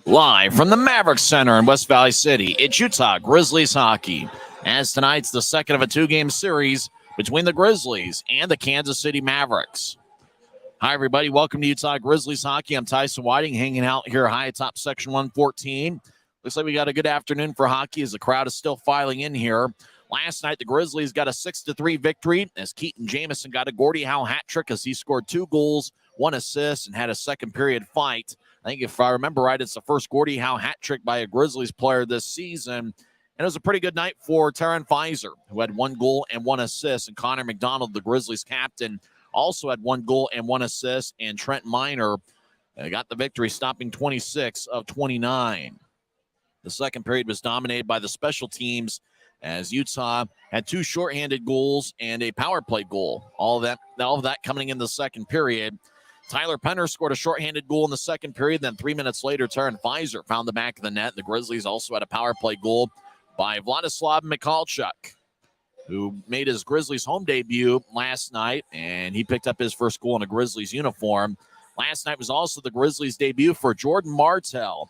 Live from the Maverick Center in West Valley City, it's Utah Grizzlies hockey. As tonight's the second of a two-game series between the Grizzlies and the Kansas City Mavericks. Hi, everybody. Welcome to Utah Grizzlies hockey. I'm Tyson Whiting, hanging out here high atop Section 114. Looks like we got a good afternoon for hockey as the crowd is still filing in here. Last night, the Grizzlies got a 6-3 victory as Keaton Jameson got a Gordie Howe hat trick as he scored 2 goals, 1 assist, and had a second period fight. I think if I remember right, it's the first Gordie Howe hat trick by a Grizzlies player this season. And it was a pretty good night for Terran Pfizer, who had 1 goal and 1 assist. And Connor McDonald, the Grizzlies captain, also had 1 goal and 1 assist. And Trent Miner got the victory, stopping 26 of 29. The second period was dominated by the special teams as Utah had 2 shorthanded goals and a power play goal. All of that coming in the second period. Tyler Penner scored a shorthanded goal in the second period. Then 3 minutes later, Terran Pfizer found the back of the net. The Grizzlies also had a power play goal by Vladislav Mikhalchuk, who made his Grizzlies home debut last night, and he picked up his first goal in a Grizzlies uniform. Last night was also the Grizzlies' debut for Jordan Martell,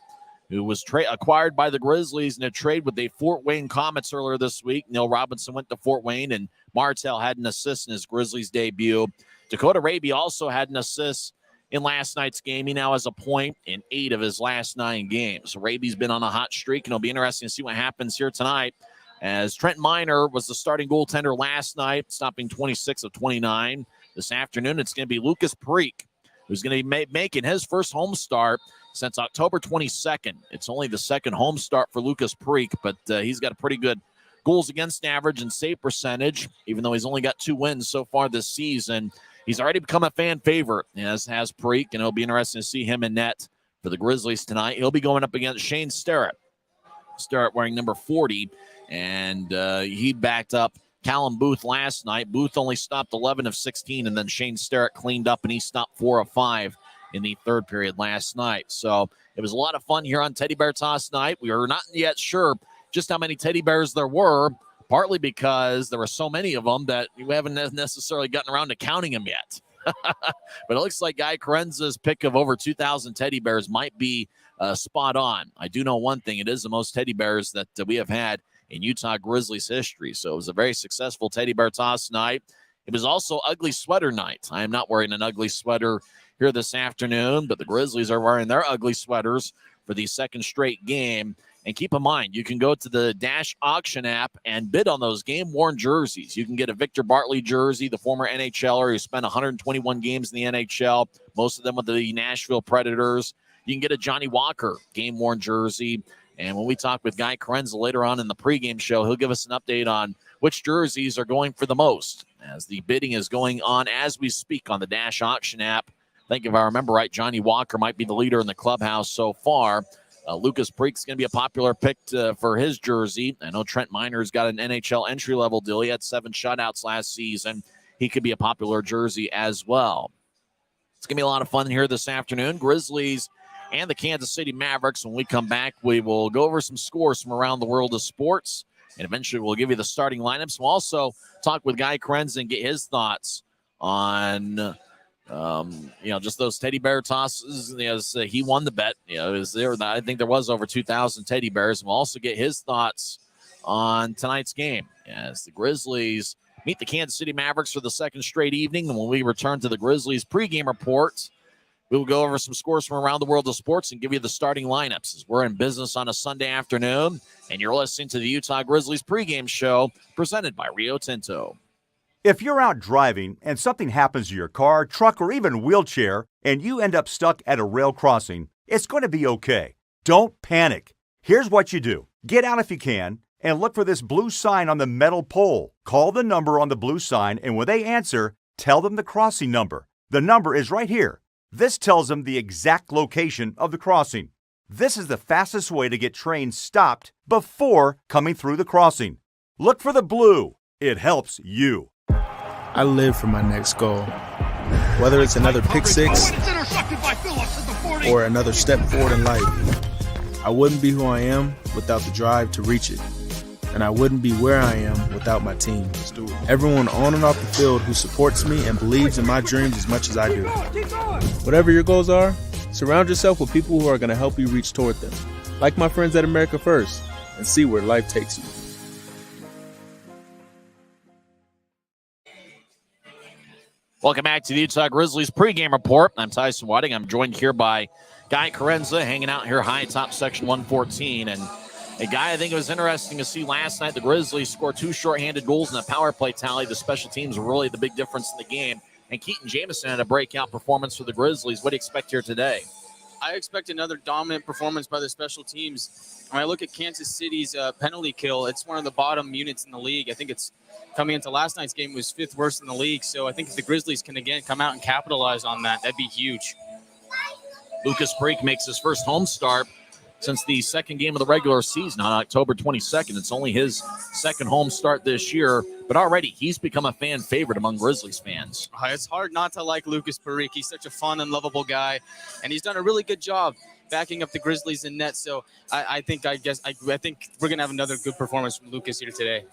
who was acquired by the Grizzlies in a trade with the Fort Wayne Comets earlier this week. Neil Robinson went to Fort Wayne, and Martell had an assist in his Grizzlies debut. Dakota Raby also had an assist in last night's game. He now has a point in 8 of his last 9 games. So Raby's been on a hot streak, and it'll be interesting to see what happens here tonight, as Trent Miner was the starting goaltender last night, stopping 26 of 29. This afternoon, it's going to be Lucas Preek, who's going to be making his first home start since October 22nd. It's only the second home start for Lucas Preek, but he's got a pretty good goals against average and save percentage, even though he's only got 2 wins so far this season. He's already become a fan favorite, as has Preek, and it'll be interesting to see him in net for the Grizzlies tonight. He'll be going up against Shane Starrett. Starrett wearing number 40, and he backed up Callum Booth last night. Booth only stopped 11 of 16, and then Shane Starrett cleaned up, and he stopped 4 of 5 in the third period last night. So it was a lot of fun here on Teddy Bear Toss night. We are not yet sure just how many teddy bears there were, partly because there were so many of them that we haven't necessarily gotten around to counting them yet. But it looks like Guy Carenza's pick of over 2,000 teddy bears might be spot on. I do know one thing. It is the most teddy bears that we have had in Utah Grizzlies history. So it was a very successful teddy bear toss night. It was also ugly sweater night. I am not wearing an ugly sweater here this afternoon, but the Grizzlies are wearing their ugly sweaters for the second straight game. And keep in mind, you can go to the Dash Auction app and bid on those game-worn jerseys. You can get a Victor Bartley jersey, the former NHLer who spent 121 games in the NHL, most of them with the Nashville Predators. You can get a Johnny Walker game-worn jersey. And when we talk with Guy Carenza later on in the pregame show, he'll give us an update on which jerseys are going for the most, as the bidding is going on as we speak on the Dash Auction app. I think if I remember right, Johnny Walker might be the leader in the clubhouse so far. Lucas Preek's going to be a popular pick for his jersey. I know Trent Miner's got an NHL entry-level deal. He had 7 shutouts last season. He could be a popular jersey as well. It's going to be a lot of fun here this afternoon. Grizzlies and the Kansas City Mavericks. When we come back, we will go over some scores from around the world of sports, and eventually we'll give you the starting lineups. We'll also talk with Guy Carenza and get his thoughts on just those teddy bear tosses. He won the bet. I think there was over 2,000 teddy bears. And we'll also get his thoughts on tonight's game as the Grizzlies meet the Kansas City Mavericks for the second straight evening. And when we return to the Grizzlies pregame report, we will go over some scores from around the world of sports and give you the starting lineups as we're in business on a Sunday afternoon. And you're listening to the Utah Grizzlies pregame show presented by Rio Tinto. If you're out driving and something happens to your car, truck, or even wheelchair, and you end up stuck at a rail crossing, it's going to be okay. Don't panic. Here's what you do. Get out if you can and look for this blue sign on the metal pole. Call the number on the blue sign, and when they answer, tell them the crossing number. The number is right here. This tells them the exact location of the crossing. This is the fastest way to get trains stopped before coming through the crossing. Look for the blue. It helps you. I live for my next goal. Whether it's another pick six or another step forward in life, I wouldn't be who I am without the drive to reach it. And I wouldn't be where I am without my team. Everyone on and off the field who supports me and believes in my dreams as much as I do. Whatever your goals are, Surround yourself with people who are going to help you reach toward them, like my friends at America First, and see where life takes you. Welcome back to the Utah Grizzlies pregame report. I'm Tyson Whiting. I'm joined here by Guy Carenza, hanging out here high top section 114. And a guy I think it was interesting to see last night, the Grizzlies scored 2 shorthanded goals in a power play tally. The special teams were really the big difference in the game. And Keaton Jameson had a breakout performance for the Grizzlies. What do you expect here today? I expect another dominant performance by the special teams. When I look at Kansas City's penalty kill, it's one of the bottom units in the league. I think it's coming into last night's game was 5th worst in the league. So I think if the Grizzlies can again come out and capitalize on that, that'd be huge. Lucas Preek makes his first home start since the second game of the regular season on October 22nd. It's only his second home start this year, but already he's become a fan favorite among Grizzlies fans. It's hard not to like Lucas Preek. He's such a fun and lovable guy, and he's done a really good job backing up the Grizzlies in net. So I think we're going to have another good performance from Lucas here today.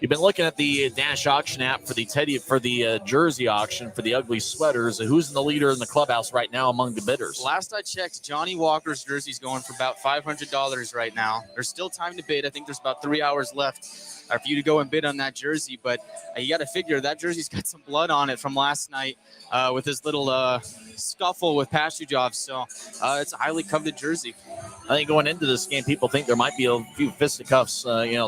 You've been looking at the Dash auction app for the jersey auction for the ugly sweaters. Who's the leader in the clubhouse right now among the bidders? Last I checked, Johnny Walker's jersey's going for about $500 right now. There's still time to bid. I think there's about 3 hours left for you to go and bid on that jersey. But you got to figure that jersey's got some blood on it from last night with this little scuffle with Pastujov. So it's a highly coveted jersey. I think going into this game, people think there might be a few fisticuffs,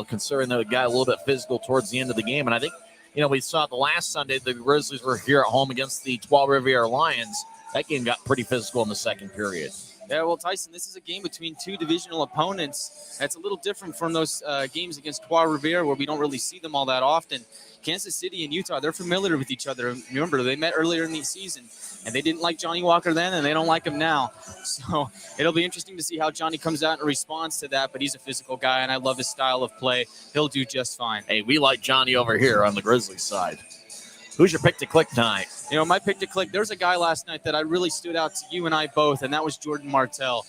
considering that it got a little bit physical towards the end of the game. And I think, we saw the last Sunday, the Grizzlies were here at home against the Trois Rivières Lions. That game got pretty physical in the second period. Yeah, well, Tyson, this is a game between 2 divisional opponents. That's a little different from those games against Trois Rivières where we don't really see them all that often. Kansas City and Utah, they're familiar with each other. Remember, they met earlier in the season, and they didn't like Johnny Walker then, and they don't like him now. So it'll be interesting to see how Johnny comes out and responds to that, but he's a physical guy, and I love his style of play. He'll do just fine. Hey, we like Johnny over here on the Grizzlies side. Who's your pick to click tonight? My pick to click, there's a guy last night that I really stood out to you and I both, and that was Jordan Martell.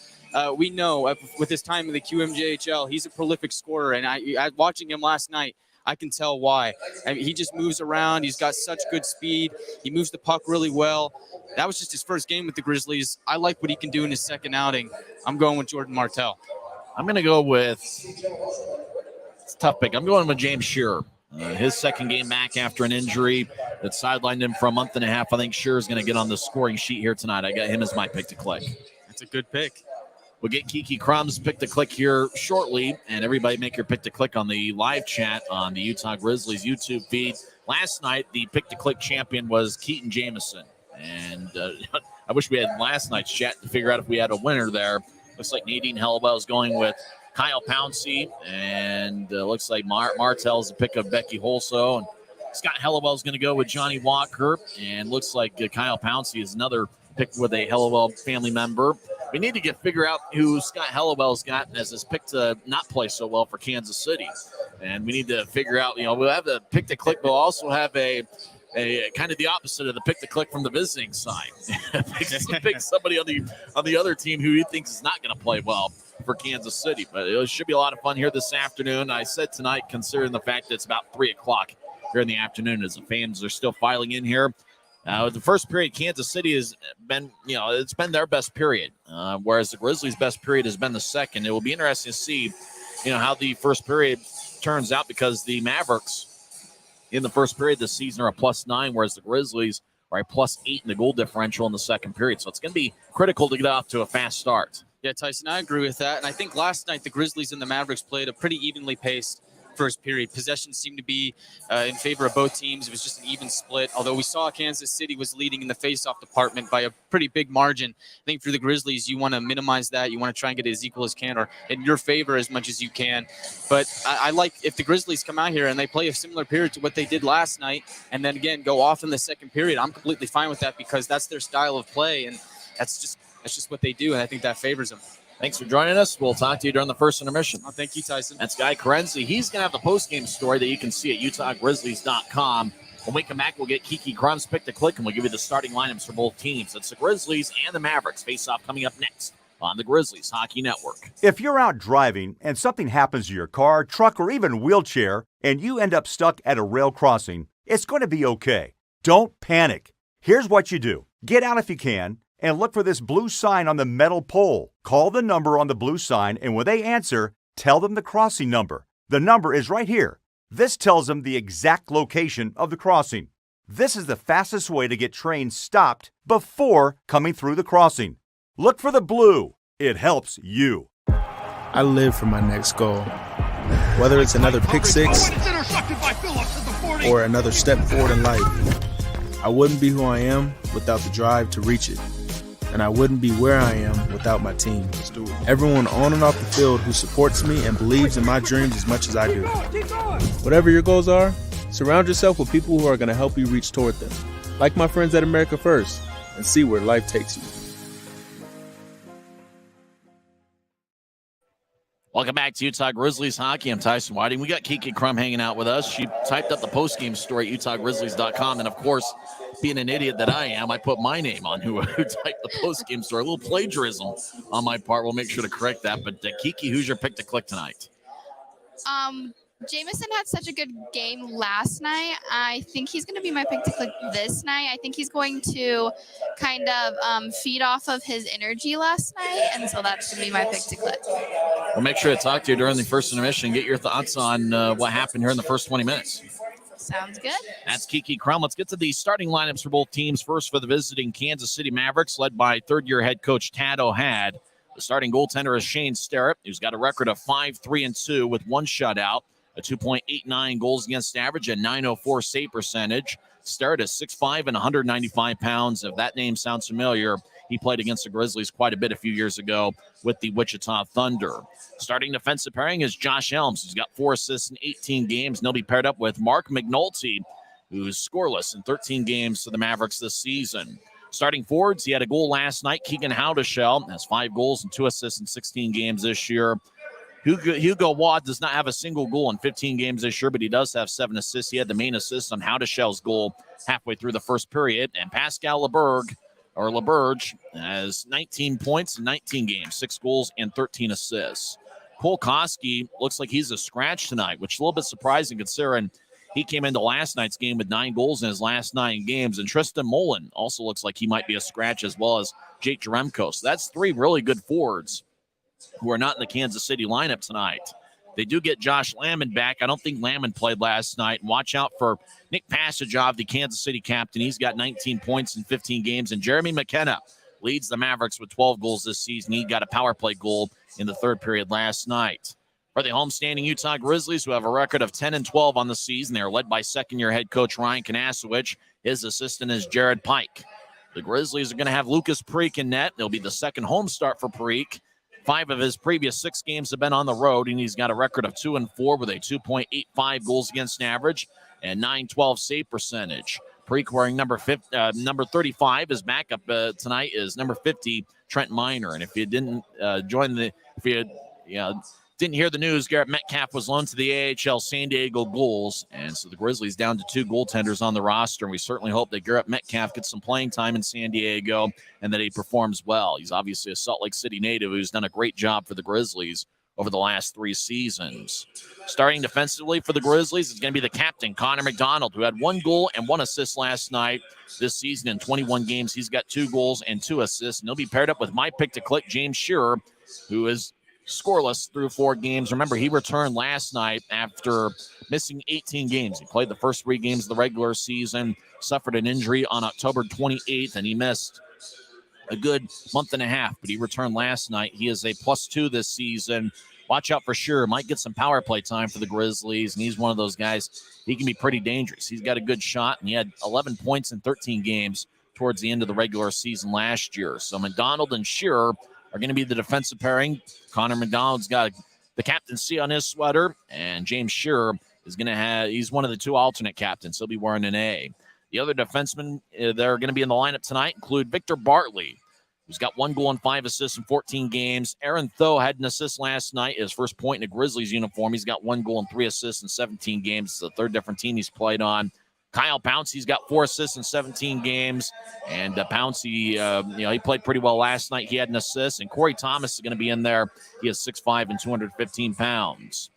We know with his time in the QMJHL, he's a prolific scorer, and I watching him last night, I can tell why. I mean, he just moves around. He's got such good speed. He moves the puck really well. That was just his first game with the Grizzlies. I like what he can do in his second outing. I'm going with Jordan Martell. I'm going to go with – it's a tough pick. I'm going with James Shearer. His second game back after an injury that sidelined him for a month and a half. I think Shearer's going to get on the scoring sheet here tonight. I got him as my pick to click. That's a good pick. We'll get Kiki Crumb's pick to click here shortly, and everybody make your pick to click on the live chat on the Utah Grizzlies YouTube feed. Last night, the pick to click champion was Keaton Jameson, and I wish we had last night's chat to figure out if we had a winner there. Looks like Nadine Hellwell is going with Kyle Pouncey, and looks like Martell's the pick of Becky Holso, and Scott Hellwell is going to go with Johnny Walker, and looks like Kyle Pouncey is another pick with a Hellwell family member. We need to figure out who Scott Hellwell's got as his pick to not play so well for Kansas City. And we need to figure out, we'll have the pick to click, but we'll also have a kind of the opposite of the pick to click from the visiting side. pick somebody on the other team who he thinks is not going to play well for Kansas City. But it should be a lot of fun here this afternoon. I said tonight, considering the fact that it's about 3 o'clock here in the afternoon as the fans are still filing in here. The first period, Kansas City has been, it's been their best period, whereas the Grizzlies' best period has been the second. It will be interesting to see, how the first period turns out, because the Mavericks in the first period this season are a +9, whereas the Grizzlies are a +8 in the goal differential in the second period. So it's going to be critical to get off to a fast start. Yeah, Tyson, I agree with that. And I think last night the Grizzlies and the Mavericks played a pretty evenly paced first period. Possession seemed to be in favor of both teams. It was just an even split, although we saw Kansas City was leading in the faceoff department by a pretty big margin. I think for the Grizzlies, you want to minimize that. You want to try and get it as equal as can, or in your favor as much as you can. But I like if the Grizzlies come out here and they play a similar period to what they did last night, and then again go off in the second period, I'm completely fine with that, because that's their style of play, and that's just what they do, and I think that favors them. Thanks for joining us. We'll talk to you during the first intermission. Oh, thank you, Tyson. That's Guy Carenza. He's going to have the post-game story that you can see at UtahGrizzlies.com. When we come back, we'll get Kiki Crumb's pick to click, and we'll give you the starting lineups for both teams. It's the Grizzlies and the Mavericks face-off coming up next on the Grizzlies Hockey Network. If you're out driving and something happens to your car, truck, or even wheelchair, and you end up stuck at a rail crossing, it's going to be okay. Don't panic. Here's what you do. Get out if you can, and look for this blue sign on the metal pole. Call the number on the blue sign, and when they answer, tell them the crossing number. The number is right here. This tells them the exact location of the crossing. This is the fastest way to get trains stopped before coming through the crossing. Look for the blue. It helps you. I live for my next goal. Whether it's another pick six or another step forward in life, I wouldn't be who I am without the drive to reach it. And I wouldn't be where I am without my team. Everyone on and off the field who supports me and believes in my dreams as much as I do. Whatever your goals are, surround yourself with people who are going to help you reach toward them. Like my friends at America First, and see where life takes you. Welcome back to Utah Grizzlies hockey. I'm Tyson Whiting. We got Kiki Crum hanging out with us. She typed up the postgame story at UtahGrizzlies.com. And, of course, being an idiot that I am, I put my name on who typed the postgame story. A little plagiarism on my part. We'll make sure to correct that. But, Kiki, who's your pick to click tonight? Jameson had such a good game last night. I think he's going to be my pick to click this night. I think he's going to kind of feed off of his energy last night, and so that's going to be my pick to click. We'll make sure to talk to you during the first intermission and get your thoughts on what happened here in the first 20 minutes. Sounds good. That's Kiki Crum. Let's get to the starting lineups for both teams. First for the visiting Kansas City Mavericks, led by third-year head coach Tad O'Had. The starting goaltender is Shane Sterrett, who's got a record of 5-3-2 with one shutout, a 2.89 goals against average, and 904 save percentage. Sterrett is 6'5" and 195 pounds. If that name sounds familiar, he played against the Grizzlies quite a bit a few years ago with the Wichita Thunder. Starting defensive pairing is Josh Helms, who's got 4 assists in 18 games, and he'll be paired up with Mark McNulty, who's scoreless in 13 games for the Mavericks this season. Starting forwards, he had a goal last night. Keegan Howe has 5 goals and 2 assists in 16 games this year. Hugo Watt does not have a single goal in 15 games this year, but he does have 7 assists. He had the main assist on Howdeshell's goal halfway through the first period. And Pascal LeBurge has 19 points in 19 games, 6 goals and 13 assists. Cole Koski looks like he's a scratch tonight, which is a little bit surprising considering he came into last night's game with 9 goals in his last 9 games. And Tristan Mullen also looks like he might be a scratch, as well as Jake Jaremko. So that's 3 really good forwards who are not in the Kansas City lineup tonight. They do get Josh Lamon back. I don't think Lamon played last night. Watch out for Nick Passagov, the Kansas City captain. He's got 19 points in 15 games. And Jeremy McKenna leads the Mavericks with 12 goals this season. He got a power play goal in the third period last night. For the homestanding Utah Grizzlies, who have a record of 10-12 on the season, they're led by second-year head coach Ryan Kanasowicz. His assistant is Jared Pike. The Grizzlies are going to have Lucas Preek in net. It'll be the second home start for Preek. 5 of his previous 6 games have been on the road, and he's got a record of 2-4 with a 2.85 goals against average and 912 save percentage. Preek wearing number 35. His backup tonight is number 50, Trent Miner. And if you didn't didn't hear the news, Garrett Metcalf was loaned to the AHL San Diego Gulls, and so the Grizzlies down to 2 goaltenders on the roster, and we certainly hope that Garrett Metcalf gets some playing time in San Diego and that he performs well. He's obviously a Salt Lake City native who's done a great job for the Grizzlies over the last 3 seasons. Starting defensively for the Grizzlies is going to be the captain, Connor McDonald, who had 1 goal and 1 assist last night. This season in 21 games, he's got 2 goals and 2 assists, and he'll be paired up with my pick to click, James Shearer, who is scoreless through 4 games. Remember, he returned last night after missing 18 games. He played the first 3 games of the regular season, suffered an injury on October 28th, and he missed a good month and a half, but he returned last night. He is a +2 this season. Watch out for sure. Might get some power play time for the Grizzlies, and he's one of those guys. He can be pretty dangerous. He's got a good shot, and he had 11 points in 13 games towards the end of the regular season last year. So McDonald and Shearer are going to be the defensive pairing. Connor McDonald's got the captaincy on his sweater, and James Shearer is going to he's one of the 2 alternate captains. He'll be wearing an A. The other defensemen that are going to be in the lineup tonight include Victor Bartley, who's got 1 goal and 5 assists in 14 games. Aaron Tho had an assist last night, his first point in a Grizzlies uniform. He's got 1 goal and 3 assists in 17 games. It's the 3rd different team he's played on. Kyle Pouncey's got 4 assists in 17 games, and Pouncey, he played pretty well last night. He had an assist, and Corey Thomas is going to be in there. He is 6'5" and 215 pounds.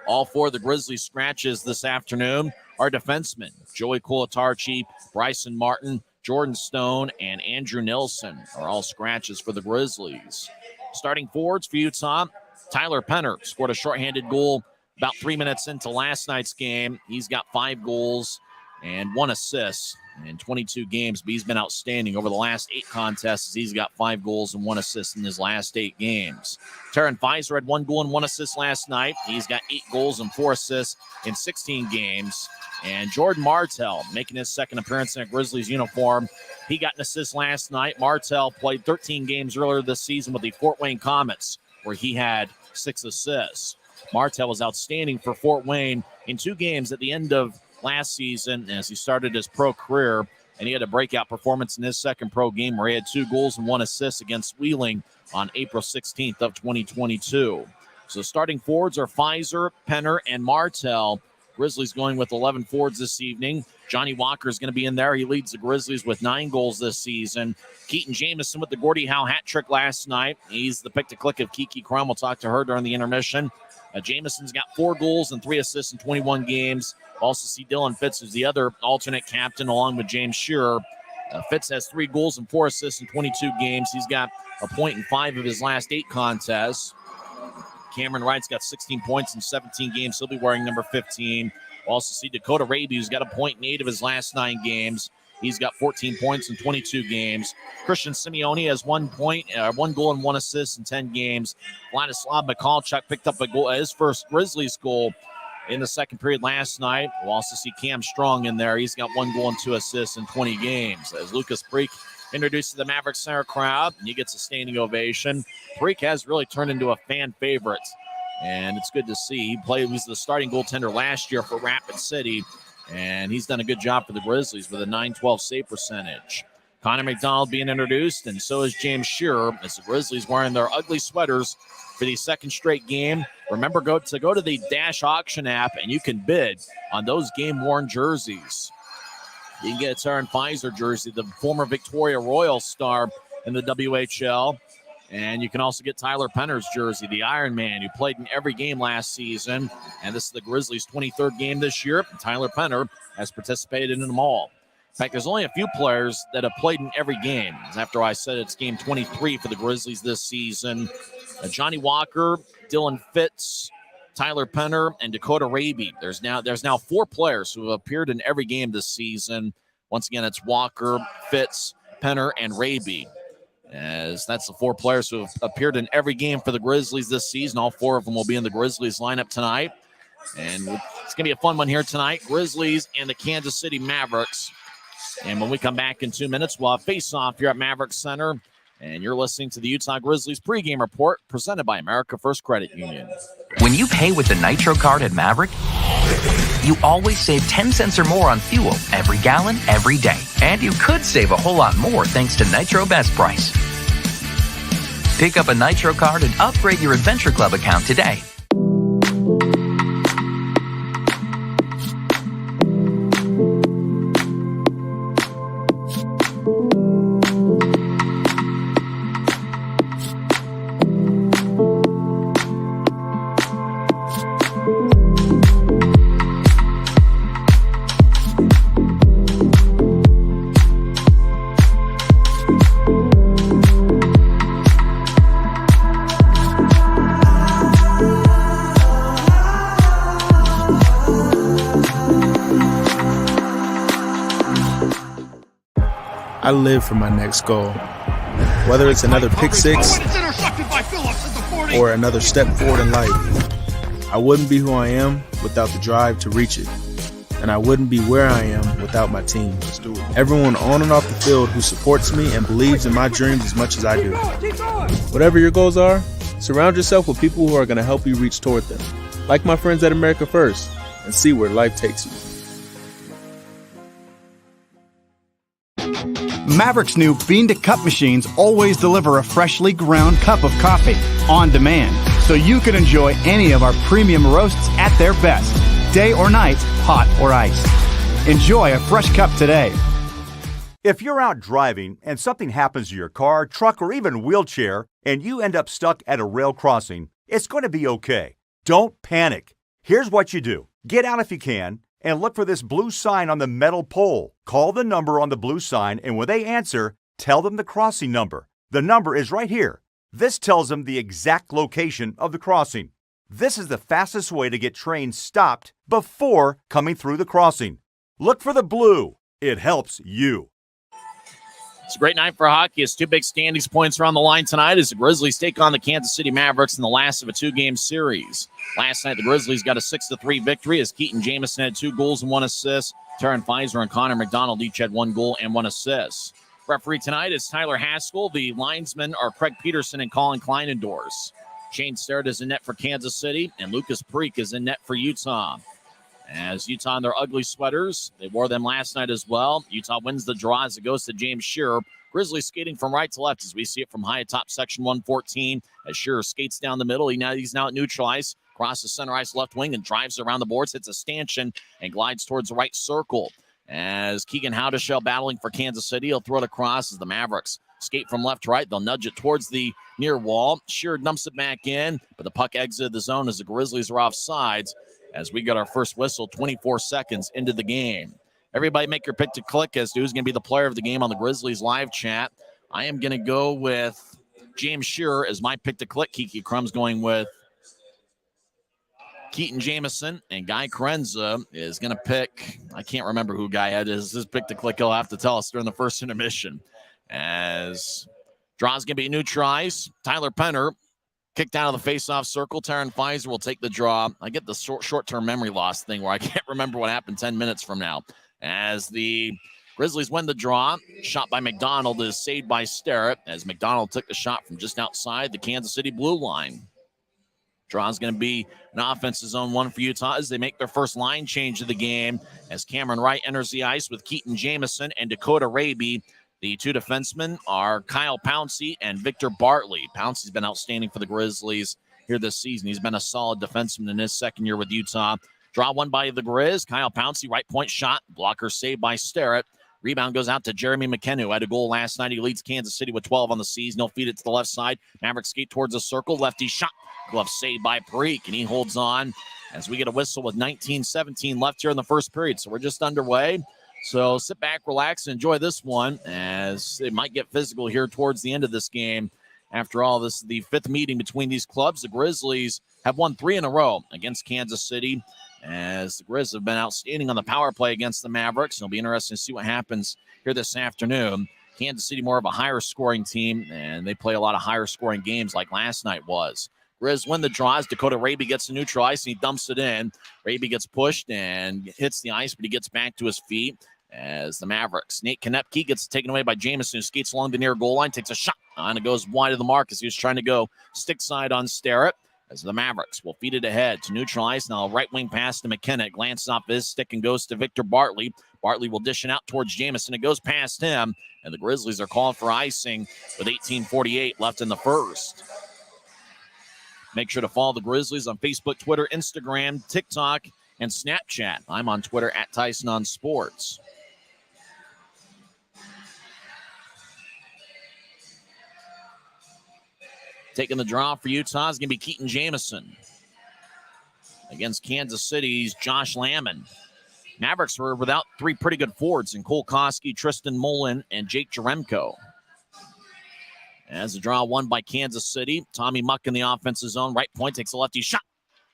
All 4 of the Grizzlies scratches this afternoon are defensemen: Joey Kulatarchi, Bryson Martin, Jordan Stone, and Andrew Nilsson are all scratches for the Grizzlies. Starting forwards for Utah, Tyler Penner scored a shorthanded goal about 3 minutes into last night's game. He's got 5 goals and 1 assist in 22 games, but he's been outstanding over the last 8 contests. He's got 5 goals and 1 assist in his last 8 games. Taryn Fizer had 1 goal and 1 assist last night. He's got 8 goals and 4 assists in 16 games. And Jordan Martell making his second appearance in a Grizzlies uniform. He got an assist last night. Martell played 13 games earlier this season with the Fort Wayne Comets, where he had 6 assists. Martell was outstanding for Fort Wayne in 2 games at the end of last season as he started his pro career, and he had a breakout performance in his second pro game where he had 2 goals and 1 assist against Wheeling on April 16th of 2022. So starting forwards are Fizer, Penner, and Martell. Grizzlies going with 11 forwards this evening. Johnny Walker is going to be in there. He leads the Grizzlies with 9 goals this season. Keaton Jameson with the Gordie Howe hat trick last night. He's the pick-to-click of Kiki Crum. We'll talk to her during the intermission. Jameson's got 4 goals and 3 assists in 21 games. Also see Dylan Fitz as the other alternate captain along with James Shearer. Fitz has 3 goals and 4 assists in 22 games. He's got a point in 5 of his last 8 contests. Cameron Wright's got 16 points in 17 games. He'll be wearing number 15. We'll also see Dakota Raby, who's got a point in 8 of his last 9 games. He's got 14 points in 22 games. Christian Simeone has 1 goal and 1 assist in 10 games. Vladislav Mikalchuk picked up a goal, his first Grizzlies goal in the second period last night. We'll also see Cam Strong in there. He's got 1 goal and 2 assists in 20 games. As Lucas Preek introduced to the Maverick Center crowd, and he gets a standing ovation. Preek has really turned into a fan favorite, and it's good to see. He was the starting goaltender last year for Rapid City, and he's done a good job for the Grizzlies with a .912 save percentage. Connor McDonald being introduced, and so is James Shearer, as the Grizzlies wearing their ugly sweaters for the second straight game. Remember, go to the Dash Auction app, and you can bid on those game-worn jerseys. You can get a Taryn Fizer jersey, the former Victoria Royal star in the WHL. And you can also get Tyler Penner's jersey, the Iron Man, who played in every game last season. And this is the Grizzlies' 23rd game this year. Tyler Penner has participated in them all. In fact, there's only a few players that have played in every game. After I said it's game 23 for the Grizzlies this season. Johnny Walker, Dylan Fitz, Tyler Penner, and Dakota Raby. There's now 4 players who have appeared in every game this season. Once again, it's Walker, Fitz, Penner, and Raby. As that's the 4 players who have appeared in every game for the Grizzlies this season. All 4 of them will be in the Grizzlies lineup tonight. And it's going to be a fun one here tonight. Grizzlies and the Kansas City Mavericks. And when we come back in 2 minutes, we'll have face-off here at Maverick Center. And you're listening to the Utah Grizzlies pregame report presented by America First Credit Union. When you pay with the Nitro card at Maverick, you always save 10 cents or more on fuel every gallon, every day. And you could save a whole lot more thanks to Nitro Best Price. Pick up a Nitro card and upgrade your Adventure Club account today. I live for my next goal. Whether it's another pick six or another step forward in life, I wouldn't be who I am without the drive to reach it. And I wouldn't be where I am without my team. Everyone on and off the field who supports me and believes in my dreams as much as I do. Whatever your goals are, surround yourself with people who are going to help you reach toward them. Like my friends at America First, and see where life takes you. Maverick's new bean-to-cup machines always deliver a freshly ground cup of coffee on demand, so you can enjoy any of our premium roasts at their best, day or night, hot or iced. Enjoy a fresh cup today. If you're out driving and something happens to your car, truck, or even wheelchair, and you end up stuck at a rail crossing, it's going to be okay. Don't panic. Here's what you do. Get out if you can. and look for this blue sign on the metal pole. Call the number on the blue sign, and when they answer, tell them the crossing number. The number is right here. This tells them the exact location of the crossing. This is the fastest way to get trains stopped before coming through the crossing. Look for the blue. It helps you. It's a great night for hockey. It's two big standings points are on the line tonight as the Grizzlies take on the Kansas City Mavericks in the last of a two-game series. Last night, the Grizzlies got a 6-3 victory as Keaton Jameson had 2 goals and 1 assist. Taryn Fizer and Connor McDonald each had 1 goal and 1 assist. Referee tonight is Tyler Haskell. The linesmen are Craig Peterson and Colin Kleinendorf. Shane Starrett is in net for Kansas City, and Lucas Preek is in net for Utah. As Utah in their ugly sweaters, they wore them last night as well. Utah wins the draw as it goes to James Shearer. Grizzlies skating from right to left as we see it from high atop section 114. As Shearer skates down the middle, he's now at neutral ice, crosses center ice left wing and drives around the boards, hits a stanchion and glides towards the right circle. As Keegan Howdeshell battling for Kansas City, he'll throw it across as the Mavericks skate from left to right. They'll nudge it towards the near wall. Shearer dumps it back in, but the puck exited the zone as the Grizzlies are off sides. As we got our first whistle 24 seconds into the game. Everybody make your pick to click as to who's going to be the player of the game on the Grizzlies live chat. I am going to go with James Shearer as my pick to click. Kiki Crumb's going with Keaton Jameson, and Guy Carenza is going to pick, I can't remember who Guy had as his pick to click. He'll have to tell us during the first intermission. As draw's going to be neutralized. Tyler Penner kicked out of the face-off circle. Taryn Fizer will take the draw. I get the short-term memory loss thing where I can't remember what happened 10 minutes from now. As the Grizzlies win the draw, shot by McDonald is saved by Starrett as McDonald took the shot from just outside the Kansas City blue line. Draw's going to be an offensive zone 1 for Utah as they make their first line change of the game as Cameron Wright enters the ice with Keaton Jameson and Dakota Raby. The 2 defensemen are Kyle Pouncey and Victor Bartley. Pouncey's been outstanding for the Grizzlies here this season. He's been a solid defenseman in his second year with Utah. Draw won by the Grizz. Kyle Pouncey, right point shot. Blocker saved by Starrett. Rebound goes out to Jeremy McKenna, who had a goal last night. He leads Kansas City with 12 on the season. He'll feed it to the left side. Mavericks skate towards the circle. Lefty shot. Glove saved by Preek, and he holds on as we get a whistle with 19-17 left here in the first period. So we're just underway. So sit back, relax, and enjoy this one as it might get physical here towards the end of this game. After all, this is the 5th meeting between these clubs. The Grizzlies have won 3 in a row against Kansas City as the Grizz have been outstanding on the power play against the Mavericks. It'll be interesting to see what happens here this afternoon. Kansas City more of a higher scoring team, and they play a lot of higher scoring games like last night was. Grizz win the draws. Dakota Raby gets to neutral ice, and he dumps it in. Raby gets pushed and hits the ice, but he gets back to his feet as the Mavericks. Nate Konepke gets taken away by Jameson, who skates along the near goal line, takes a shot, and it goes wide of the mark as he was trying to go stick side on Starrett. As the Mavericks will feed it ahead to neutral ice. Now a right wing pass to McKenna. It glances off his stick and goes to Victor Bartley. Bartley will dish it out towards Jameson. It goes past him, and the Grizzlies are calling for icing with 18:48 left in the first. Make sure to follow the Grizzlies on Facebook, Twitter, Instagram, TikTok, and Snapchat. I'm on Twitter at Tyson on Sports. Taking the draw for Utah is going to be Keaton Jameson. Against Kansas City's Josh Lamon. Mavericks were without 3 pretty good forwards in Cole Koski, Tristan Mullen, and Jake Jaremko. As the draw won by Kansas City, Tommy Muck in the offensive zone. Right point takes a lefty shot.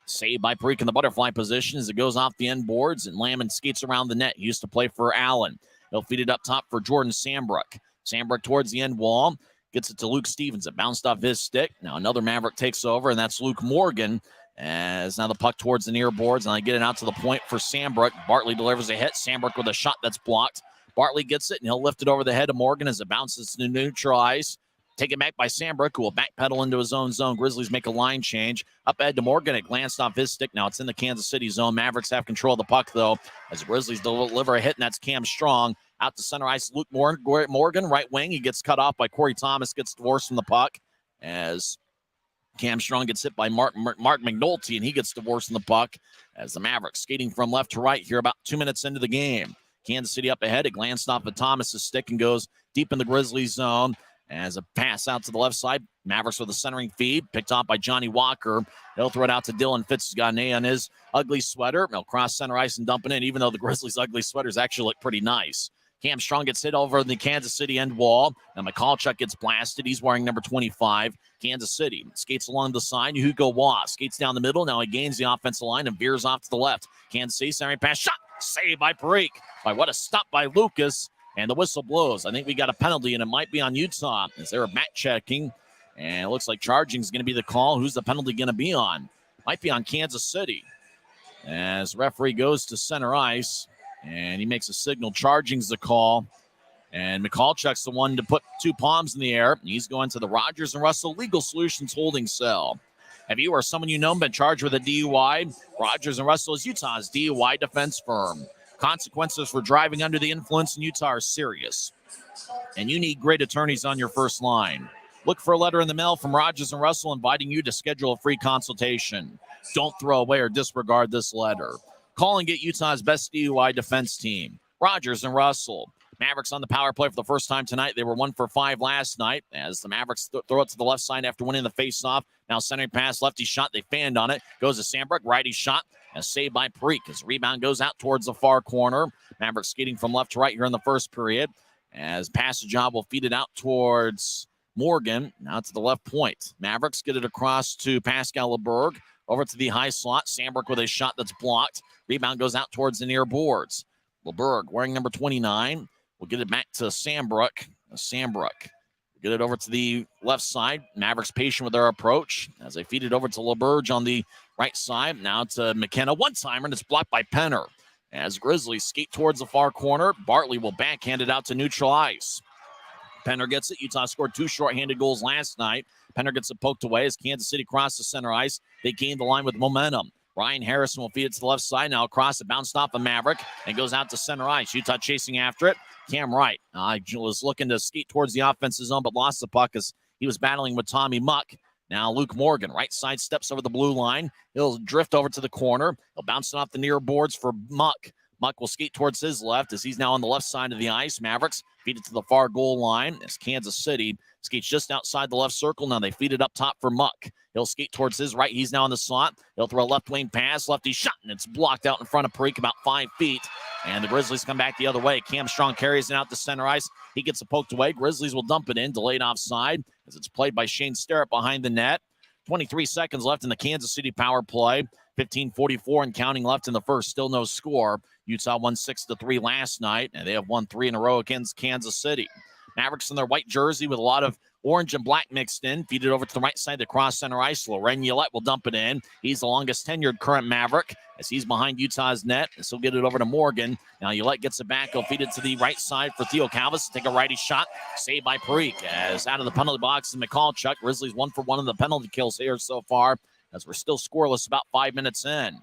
Saved by Preek in the butterfly position as it goes off the end boards, and Lamon skates around the net. He used to play for Allen. He'll feed it up top for Jordan Sambrook. Sambrook towards the end wall. Gets it to Luke Stevens. It bounced off his stick. Now another Maverick takes over, and that's Luke Morgan. As now the puck towards the near boards, and I get it out to the point for Sambrook. Bartley delivers a hit. Sambrook with a shot that's blocked. Bartley gets it, and he'll lift it over the head of Morgan as it bounces to neutral ice. Taken back by Sambrook, who will backpedal into his own zone. Grizzlies make a line change. Up ahead to Morgan. It glanced off his stick. Now it's in the Kansas City zone. Mavericks have control of the puck, though, as the Grizzlies deliver a hit, and that's Cam Strong. Out to center ice, Luke Morgan, right wing. He gets cut off by Corey Thomas, gets divorced from the puck as Cam Strong gets hit by Mark McNulty, and he gets divorced from the puck as the Mavericks skating from left to right here about 2 minutes into the game. Kansas City up ahead. It glanced off of Thomas's stick and goes deep in the Grizzlies zone As a pass out to the left side, Mavericks with a centering feed, picked off by Johnny Walker. He'll throw it out to Dylan Fitz. He's got an A on his ugly sweater. He'll cross center ice and dump it in, even though the Grizzlies' ugly sweaters actually look pretty nice. Cam Strong gets hit over the Kansas City end wall. Now Michalchuk gets blasted. He's wearing number 25. Kansas City skates along the side. Hugo Waugh skates down the middle. Now he gains the offensive line and veers off to the left. Kansas City centering pass shot. Saved by Parikh. What a stop by Lucas. And the whistle blows. I think we got a penalty, and it might be on Utah as they were back checking. And it looks like charging is going to be the call. Who's the penalty going to be on? Might be on Kansas City. As referee goes to center ice, and he makes a signal. Charging's the call. And Michalchuk's the one to put two palms in the air. He's going to the Rogers and Russell Legal Solutions holding cell. Have you or someone you know been charged with a DUI? Rogers and Russell is Utah's DUI defense firm. Consequences for driving under the influence in Utah are serious, and you need great attorneys on your first line. Look for a letter in the mail from Rogers and Russell inviting you to schedule a free consultation. Don't throw away or disregard this letter. Call and get Utah's best DUI defense team, Rogers and Russell. Mavericks on the power play for the first time tonight. They were 1 for 5 last night as the Mavericks throw it to the left side after winning the faceoff. Now centering pass, lefty shot. They fanned on it. Goes to Sandbrook, righty shot. And saved by Parikh as rebound goes out towards the far corner. Mavericks skating from left to right here in the first period. As passage job will feed it out towards Morgan. Now to the left point. Mavericks get it across to Pascal LeBerg. Over to the high slot. Sandbrook with a shot that's blocked. Rebound goes out towards the near boards. LeBerg wearing number 29. We'll get it back to Sandbrook. Get it over to the left side. Mavericks patient with their approach as they feed it over to LeBerg on the right side. Now to McKenna. One-timer, and it's blocked by Penner. As Grizzlies skate towards the far corner, Bartley will backhand it out to neutral ice. Penner gets it. Utah scored 2 shorthanded goals last night. Penner gets it poked away as Kansas City crosses center ice. They gain the line with momentum. Ryan Harrison will feed it to the left side. Now across it, bounced off a Maverick and goes out to center ice. Utah chasing after it. Cam Wright was looking to skate towards the offensive zone, but lost the puck as he was battling with Tommy Muck. Now Luke Morgan, right side, steps over the blue line. He'll drift over to the corner. He'll bounce it off the near boards for Muck. Muck will skate towards his left as he's now on the left side of the ice. Mavericks feed it to the far goal line as Kansas City skates just outside the left circle. Now they feed it up top for Muck. He'll skate towards his right. He's now in the slot. He'll throw a left wing pass. Lefty shot, and it's blocked out in front of Parikh about 5 feet. And the Grizzlies come back the other way. Cam Strong carries it out to center ice. He gets it poked away. Grizzlies will dump it in. Delayed offside as it's played by Shane Sterrett behind the net. 23 seconds left in the Kansas City power play. 15:44 and counting left in the first. Still no score. Utah won 6-3 last night, and they have won 3 in a row against Kansas City. Mavericks in their white jersey with a lot of orange and black mixed in. Feed it over to the right side, the cross center ice. Loren Yolette will dump it in. He's the longest tenured current Maverick as he's behind Utah's net. So he'll get it over to Morgan. Now Yolette gets it back. He'll feed it to the right side for Theo Calvis to take a righty shot. Saved by Parikh as out of the penalty box is Michalchuk. Grizzlies 1 for 1 in the penalty kills here so far as we're still scoreless about 5 minutes in.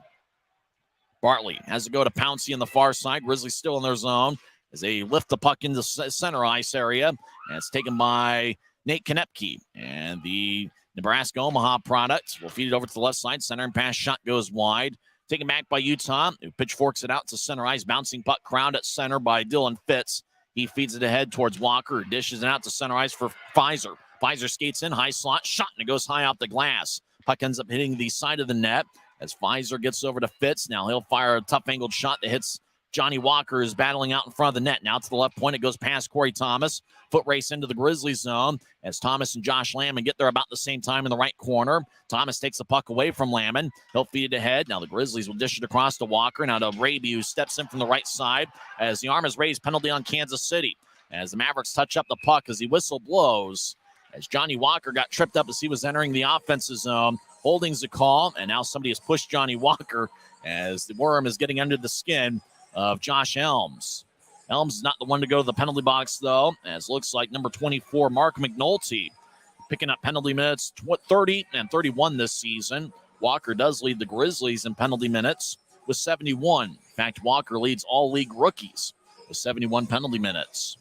Bartley has to go to Pouncey on the far side. Grizzlies still in their zone as they lift the puck into center ice area. And it's taken by Nate Konepke. And the Nebraska Omaha product will feed it over to the left side. Center and pass shot goes wide. Taken back by Utah. Pitchforks it out to center ice. Bouncing puck crowned at center by Dylan Fitz. He feeds it ahead towards Walker. Dishes it out to center ice for Pfizer. Pfizer skates in. High slot. Shot, and it goes high off the glass. Puck ends up hitting the side of the net as Pfizer gets over to Fitz. Now he'll fire a tough angled shot that hits Johnny Walker, is battling out in front of the net. Now to the left point, it goes past Corey Thomas. Foot race into the Grizzlies zone as Thomas and Josh Lamon get there about the same time in the right corner. Thomas takes the puck away from Lamon. He'll feed it ahead. Now the Grizzlies will dish it across to Walker. Now to Raby, who steps in from the right side as the arm is raised. Penalty on Kansas City as the Mavericks touch up the puck as the whistle blows. As Johnny Walker got tripped up as he was entering the offensive zone. Holding's the call, and now somebody has pushed Johnny Walker as the worm is getting under the skin of Josh Elms. Elms is not the one to go to the penalty box, though, as looks like number 24, Mark McNulty, picking up penalty minutes, 30 and 31 this season. Walker does lead the Grizzlies in penalty minutes with 71. In fact, Walker leads all league rookies with 71 penalty minutes.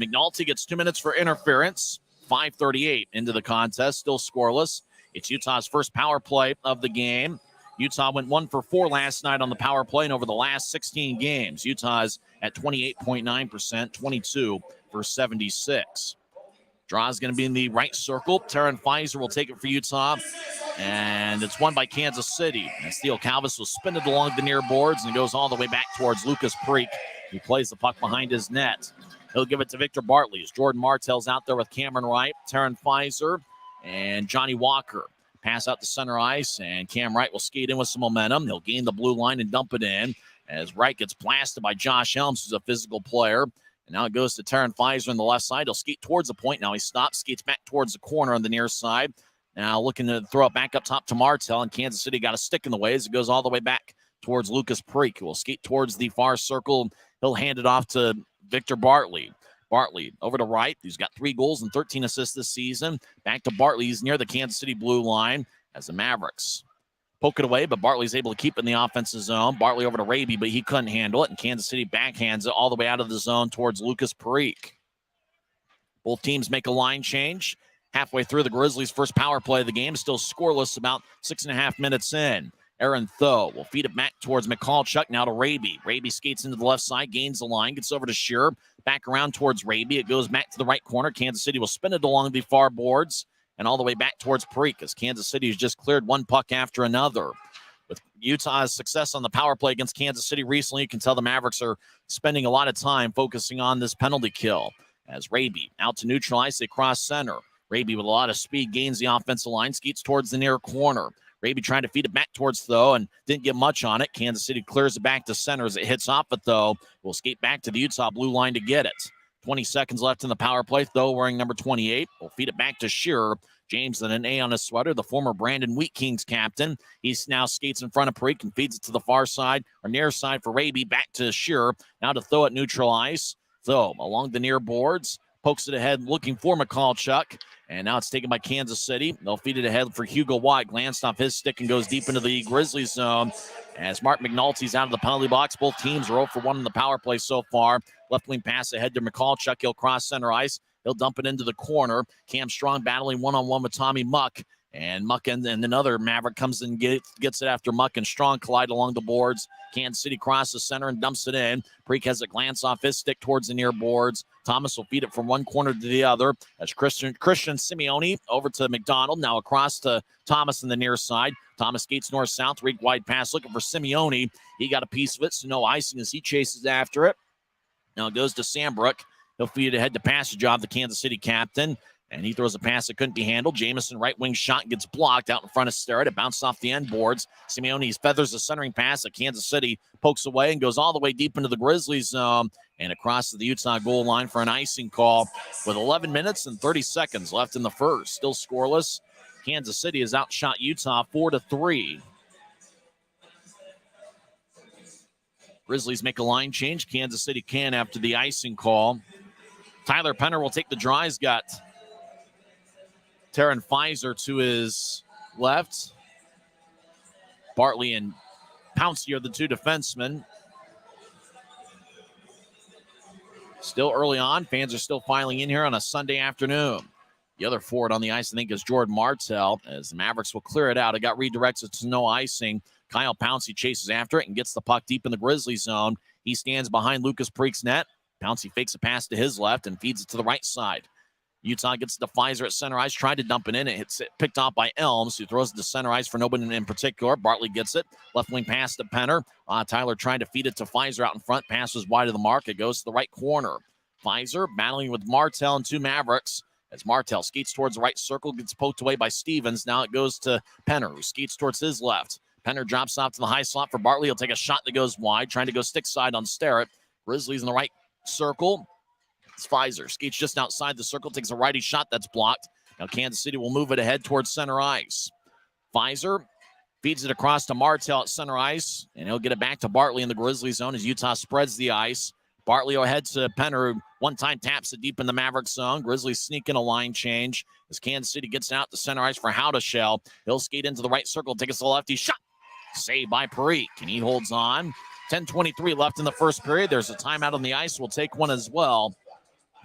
McNulty gets 2 minutes for interference, 5:38 into the contest, still scoreless. It's Utah's first power play of the game. Utah went 1 for 4 last night on the power play and over the last 16 games. Utah's at 28.9%, 22 for 76. Draw is going to be in the right circle. Taryn Pfizer will take it for Utah. And it's won by Kansas City. And Steele Calvis will spin it along the near boards and goes all the way back towards Lucas Preek. He plays the puck behind his net. He'll give it to Victor Bartley as Jordan Martell's out there with Cameron Wright, Taryn Pfizer, and Johnny Walker. Pass out to center ice, and Cam Wright will skate in with some momentum. He'll gain the blue line and dump it in as Wright gets blasted by Josh Helms, who's a physical player. And now it goes to Taryn Pfizer on the left side. He'll skate towards the point. Now he stops, skates back towards the corner on the near side. Now looking to throw it back up top to Martell, and Kansas City got a stick in the way as it goes all the way back towards Lucas Preek, who will skate towards the far circle. He'll hand it off to Victor Bartley. Bartley over to Wright, who's got 3 goals and 13 assists this season. Back to Bartley. He's near the Kansas City blue line as the Mavericks poke it away, but Bartley's able to keep it in the offensive zone. Bartley over to Raby, but he couldn't handle it, and Kansas City backhands it all the way out of the zone towards Lucas Preek. Both teams make a line change. Halfway through the Grizzlies' first power play of the game, still scoreless about 6.5 minutes in. Aaron Tho will feed it back towards McCallchuck, now to Raby. Raby skates into the left side, gains the line, gets over to Shearer, back around towards Raby. It goes back to the right corner. Kansas City will spin it along the far boards and all the way back towards Preek as Kansas City has just cleared one puck after another. With Utah's success on the power play against Kansas City recently, you can tell the Mavericks are spending a lot of time focusing on this penalty kill. As Raby out to neutralize, they cross center. Raby with a lot of speed gains the offensive line, skates towards the near corner. Raby trying to feed it back towards Tho and didn't get much on it. Kansas City clears it back to center as it hits off it, Tho. Will skate back to the Utah blue line to get it. 20 seconds left in the power play. Tho wearing number 28 will feed it back to Shearer. James with an A on his sweater, the former Brandon Wheat Kings captain. He now skates in front of Preek and feeds it to the far side or near side for Raby. Back to Shearer. Now to Tho at neutral ice. Tho along the near boards. Pokes it ahead looking for McCallchuck. And now it's taken by Kansas City. They'll feed it ahead for Hugo Watt. Glanced off his stick and goes deep into the Grizzlies zone. As Mark McNulty's out of the penalty box. Both teams are 0 for 1 in the power play so far. Left wing pass ahead to McCallchuck. He'll cross center ice. He'll dump it into the corner. Cam Strong battling one-on-one with Tommy Muck. And Muck and another Maverick comes and gets it after Muck and Strong collide along the boards. Kansas City crosses center and dumps it in. Preek has a glance off his stick towards the near boards. Thomas will feed it from one corner to the other. That's Christian Simeone over to McDonald. Now across to Thomas in the near side. Thomas skates north-south. Reek wide pass looking for Simeone. He got a piece of it, so no icing as he chases after it. Now it goes to Sambrook. He'll feed it ahead to Passage off the Kansas City captain. And he throws a pass that couldn't be handled. Jameson, right wing shot, gets blocked out in front of Starrett. It bounced off the end boards. Simeone feathers a centering pass that Kansas City pokes away and goes all the way deep into the Grizzlies zone and across to the Utah goal line for an icing call with 11 minutes and 30 seconds left in the first. Still scoreless. Kansas City has outshot Utah 4-3. Grizzlies make a line change. Kansas City can after the icing call. Tyler Penner will take the draw. He's got Taryn Pfizer to his left. Bartley and Pouncey are the two defensemen. Still early on. Fans are still filing in here on a Sunday afternoon. The other forward on the ice, I think, is Jordan Martell, as the Mavericks will clear it out. It got redirected to no icing. Kyle Pouncey chases after it and gets the puck deep in the Grizzly zone. He stands behind Lucas Preek's net. Pouncey fakes a pass to his left and feeds it to the right side. Utah gets the Pfizer at center ice, tried to dump it in. It hits it, picked off by Elms, who throws it to center ice for nobody in particular. Bartley gets it. Left wing pass to Penner. Tyler trying to feed it to Pfizer out in front. Passes wide of the mark. It goes to the right corner. Pfizer battling with Martell and two Mavericks. As Martell skates towards the right circle, gets poked away by Stevens. Now it goes to Penner, who skates towards his left. Penner drops off to the high slot for Bartley. He'll take a shot that goes wide, trying to go stick side on Starrett. Grizzlies in the right circle. It's Pfizer. Skates just outside the circle, takes a righty shot that's blocked. Now Kansas City will move it ahead towards center ice. Pfizer feeds it across to Martell at center ice, and he'll get it back to Bartley in the Grizzly zone as Utah spreads the ice. Bartley ahead to Penner, who one-time taps it deep in the Maverick zone. Grizzlies sneak in a line change as Kansas City gets out to center ice for Howdeshell. He'll skate into the right circle, take us to the lefty shot. Saved by Preek, and he holds on. 10:23 left in the first period. There's a timeout on the ice. We'll take one as well.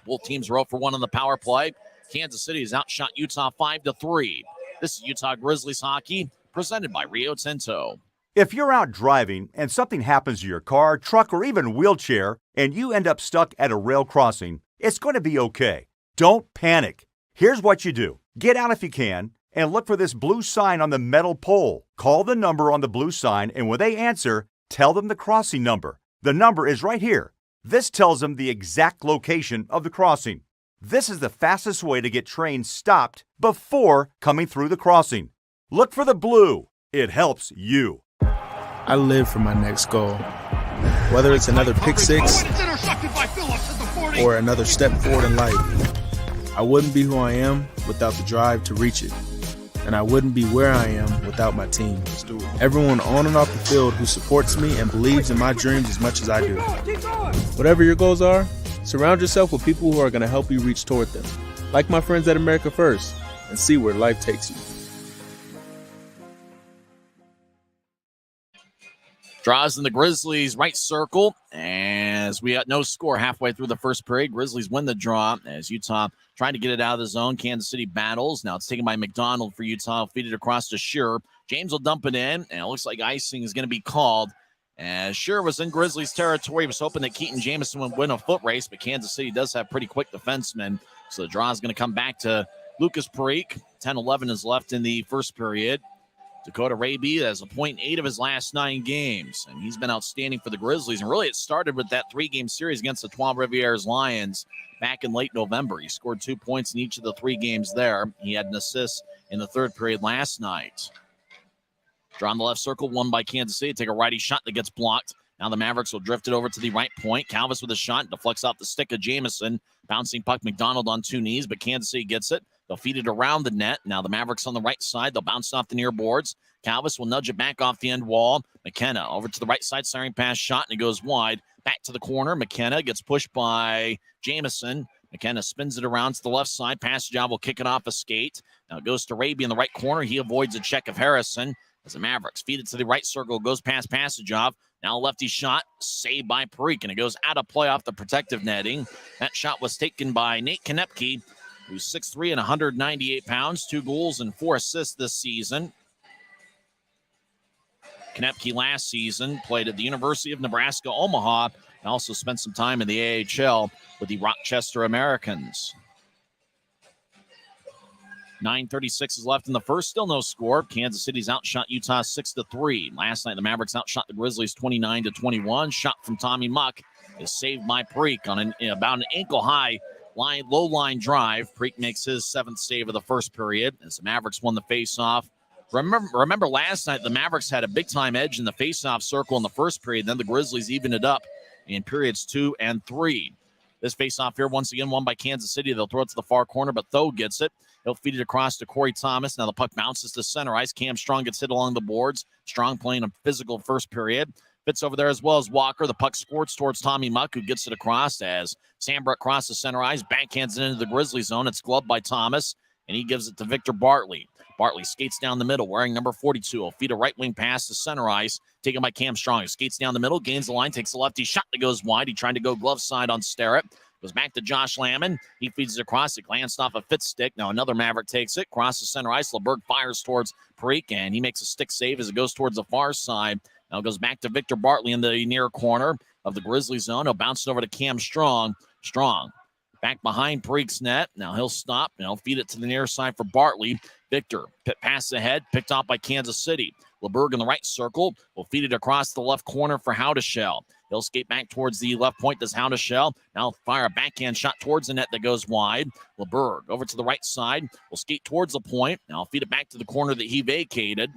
Both teams are 0 for 1 on the power play. Kansas City has outshot Utah 5-3. This is Utah Grizzlies hockey, presented by Rio Tinto. If you're out driving and something happens to your car, truck, or even wheelchair, and you end up stuck at a rail crossing, it's going to be okay. Don't panic. Here's what you do. Get out if you can and look for this blue sign on the metal pole. Call the number on the blue sign, and when they answer, tell them the crossing number. The number is right here. This tells them the exact location of the crossing. This is the fastest way to get trains stopped before coming through the crossing. Look for the blue. It helps you. I live for my next goal. Whether it's another pick six or another step forward in life, I wouldn't be who I am without the drive to reach it. And I wouldn't be where I am without my team. Everyone on and off the field who supports me and believes in my dreams as much as I do. Whatever your goals are, surround yourself with people who are going to help you reach toward them. Like my friends at America First, and see where life takes you. Draws in the Grizzlies' right circle as we got no score halfway through the first period. Grizzlies win the draw as Utah trying to get it out of the zone. Kansas City battles. Now it's taken by McDonald for Utah. Feed it across to Shearer. James will dump it in, and it looks like icing is going to be called. As Shearer was in Grizzlies territory, he was hoping that Keaton Jameson would win a foot race, but Kansas City does have pretty quick defensemen. So the draw is going to come back to Lucas Parikh. 10-11 is left in the first period. Dakota Raby has a .8 of his last 9 games, and he's been outstanding for the Grizzlies. And really, it started with that 3-game series against the Trois Rivières Lions back in late November. He scored 2 points in each of the 3 games there. He had an assist in the third period last night. Draw in the left circle, won by Kansas City. Take a righty shot that gets blocked. Now the Mavericks will drift it over to the right point. Calvis with a shot, deflects off the stick of Jameson. Bouncing puck, McDonald on 2 knees, but Kansas City gets it. They'll feed it around the net. Now the Mavericks on the right side. They'll bounce off the near boards. Calvis will nudge it back off the end wall. McKenna over to the right side, siren pass shot, and it goes wide. Back to the corner. McKenna gets pushed by Jameson. McKenna spins it around to the left side. Pass job will kick it off a skate. Now it goes to Raby in the right corner. He avoids a check of Harrison as the Mavericks feed it to the right circle. Goes past Passage-off. Now a lefty shot, saved by Parikh, and it goes out of play off the protective netting. That shot was taken by Nate Konepke, who's 6'3" and 198 pounds, 2 goals and 4 assists this season. Konepke last season played at the University of Nebraska, Omaha, and also spent some time in the AHL with the Rochester Americans. 9:36 is left in the first, still no score. Kansas City's outshot Utah 6-3. Last night, the Mavericks outshot the Grizzlies 29-21. Shot from Tommy Muck is saved by Parikh on about an ankle-high low line drive. Parikh makes his 7th save of the first period as the Mavericks won the face-off. Remember last night, the Mavericks had a big-time edge in the face-off circle in the first period. Then the Grizzlies evened it up in periods 2 and 3. This face-off here, once again, won by Kansas City. They'll throw it to the far corner, but Tho gets it. He'll feed it across to Corey Thomas. Now the puck bounces to center ice. Cam Strong gets hit along the boards. Strong playing a physical first period. Fits over there as well as Walker. The puck squirts towards Tommy Muck, who gets it across as Sambrook crosses center ice. Backhands it into the Grizzly zone. It's gloved by Thomas, and he gives it to Victor Bartley. Bartley skates down the middle, wearing number 42. He'll feed a right wing pass to center ice, taken by Cam Strong. He skates down the middle, gains the line, takes a lefty shot that goes wide. He tried to go glove side on Starrett. Goes back to Josh Lamon. He feeds it across. It glanced off a fit stick. Now another Maverick takes it. Crosses center ice. LeBerg fires towards Parikh, and he makes a stick save as it goes towards the far side. Now it goes back to Victor Bartley in the near corner of the Grizzly zone. He'll bounce it over to Cam Strong. Strong back behind Parikh's net. Now he'll stop. Now he'll feed it to the near side for Bartley. Victor pass ahead, picked off by Kansas City. LeBerg in the right circle will feed it across the left corner for Howdeshell. He'll skate back towards the left point, does Howdeshell. Now fire a backhand shot towards the net that goes wide. LeBerg over to the right side, will skate towards the point. Now feed it back to the corner that he vacated.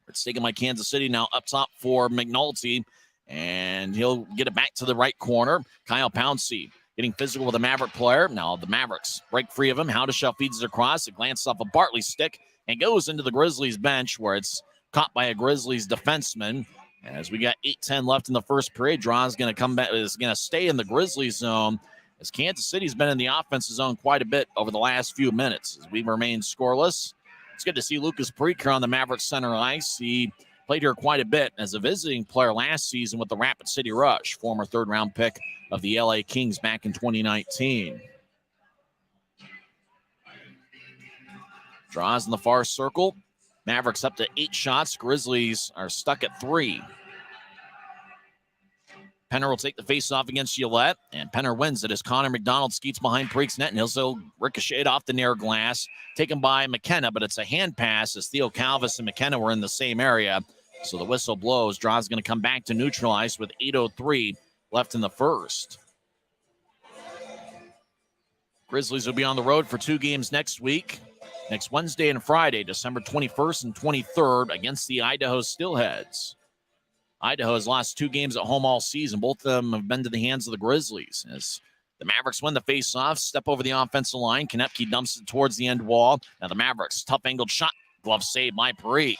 It's taken by Kansas City now up top for McNulty, and he'll get it back to the right corner. Kyle Pouncey getting physical with a Maverick player. Now the Mavericks break free of him. Howdeshell feeds it across. It glances off a Bartley stick and goes into the Grizzlies bench where it's caught by a Grizzlies defenseman. As we got 8:10 left in the first period, Draw is going to come back, is going to stay in the Grizzlies zone as Kansas City's been in the offensive zone quite a bit over the last few minutes as we remain scoreless. It's good to see Lucas Parikh here on the Maverick Center ice. He played here quite a bit as a visiting player last season with the Rapid City Rush, former third-round pick of the LA Kings back in 2019. Draws in the far circle. Mavericks up to 8 shots. Grizzlies are stuck at 3. Penner will take the face-off against Gillette, and Penner wins it as Connor McDonald skeets behind Preek's net, and he'll still ricochet off the near glass, taken by McKenna, but it's a hand pass as Theo Calvis and McKenna were in the same area. So the whistle blows. Draw's going to come back to neutral ice with 8:03 left in the first. Grizzlies will be on the road for 2 games next week. Next Wednesday and Friday, December 21st and 23rd, against the Idaho Steelheads. Idaho has lost 2 games at home all season. Both of them have been to the hands of the Grizzlies. As the Mavericks win the face-off, step over the offensive line. Konepke dumps it towards the end wall. Now the Mavericks, tough angled shot. Glove saved by Preek.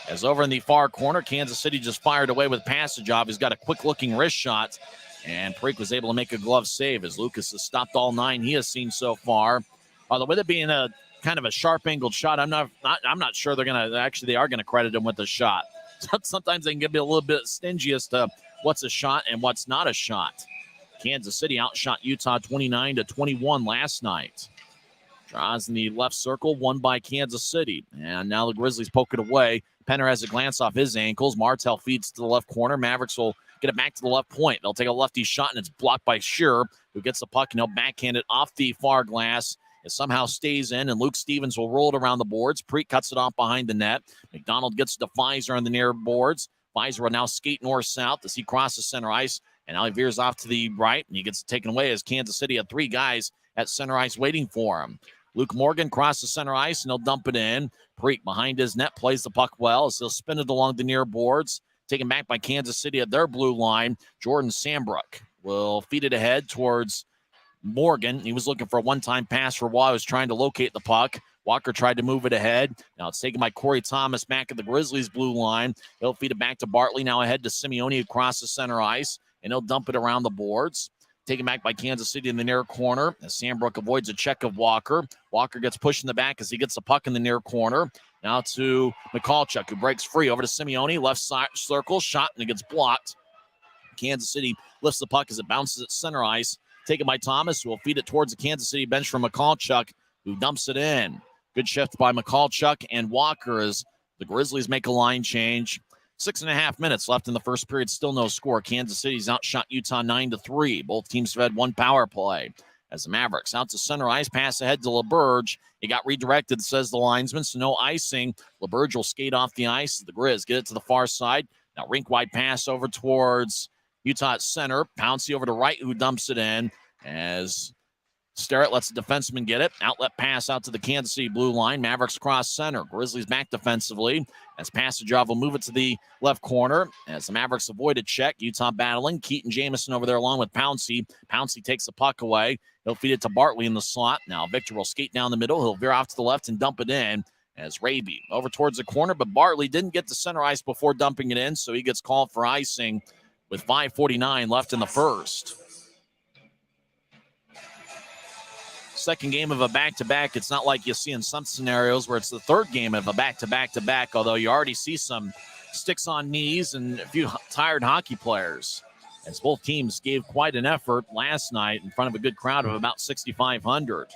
As over in the far corner, Kansas City just fired away with passage off. He's got a quick-looking wrist shot, and Preek was able to make a glove save as Lucas has stopped all 9 he has seen so far. Although with it being a kind of a sharp-angled shot, I'm not sure they are gonna credit him with the shot. Sometimes they can be a little bit stingy as to what's a shot and what's not a shot. Kansas City outshot Utah 29-21 last night. Draws in the left circle, won by Kansas City. And now the Grizzlies poke it away. Penner has a glance off his ankles. Martell feeds to the left corner. Mavericks will get it back to the left point. They'll take a lefty shot, and it's blocked by Shearer, who gets the puck, and he'll backhand it off the far glass. It somehow stays in, and Luke Stevens will roll it around the boards. Preek cuts it off behind the net. McDonald gets to Pfizer on the near boards. Pfizer will now skate north-south as he crosses center ice, and now he veers off to the right, and he gets taken away as Kansas City had 3 guys at center ice waiting for him. Luke Morgan crosses center ice, and he'll dump it in. Preek behind his net plays the puck well as he'll spin it along the near boards. Taken back by Kansas City at their blue line. Jordan Sambrook will feed it ahead towards Morgan. He was looking for a one-time pass for Waugh. He was trying to locate the puck. Walker tried to move it ahead. Now it's taken by Corey Thomas back at the Grizzlies' blue line. He'll feed it back to Bartley. Now ahead to Simeone across the center ice, and he'll dump it around the boards. Taken back by Kansas City in the near corner as Sambrook avoids a check of Walker. Walker gets pushed in the back as he gets the puck in the near corner. Now to Mikalchuk, who breaks free over to Simeone. Left side circle, shot, and it gets blocked. Kansas City lifts the puck as it bounces at center ice. Taken by Thomas, who will feed it towards the Kansas City bench from Mikalchuk, who dumps it in. Good shift by Mikalchuk and Walker as the Grizzlies make a line change. 6.5 minutes left in the first period. Still no score. Kansas City's outshot Utah 9-3. Both teams have had 1 power play. As the Mavericks out to center ice, pass ahead to LeBurge. He got redirected, says the linesman, so no icing. LeBurge will skate off the ice. The Grizz get it to the far side. Now rink-wide pass over towards Utah at center. Pouncey over to right, who dumps it in as Starrett lets the defenseman get it. Outlet pass out to the Kansas City blue line. Mavericks cross center. Grizzlies back defensively as Passagov will move it to the left corner as the Mavericks avoid a check. Utah battling. Keaton Jameson over there along with Pouncey. Pouncey takes the puck away. He'll feed it to Bartley in the slot. Now Victor will skate down the middle. He'll veer off to the left and dump it in as Raby over towards the corner, but Bartley didn't get to center ice before dumping it in, so he gets called for icing with 5:49 left in the first. Second game of a back-to-back. It's not like you see in some scenarios where it's the third game of a back-to-back-to-back, although you already see some sticks on knees and a few tired hockey players, as both teams gave quite an effort last night in front of a good crowd of about 6,500.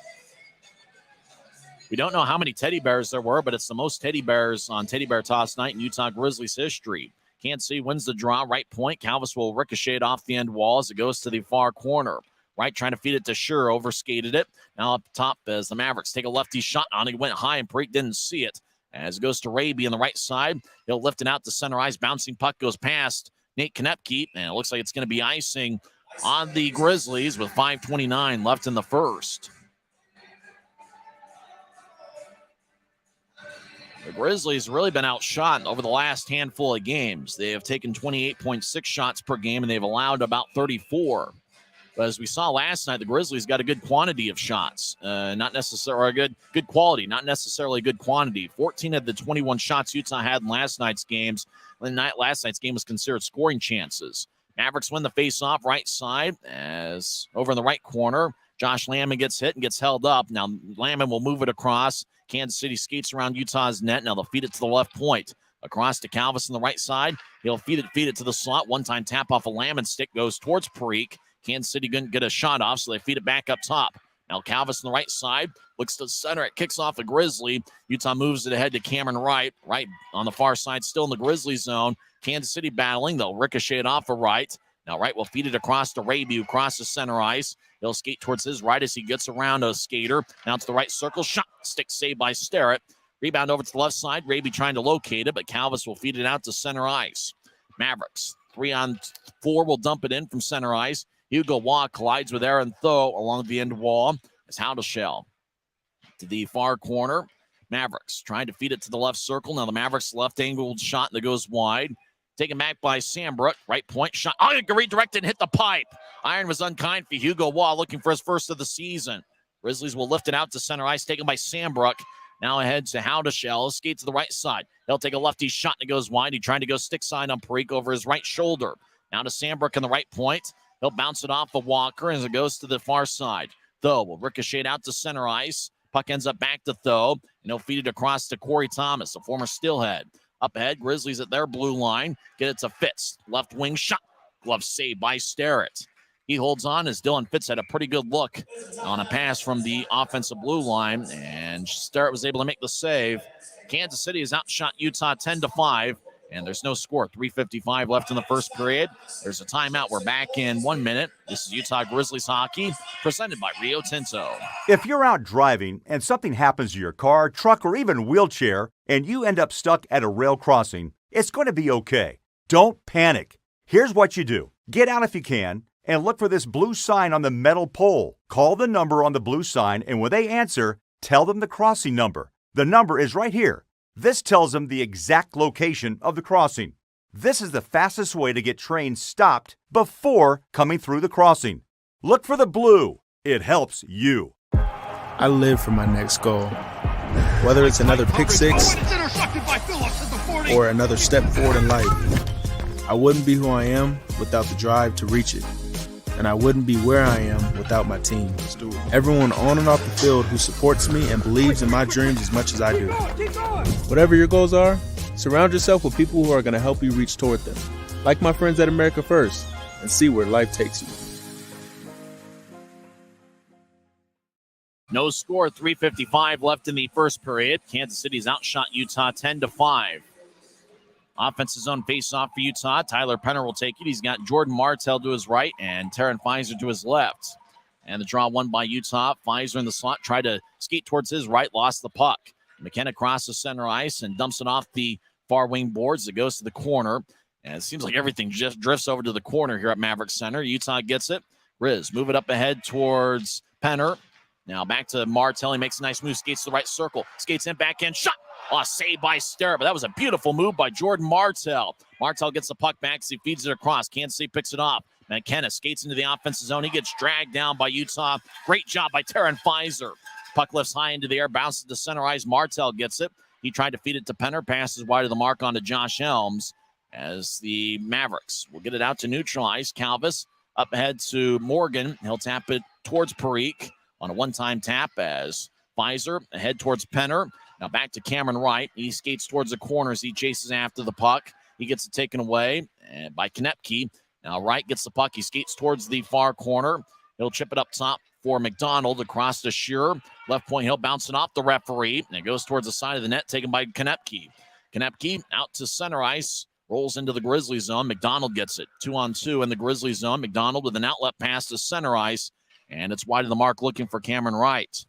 We don't know how many teddy bears there were, but it's the most teddy bears on Teddy Bear Toss night in Utah Grizzlies history. Kansas City wins the draw, right point. Calvis will ricochet it off the end wall as it goes to the far corner. Right, trying to feed it to Shearer, overskated it. Now up top as the Mavericks take a lefty shot on it. He went high and Preek didn't see it. As it goes to Raby on the right side, he'll lift it out to center ice. Bouncing puck goes past Nate Konepke, and it looks like it's going to be icing on the Grizzlies with 5:29 left in the first. The Grizzlies have really been outshot over the last handful of games. They have taken 28.6 shots per game, and they've allowed about 34. But as we saw last night, the Grizzlies got a good quantity of shots, not necessarily good quality, not necessarily good quantity. 14 of the 21 shots Utah had in last night's games. Last night's game was considered scoring chances. Mavericks win the face-off right side as over in the right corner, Josh Lamman gets hit and gets held up. Now Lamman will move it across. Kansas City skates around Utah's net. Now they'll feed it to the left point. Across to Calvis on the right side. He'll feed it to the slot. One-time tap off a Lamman stick goes towards Preek. Kansas City couldn't get a shot off, so they feed it back up top. Now Calvis on the right side, looks to center. It kicks off a Grizzly. Utah moves it ahead to Cameron Wright. Right on the far side, still in the Grizzly zone. Kansas City battling. They'll ricochet it off a Wright. Now Wright will feed it across to Raby, who crosses center ice. He'll skate towards his right as he gets around a skater. Now it's the right circle. Shot. Stick saved by Starrett. Rebound over to the left side. Raby trying to locate it, but Calvis will feed it out to center ice. Mavericks, 3-on-4 will dump it in from center ice. Hugo Waugh collides with Aaron Tho along the end wall. As Howdeshell to the far corner. Mavericks trying to feed it to the left circle. Now the Mavericks left-angled shot that goes wide. Taken back by Sambrook. Right point shot. Oh, you can redirect it and hit the pipe. Iron was unkind for Hugo Waugh, looking for his first of the season. Grizzlies will lift it out to center ice, taken by Sambrook. Now ahead to Howdeshell. Skate to the right side. He'll take a lefty shot and it goes wide. He trying to go stick side on Parikh over his right shoulder. Now to Sambrook on the right point. He'll bounce it off of Walker as it goes to the far side. Tho will ricochet out to center ice. Puck ends up back to Tho, and he'll feed it across to Corey Thomas, a former Steelhead. Up ahead, Grizzlies at their blue line. Get it to Fitz. Left wing shot. Glove saved by Starrett. He holds on as Dylan Fitz had a pretty good look on a pass from the offensive blue line, and Starrett was able to make the save. Kansas City has outshot Utah 10-5, and there's no score. 3:55 left in the first period. There's a timeout. We're back in 1 minute. This is Utah Grizzlies hockey, presented by Rio Tinto. If you're out driving and something happens to your car, truck, or even wheelchair, and you end up stuck at a rail crossing, it's going to be okay. Don't panic. Here's what you do. Get out if you can, and look for this blue sign on the metal pole. Call the number on the blue sign, and when they answer, tell them the crossing number. The number is right here. This tells them the exact location of the crossing. This is the fastest way to get trains stopped before coming through the crossing. Look for the blue. It helps you. I live for my next goal. Whether it's another pick six or another step forward in life, I wouldn't be who I am without the drive to reach it. And I wouldn't be where I am without my team. Everyone on and off the field who supports me and believes in my dreams as much as I do. Whatever your goals are, surround yourself with people who are going to help you reach toward them. Like my friends at America First, and see where life takes you. No score, 3:55 left in the first period. Kansas City's outshot Utah 10-5. Offensive zone face-off for Utah. Tyler Penner will take it. He's got Jordan Martell to his right and Taryn Pfizer to his left. And the draw won by Utah. Pfizer in the slot tried to skate towards his right, lost the puck. McKenna crosses center ice and dumps it off the far wing boards. It goes to the corner. And it seems like everything just drifts over to the corner here at Maverick Center. Utah gets it. Riz move it up ahead towards Penner. Now back to Martell. He makes a nice move, skates to the right circle. Skates in, backhand shot. Oh, saved by Starrett, but that was a beautiful move by Jordan Martell. Martell gets the puck back as he feeds it across. Kansas City picks it off. McKenna skates into the offensive zone. He gets dragged down by Utah. Great job by Taryn Pfizer. Puck lifts high into the air, bounces to center ice. Martell gets it. He tried to feed it to Penner, passes wide of the mark onto Josh Helms as the Mavericks will get it out to neutral ice. Calvis up ahead to Morgan. He'll tap it towards Parikh on a one-time tap as Pfizer ahead towards Penner. Now back to Cameron Wright. He skates towards the corners. He chases after the puck. He gets it taken away by Konepke. Now Wright gets the puck. He skates towards the far corner. He'll chip it up top for McDonald across to Shearer. Left point, he'll bounce it off the referee. And it goes towards the side of the net, taken by Konepke. Konepke out to center ice. Rolls into the Grizzlies zone. McDonald gets it. 2-on-2 in the Grizzlies zone. McDonald with an outlet pass to center ice. And it's wide of the mark looking for Cameron Wright.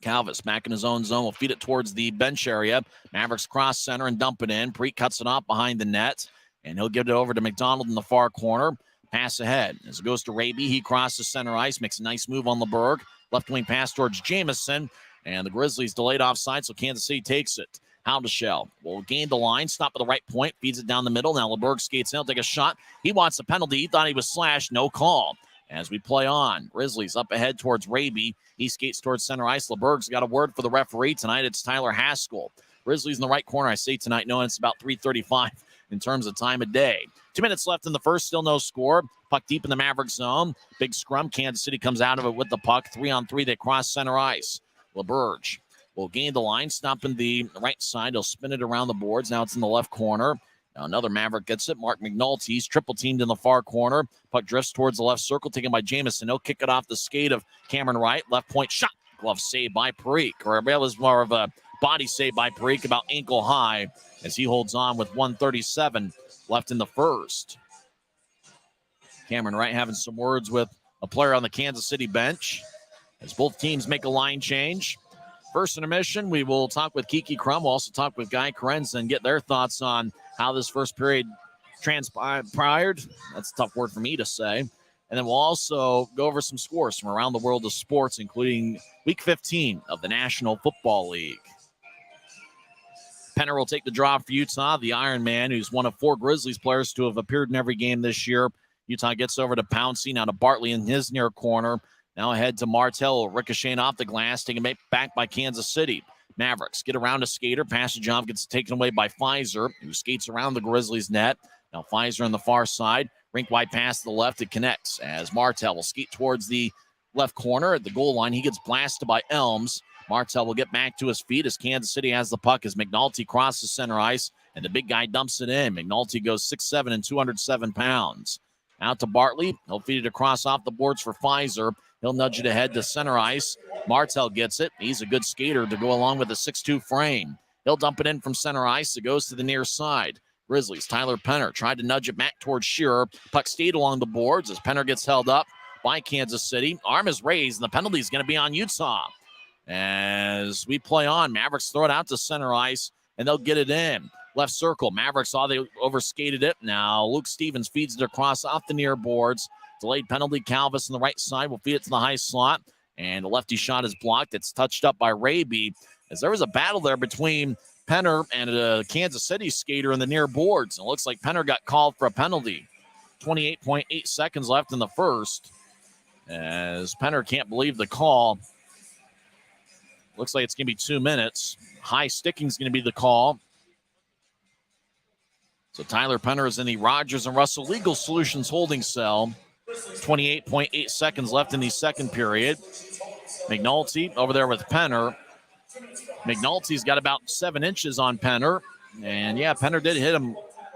Calvis back in his own zone will feed it towards the bench area. Mavericks cross center and dump it in. Parikh cuts it off behind the net, and he'll give it over to McDonald in the far corner. Pass ahead. As it goes to Raby, he crosses center ice, makes a nice move on LeBerg. Left wing pass towards Jameson, and the Grizzlies delayed offside, so Kansas City takes it. Howdeshell will gain the line, stop at the right point, feeds it down the middle. Now LeBerg skates in, he'll take a shot. He wants a penalty. He thought he was slashed. No call. As we play on, Grizzlies up ahead towards Raby. He skates towards center ice. LeBerg's got a word for the referee. Tonight it's Tyler Haskell. Grizzlies in the right corner. I say tonight, knowing it's about 3:35 in terms of time of day. 2 minutes left in the first, still no score. Puck deep in the Maverick zone. Big scrum. Kansas City comes out of it with the puck. 3-on-3, they cross center ice. LeBerg will gain the line, stopping the right side. He'll spin it around the boards. Now it's in the left corner. Now another Maverick gets it. Mark McNulty's triple teamed in the far corner. Puck drifts towards the left circle, taken by Jameson. He'll kick it off the skate of Cameron Wright. Left point shot. Glove saved by Parikh. Or it was more of a body save by Parikh, about ankle high, as he holds on with 1:37 left in the first. Cameron Wright having some words with a player on the Kansas City bench as both teams make a line change. First intermission, we will talk with Kiki Crum. We'll also talk with Guy Krenz and get their thoughts on how this first period transpired. That's a tough word for me to say. And then we'll also go over some scores from around the world of sports, including Week 15 of the National Football League. Penner will take the draw for Utah, the Iron Man, who's one of 4 Grizzlies players to have appeared in every game this year. Utah gets over to Pouncey, now to Bartley in his near corner. Now ahead to Martell, ricocheting off the glass, taken back by Kansas City. Mavericks get around a skater. Passage off gets taken away by Pfizer, who skates around the Grizzlies' net. Now Pfizer on the far side. Rink wide pass to the left. It connects as Martell will skate towards the left corner at the goal line. He gets blasted by Elms. Martell will get back to his feet as Kansas City has the puck as McNulty crosses center ice, and the big guy dumps it in. McNulty goes 6'7" and 207 pounds. Out to Bartley. He'll feed it across off the boards for Pfizer. He'll nudge it ahead to center ice. Martell gets it. He's a good skater to go along with a 6'2" frame. He'll dump it in from center ice. It goes to the near side. Grizzlies, Tyler Penner tried to nudge it back towards Shearer. Puck stayed along the boards as Penner gets held up by Kansas City. Arm is raised, and the penalty is going to be on Utah. As we play on, Mavericks throw it out to center ice, and they'll get it in. Left circle. Mavericks saw they overskated it. Now Luke Stevens feeds it across off the near boards. Delayed penalty. Calvis on the right side will feed it to the high slot. And the lefty shot is blocked. It's touched up by Raby. As there was a battle there between Penner and a Kansas City skater in the near boards. It looks like Penner got called for a penalty. 28.8 seconds left in the first. As Penner can't believe the call. Looks like it's going to be 2 minutes. High sticking is going to be the call. So Tyler Penner is in the Rogers and Russell Legal Solutions holding cell. 28.8 seconds left in the second period. McNulty over there with Penner. McNulty's got about 7 inches on Penner. And yeah, Penner did hit him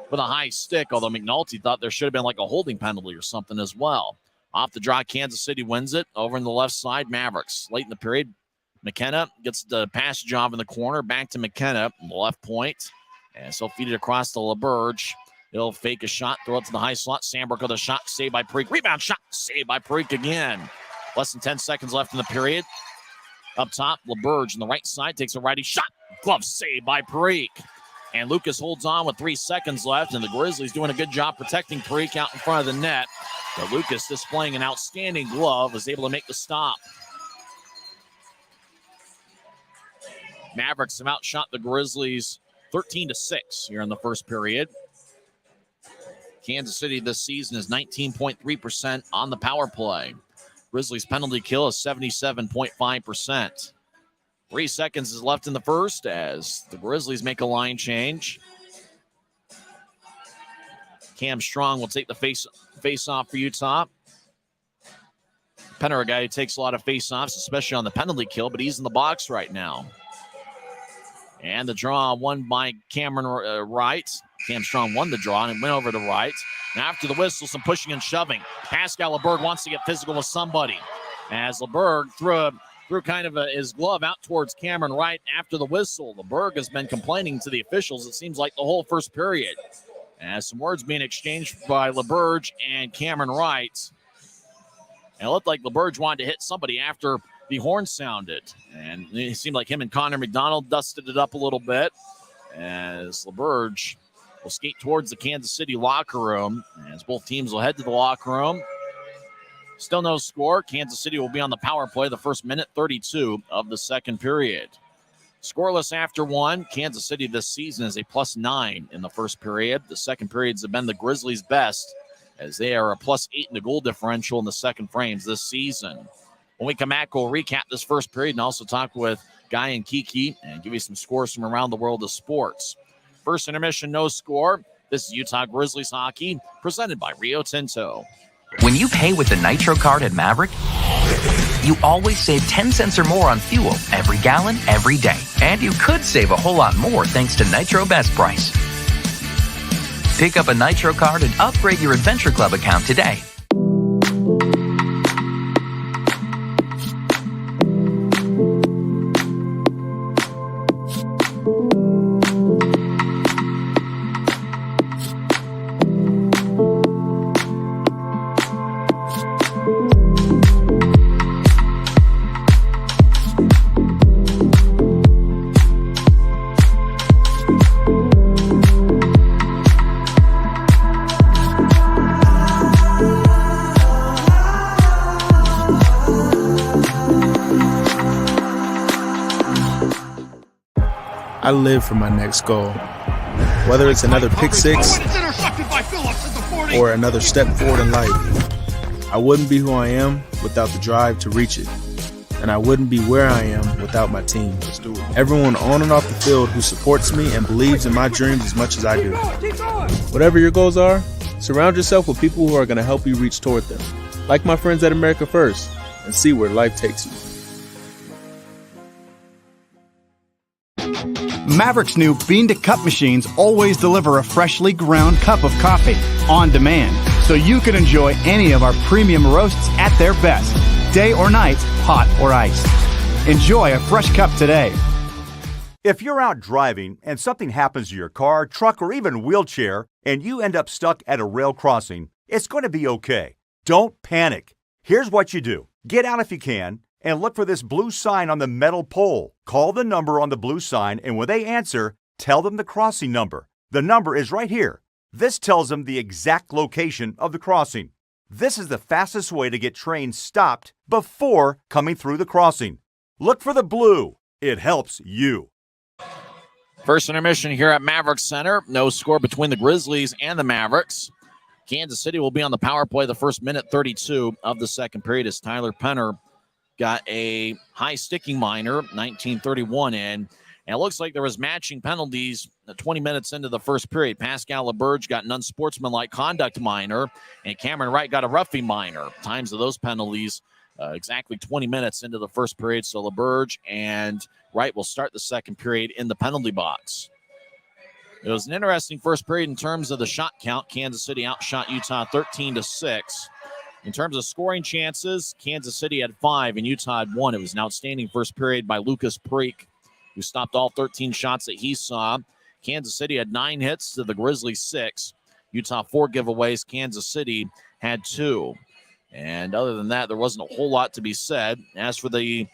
with a high stick, although McNulty thought there should have been like a holding penalty or something as well. Off the draw, Kansas City wins it. Over in the left side, Mavericks. Late in the period, McKenna gets the pass job in the corner. Back to McKenna on the left point. And so feed it across to LaBerge. He'll fake a shot, throw it to the high slot. Sandberg with a shot, saved by Preek. Rebound shot, saved by Preek again. Less than 10 seconds left in the period. Up top, LaBerge on the right side takes a righty shot. Glove saved by Preek. And Lucas holds on with 3 seconds left, and the Grizzlies doing a good job protecting Preek out in front of the net. But Lucas, displaying an outstanding glove, is able to make the stop. Mavericks have outshot the Grizzlies 13-6 here in the first period. Kansas City this season is 19.3% on the power play. Grizzlies penalty kill is 77.5%. 3 seconds is left in the first as the Grizzlies make a line change. Cam Strong will take the face-off for Utah. Penner, a guy who takes a lot of face-offs, especially on the penalty kill, but he's in the box right now. And the draw won by Cameron Wright. Cam Strong won the draw and went over to Wright. Now after the whistle, some pushing and shoving. Pascal LeBerg wants to get physical with somebody. As LeBerg threw kind of his glove out towards Cameron Wright after the whistle. LeBerg has been complaining to the officials, it seems like the whole first period. As some words being exchanged by LeBerg and Cameron Wright. And it looked like LeBerg wanted to hit somebody after the horn sounded. And it seemed like him and Connor McDonald dusted it up a little bit. As LeBerg will skate towards the Kansas City locker room. As both teams will head to the locker room. Still no score. Kansas City will be on the power play the first minute 32 of the second period. Scoreless after one. Kansas City this season is a +9 in the first period. The second periods have been the Grizzlies' best as they are a +8 in the goal differential in the second frames this season. When we come back, we'll recap this first period and also talk with Guy and Kiki and give you some scores from around the world of sports. First intermission, no score. This is Utah Grizzlies hockey presented by Rio Tinto. When you pay with the Nitro card at Maverick, you always save 10 cents or more on fuel every gallon, every day. And you could save a whole lot more thanks to Nitro Best Price. Pick up a Nitro card and upgrade your Adventure Club account today. I live for my next goal. Whether it's another pick six or another step forward in life, I wouldn't be who I am without the drive to reach it. And I wouldn't be where I am without my team. Everyone on and off the field who supports me and believes in my dreams as much as I do. Whatever your goals are, surround yourself with people who are going to help you reach toward them. Like my friends at America First, and see where life takes you. Maverick's new bean-to-cup machines always deliver a freshly ground cup of coffee on demand, so you can enjoy any of our premium roasts at their best, day or night, hot or iced. Enjoy a fresh cup today. If you're out driving and something happens to your car, truck, or even wheelchair, and you end up stuck at a rail crossing, it's going to be okay. Don't panic. Here's what you do. Get out if you can, and look for this blue sign on the metal pole. Call the number on the blue sign, and when they answer, tell them the crossing number. The number is right here. This tells them the exact location of the crossing. This is the fastest way to get trains stopped before coming through the crossing. Look for the blue. It helps you. First intermission here at Maverick Center. No score between the Grizzlies and the Mavericks. Kansas City will be on the power play the first minute 32 of the second period as Tyler Penner got a high sticking minor, 1931 in. And it looks like there was matching penalties 20 minutes into the first period. Pascal LeBurge got an unsportsmanlike conduct minor, and Cameron Wright got a roughing minor. Times of those penalties exactly 20 minutes into the first period. So LeBurge and Wright will start the second period in the penalty box. It was an interesting first period in terms of the shot count. Kansas City outshot Utah 13-6. In terms of scoring chances, Kansas City had 5 and Utah had 1. It was an outstanding first period by Lucas Preek, who stopped all 13 shots that he saw. Kansas City had 9 hits to the Grizzlies 6. Utah 4 giveaways. Kansas City had 2. And other than that, there wasn't a whole lot to be said. As for the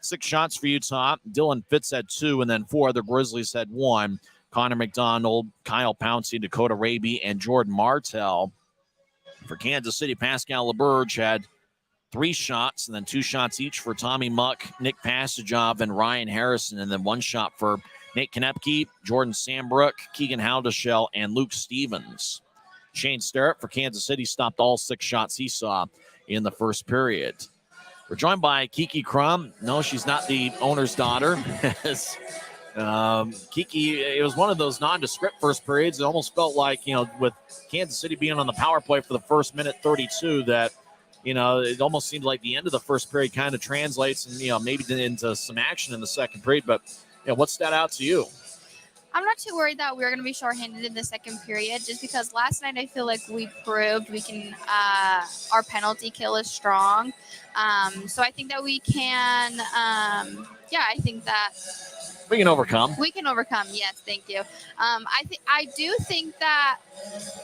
6 shots for Utah, Dylan Fitz had 2, and then 4 other Grizzlies had 1. Connor McDonald, Kyle Pouncey, Dakota Raby, and Jordan Martell. For Kansas City, Pascal LeBurge had 3 shots, and then 2 shots each for Tommy Muck, Nick Passagov, and Ryan Harrison, and then 1 shot for Nate Konepke, Jordan Sambrook, Keegan Haldeshell, and Luke Stevens. Shane Starrett for Kansas City stopped all 6 shots he saw in the first period. We're joined by Kiki Crum. No, she's not the owner's daughter. Kiki, it was one of those nondescript first periods. It almost felt like, with Kansas City being on the power play for the first minute 32, that, it almost seemed like the end of the first period kind of translates and, maybe into some action in the second period. But, what stood out to you? I'm not too worried that we're going to be shorthanded in the second period, just because last night I feel like we proved we can, our penalty kill is strong. So I think that we can, I think that we can overcome. We can overcome. Yes, thank you. I do think that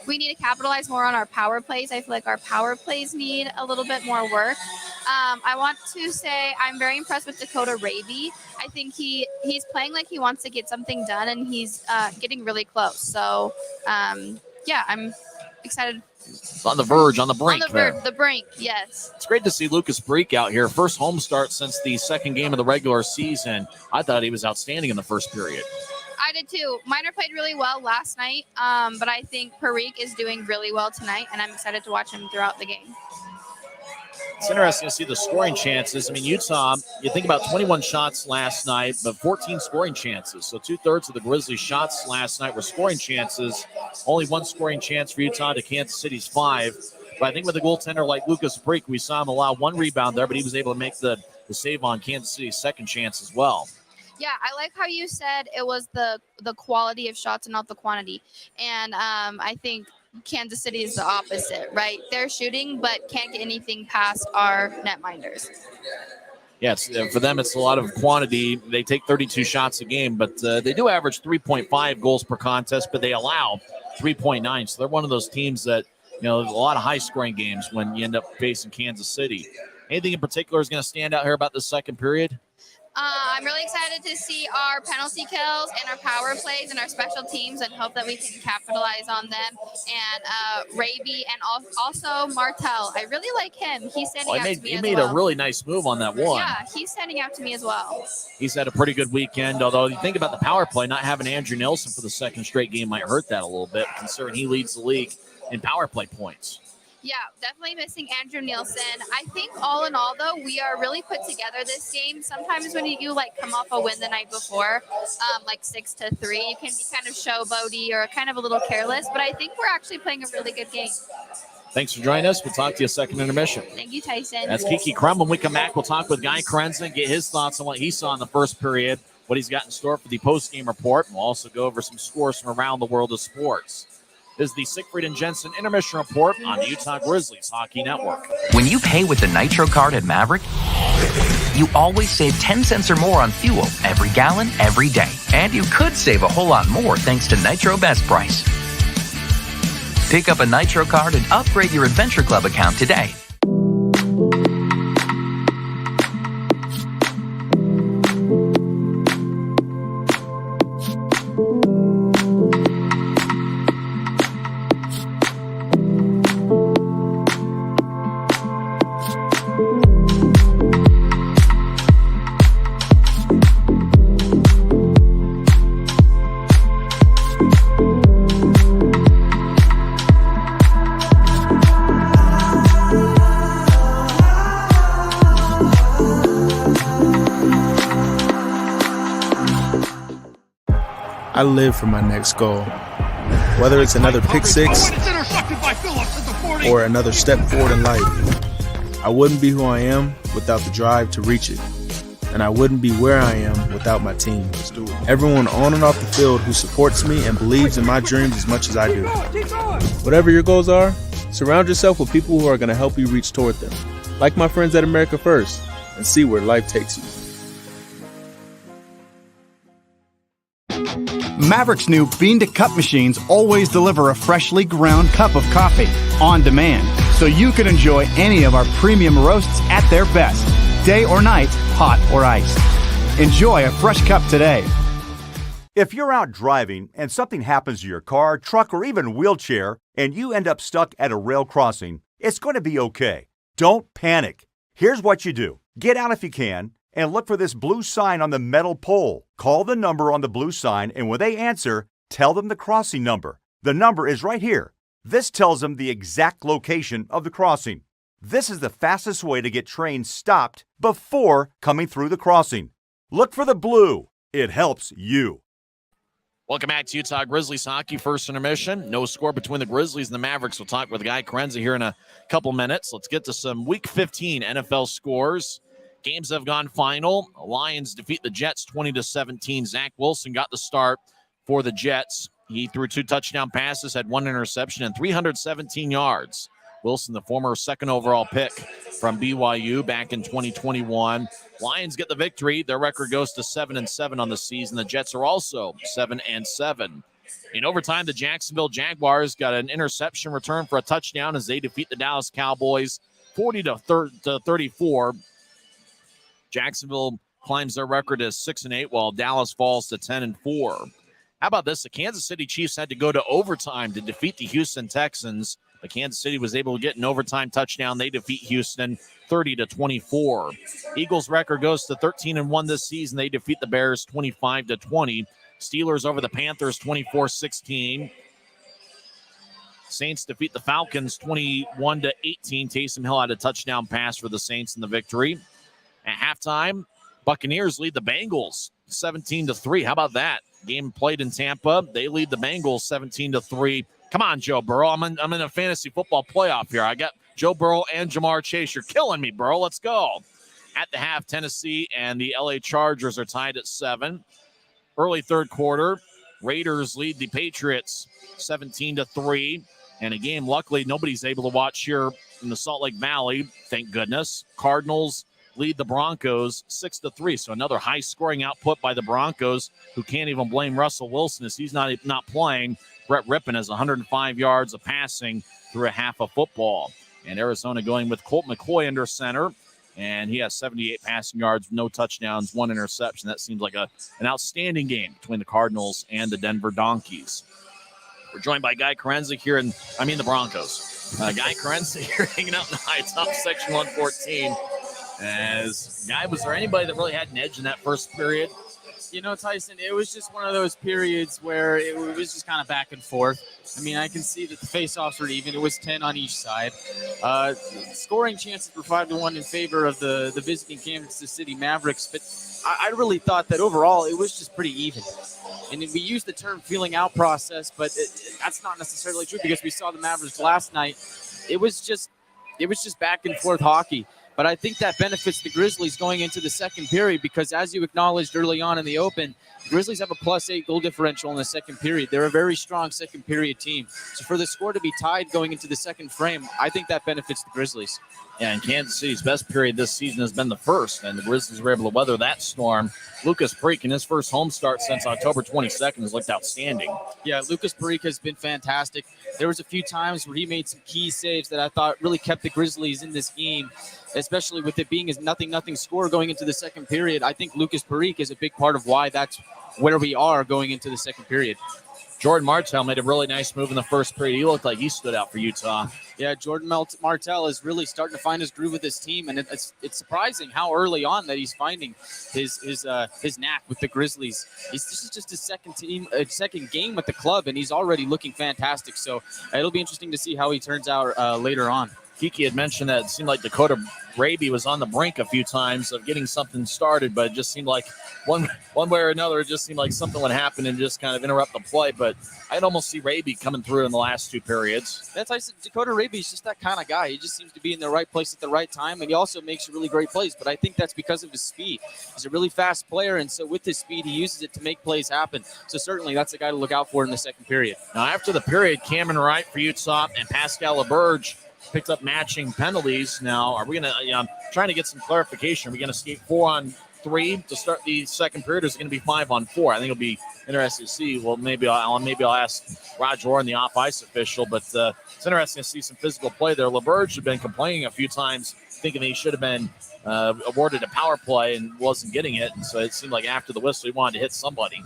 we need to capitalize more on our power plays. I feel like our power plays need a little bit more work. I want to say I'm very impressed with Dakota Raby. I think he's playing like he wants to get something done, and he's getting really close. So, I'm excited. On the verge, on the brink. The brink, yes. It's great to see Lucas Preek out here. First home start since the second game of the regular season. I thought he was outstanding in the first period. I did too. Miner played really well last night, but I think Parikh is doing really well tonight, and I'm excited to watch him throughout the game. It's interesting to see the scoring chances. I mean, Utah, you think about 21 shots last night, but 14 scoring chances. So 2/3 of the Grizzlies' shots last night were scoring chances. Only 1 scoring chance for Utah to Kansas City's 5. But I think with a goaltender like Lucas Preek, we saw him allow 1 rebound there, but he was able to make the save on Kansas City's second chance as well. Yeah, I like how you said it was the quality of shots and not the quantity. And I think Kansas City is the opposite, right? They're shooting, but can't get anything past our netminders. Yeah, for them, it's a lot of quantity. They take 32 shots a game, but they do average 3.5 goals per contest, but they allow 3.9. So they're one of those teams that, there's a lot of high-scoring games when you end up facing Kansas City. Anything in particular is going to stand out here about the second period? I'm really excited to see our penalty kills and our power plays and our special teams, and hope that we can capitalize on them. And Raby and also Martel. I really like him. He's standing out to me He as made well. a really nice move on that one. Yeah, he's standing out to me as well. He's had a pretty good weekend, although you think about the power play, not having Andrew Nelson for the second straight game might hurt that a little bit, considering he leads the league in power play points. Yeah, definitely missing Andrew Nielsen. I think all in all, though, we are really put together this game. Sometimes when you come off a win the night before, 6-3, you can be kind of showboaty or kind of a little careless. But I think we're actually playing a really good game. Thanks for joining us. We'll talk to you second intermission. Thank you, Tyson. That's Kiki Crum. When we come back, we'll talk with Guy Krenzen, get his thoughts on what he saw in the first period, what he's got in store for the post-game report. We'll also go over some scores from around the world of sports. This is the Siegfried and Jensen Intermission Report on the Utah Grizzlies Hockey Network. When you pay with the Nitro card at Maverick, you always save 10 cents or more on fuel every gallon, every day. And you could save a whole lot more thanks to Nitro Best Price. Pick up a Nitro card and upgrade your Adventure Club account today. I live for my next goal. Whether it's another pick six or another step forward in life, I wouldn't be who I am without the drive to reach it. And I wouldn't be where I am without my team. Everyone on and off the field who supports me and believes in my dreams as much as I do. Whatever your goals are, surround yourself with people who are going to help you reach toward them. Like my friends at America First, and see where life takes you. Maverick's new bean-to-cup machines always deliver a freshly ground cup of coffee on demand, so you can enjoy any of our premium roasts at their best, day or night, hot or iced. Enjoy a fresh cup today. If you're out driving and something happens to your car, truck, or even wheelchair, and you end up stuck at a rail crossing, it's going to be okay. Don't panic. Here's what you do. Get out if you can, and look for this blue sign on the metal pole. Call the number on the blue sign, and when they answer, tell them the crossing number. The number is right here. This tells them the exact location of the crossing. This is the fastest way to get trains stopped before coming through the crossing. Look for the blue. It helps you. Welcome back to Utah Grizzlies Hockey, first intermission. No score between the Grizzlies and the Mavericks. We'll talk with Guy Krenzen here in a couple minutes. Let's get to some Week 15 NFL scores. Games have gone final. Lions defeat the Jets 20-17. Zach Wilson got the start for the Jets. He threw 2 touchdown passes, had 1 interception, and 317 yards. Wilson, the former second overall pick from BYU back in 2021. Lions get the victory. Their record goes to 7-7 on the season. The Jets are also 7-7. In overtime, the Jacksonville Jaguars got an interception return for a touchdown as they defeat the Dallas Cowboys 40-34. Jacksonville climbs their record to 6-8, while Dallas falls to 10-4. How about this? The Kansas City Chiefs had to go to overtime to defeat the Houston Texans. But Kansas City was able to get an overtime touchdown. They defeat Houston 30-24. Eagles' record goes to 13-1 this season. They defeat the Bears 25-20. Steelers over the Panthers 24-16. Saints defeat the Falcons 21-18. Taysom Hill had a touchdown pass for the Saints in the victory. At halftime, Buccaneers lead the Bengals 17-3. How about that? Game played in Tampa. They lead the Bengals 17-3. Come on, Joe Burrow. I'm in a fantasy football playoff here. I got Joe Burrow and Jamar Chase. You're killing me, Burrow. Let's go. At the half, Tennessee and the LA Chargers are tied at 7. Early third quarter, Raiders lead the Patriots 17-3. And a game, luckily, nobody's able to watch here in the Salt Lake Valley. Thank goodness. Cardinals lead the Broncos 6-3. So another high-scoring output by the Broncos, who can't even blame Russell Wilson as he's not playing. Brett Rippon has 105 yards of passing through a half of football. And Arizona going with Colt McCoy under center. and he has 78 passing yards, no touchdowns, 1 interception. That seems like an outstanding game between the Cardinals and the Denver Donkeys. We're joined by Guy Karenza here the Broncos. Guy Karenza here hanging out in the high top section 114. Was there anybody that really had an edge in that first period? You know, Tyson, it was just one of those periods where it was just kind of back and forth. I mean, I can see that the faceoffs were even. It was 10 on each side. Scoring chances were 5-1 in favor of the visiting Kansas City Mavericks, but I really thought that overall it was just pretty even. And we used the term feeling out process, but that's not necessarily true because we saw the Mavericks last night. It was just back and forth hockey. But I think that benefits the Grizzlies going into the second period because, as you acknowledged early on in the open, the Grizzlies have a +8 goal differential in the second period. They're a very strong second period team. So for the score to be tied going into the second frame, I think that benefits the Grizzlies. Yeah, and Kansas City's best period this season has been the first, and the Grizzlies were able to weather that storm. Lucas Preek, in his first home start since October 22nd, has looked outstanding. Yeah, Lucas Preek has been fantastic. There was a few times where he made some key saves that I thought really kept the Grizzlies in this game, especially with it being a 0-0 score going into the second period. I think Lucas Preek is a big part of why that's where we are going into the second period. Jordan Martell made a really nice move in the first period. He looked like he stood out for Utah. Yeah, Jordan Martell is really starting to find his groove with this team, and it's surprising how early on that he's finding his knack with the Grizzlies. This is just his second game with the club, and he's already looking fantastic. So it'll be interesting to see how he turns out later on. Kiki had mentioned that it seemed like Dakota Raby was on the brink a few times of getting something started, but it just seemed like one way or another, it just seemed like something would happen and just kind of interrupt the play. But I'd almost see Raby coming through in the last two periods. That's I said. Dakota Raby is just that kind of guy. He just seems to be in the right place at the right time, and he also makes really great plays. But I think that's because of his speed. He's a really fast player, and so with his speed, he uses it to make plays happen. So certainly that's the guy to look out for in the second period. Now, after the period, Cameron Wright for Utah and Pascal LeBurge picked up matching penalties. Now, are we going to, I'm trying to get some clarification. Are we going to skate 4-on-3 to start the second period, or is it going to be 5-on-4? I think it'll be interesting to see. Well, maybe I'll ask Roger Orr, the off-ice official, but it's interesting to see some physical play there. LeBurge had been complaining a few times, thinking that he should have been awarded a power play and wasn't getting it. And so it seemed like after the whistle, he wanted to hit somebody.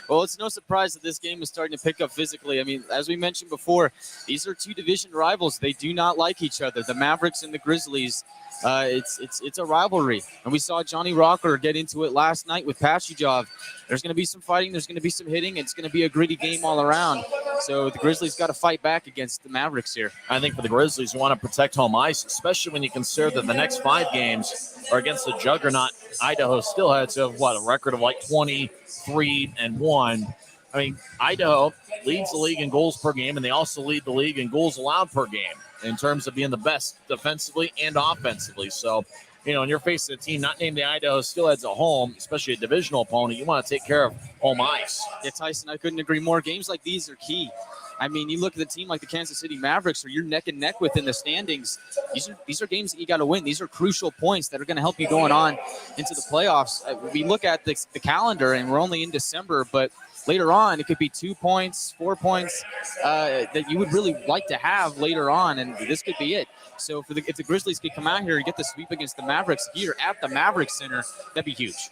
Well, it's no surprise that this game is starting to pick up physically. I mean, as we mentioned before, these are two division rivals. They do not like each other. The Mavericks and the Grizzlies. It's a rivalry. And we saw Johnny Rocker get into it last night with Pashijov. There's going to be some fighting. There's going to be some hitting. It's going to be a gritty game all around. So the Grizzlies got to fight back against the Mavericks here. I think for the Grizzlies, you want to protect home ice, especially when you consider that the next 5 games are against the juggernaut Idaho Steelheads, who have, a record of like 23-1. I mean, Idaho leads the league in goals per game, and they also lead the league in goals allowed per game in terms of being the best defensively and offensively. So, and you're facing a team not named the Idaho Steelheads at home, especially a divisional opponent. You want to take care of home ice. Yeah, Tyson, I couldn't agree more. Games like these are key. I mean, you look at a team like the Kansas City Mavericks, where you're neck and neck with in the standings. These are games that you got to win. These are crucial points that are going to help you going on into the playoffs. We look at the calendar, and we're only in December, but later on, it could be 2 points, 4 points that you would really like to have later on, and this could be it. So if the Grizzlies could come out here and get the sweep against the Mavericks here at the Maverick Center, that'd be huge.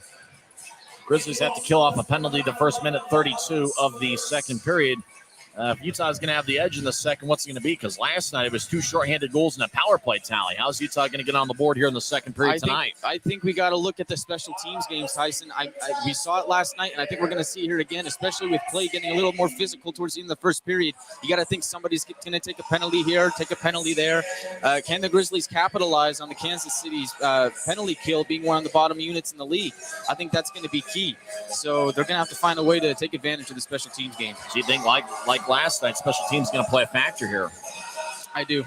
Grizzlies have to kill off a penalty the first minute 32 of the second period. If Utah's going to have the edge in the second, what's it going to be? Because last night it was 2 shorthanded goals and a power play tally. How's Utah going to get on the board here in the second period tonight? I think we got to look at the special teams games, Tyson. We saw it last night, and I think we're going to see it here again, especially with play getting a little more physical towards the end of the first period. You got to think somebody's going to take a penalty here, take a penalty there. Can the Grizzlies capitalize on the Kansas City's penalty kill being one of the bottom units in the league? I think that's going to be key. So they're going to have to find a way to take advantage of the special teams game. Do you think, like last night, special teams going to play a factor here? I do.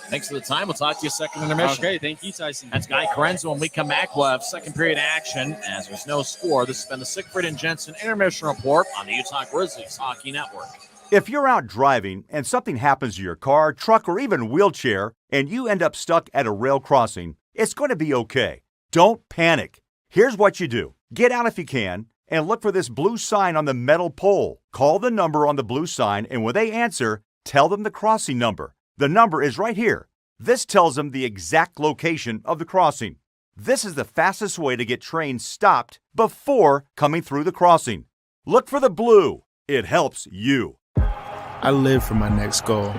Thanks for the time. We'll talk to you second intermission. Okay, thank you, Tyson. That's Guy Karenza. When we come back, we'll have second period action as there's no score. This has been the Siegfried and Jensen intermission report on the Utah Grizzlies Hockey Network. If you're out driving and something happens to your car, truck, or even wheelchair, and you end up stuck at a rail crossing, it's going to be okay. Don't panic. Here's what you do. Get out if you can, and look for this blue sign on the metal pole. Call the number on the blue sign, and when they answer, tell them the crossing number. The number is right here. This tells them the exact location of the crossing. This is the fastest way to get trains stopped before coming through the crossing. Look for the blue. It helps you. I live for my next goal.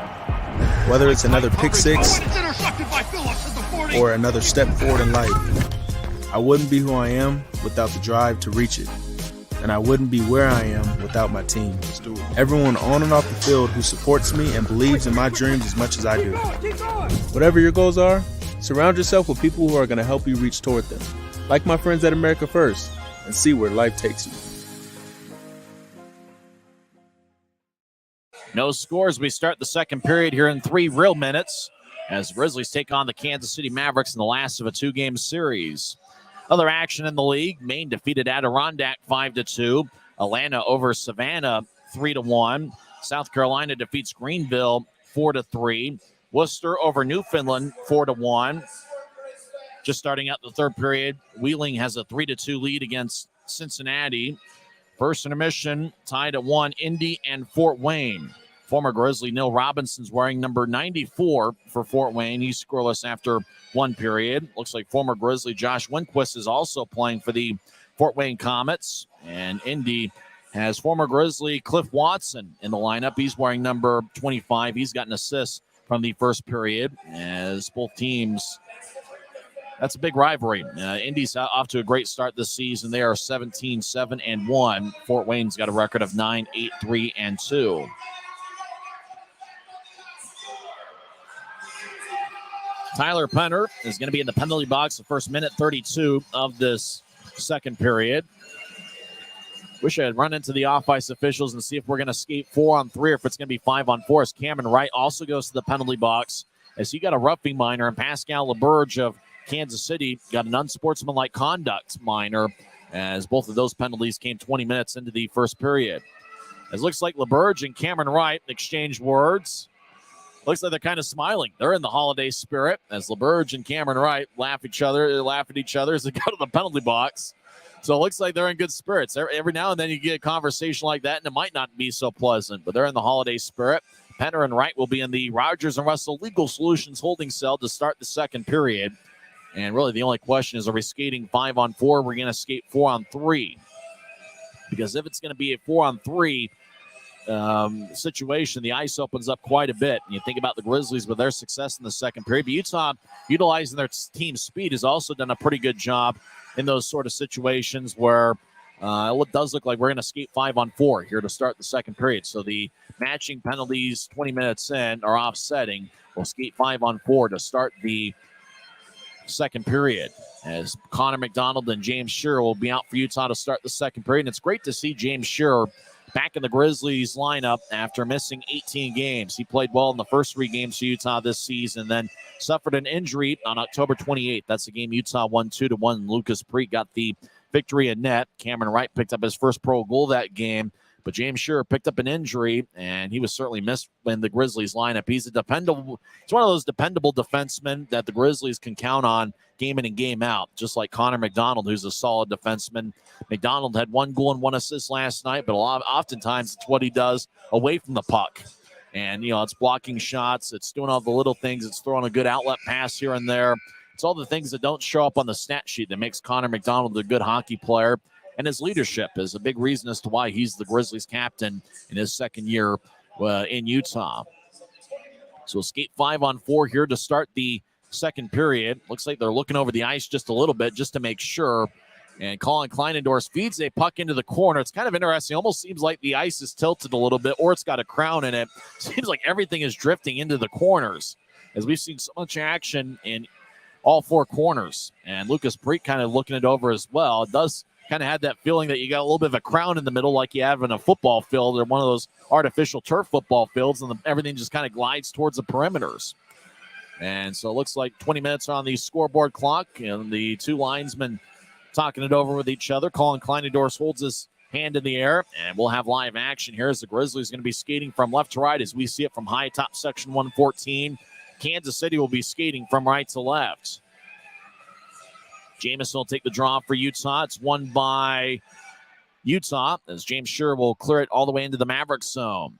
Whether it's another pick six or another step forward in life, I wouldn't be who I am without the drive to reach it. And I wouldn't be where I am without my team. Everyone on and off the field who supports me and believes in my dreams as much as I do. Whatever your goals are, surround yourself with people who are going to help you reach toward them. Like my friends at America First, and see where life takes you. No scores. We start the second period here in 3 real minutes as Grizzlies take on the Kansas City Mavericks in the last of a 2-game series. Other action in the league, Maine defeated Adirondack 5-2. Atlanta over Savannah 3-1. South Carolina defeats Greenville 4-3. Worcester over Newfoundland 4-1. Just starting out the third period, Wheeling has a 3-2 lead against Cincinnati. First intermission tied at 1, Indy and Fort Wayne. Former Grizzly Neil Robinson's wearing number 94 for Fort Wayne. He's scoreless after 1 period. Looks like former Grizzly Josh Winquist is also playing for the Fort Wayne Comets. And Indy has former Grizzly Cliff Watson in the lineup. He's wearing number 25. He's got an assist from the first period as both teams. That's a big rivalry. Indy's off to a great start this season. They are 17-7-1. Fort Wayne's got a record of 9-8-3-2. Tyler Penner is going to be in the penalty box the first minute 32 of this second period. Wish I had run into the off-ice officials and see if we're going to skate 4-on-3 or if it's going to be 5-on-4. As Cameron Wright also goes to the penalty box as he got a roughing minor, and Pascal LeBurge of Kansas City got an unsportsmanlike conduct minor as both of those penalties came 20 minutes into the first period. It looks like LeBurge and Cameron Wright exchanged words. Looks like they're kind of smiling. They're in the holiday spirit as LeBurge and Cameron Wright laugh at each other as they go to the penalty box. So it looks like they're in good spirits. Every now and then you get a conversation like that, and it might not be so pleasant, but they're in the holiday spirit. Penner and Wright will be in the Rogers and Russell Legal Solutions holding cell to start the second period. And really the only question is, are we skating 5-on-4? We're going to skate 4-on-3. Because if it's going to be a 4-on-3 situation, the ice opens up quite a bit. And you think about the Grizzlies with their success in the second period. But Utah, utilizing their team speed, has also done a pretty good job in those sort of situations where it does look like we're going to skate 5-on-4 here to start the second period. So the matching penalties 20 minutes in are offsetting. We'll skate 5-on-4 to start the second period as Connor McDonald and James Shearer will be out for Utah to start the second period. And it's great to see James Shearer back in the Grizzlies lineup after missing 18 games. He played well in the first 3 games for Utah this season, then suffered an injury on October 28th. That's the game Utah won 2-1. Lucas Preet got the victory in net. Cameron Wright picked up his first pro goal that game, but James Shearer picked up an injury, and he was certainly missed in the Grizzlies lineup. He's one of those dependable defensemen that the Grizzlies can count on game in and game out, just like Connor McDonald, who's a solid defenseman. McDonald had 1 goal and 1 assist last night, but oftentimes it's what he does away from the puck. And, it's blocking shots. It's doing all the little things. It's throwing a good outlet pass here and there. It's all the things that don't show up on the stat sheet that makes Connor McDonald a good hockey player. And his leadership is a big reason as to why he's the Grizzlies captain in his second year in Utah. So we'll skate 5-on-4 here to start the second period. Looks like they're looking over the ice just a little bit just to make sure. And Colin Kleinendorf feeds a puck into the corner. It's kind of interesting. Almost seems like the ice is tilted a little bit, or it's got a crown in it. Seems like everything is drifting into the corners as we've seen so much action in all 4 corners. And Lucas Preet kind of looking it over as well. It does kind of had that feeling that you got a little bit of a crown in the middle like you have in a football field or one of those artificial turf football fields, and everything just kind of glides towards the perimeters. And so it looks like 20 minutes on the scoreboard clock, and the 2 linesmen talking it over with each other. Colin Kleinendorf holds his hand in the air, and we'll have live action here as the Grizzlies going to be skating from left to right as we see it from high top section 114. Kansas City will be skating from right to left. Jameson will take the draw for Utah. It's won by Utah as James Shearer will clear it all the way into the Maverick zone.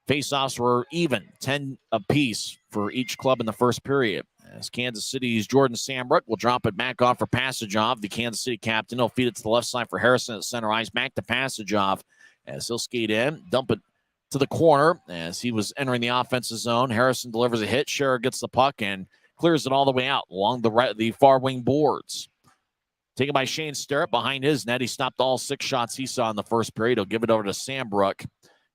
Faceoffs were even, 10 apiece for each club in the first period. As Kansas City's Jordan Sambrook will drop it back off for Passagov. The Kansas City captain will feed it to the left side for Harrison at center ice. Back to Passagov as he'll skate in, dump it to the corner as he was entering the offensive zone. Harrison delivers a hit. Scherer gets the puck and clears it all the way out along the far wing boards. Taken by Shane Sterrett behind his net. He stopped all 6 shots he saw in the first period. He'll give it over to Sambrook.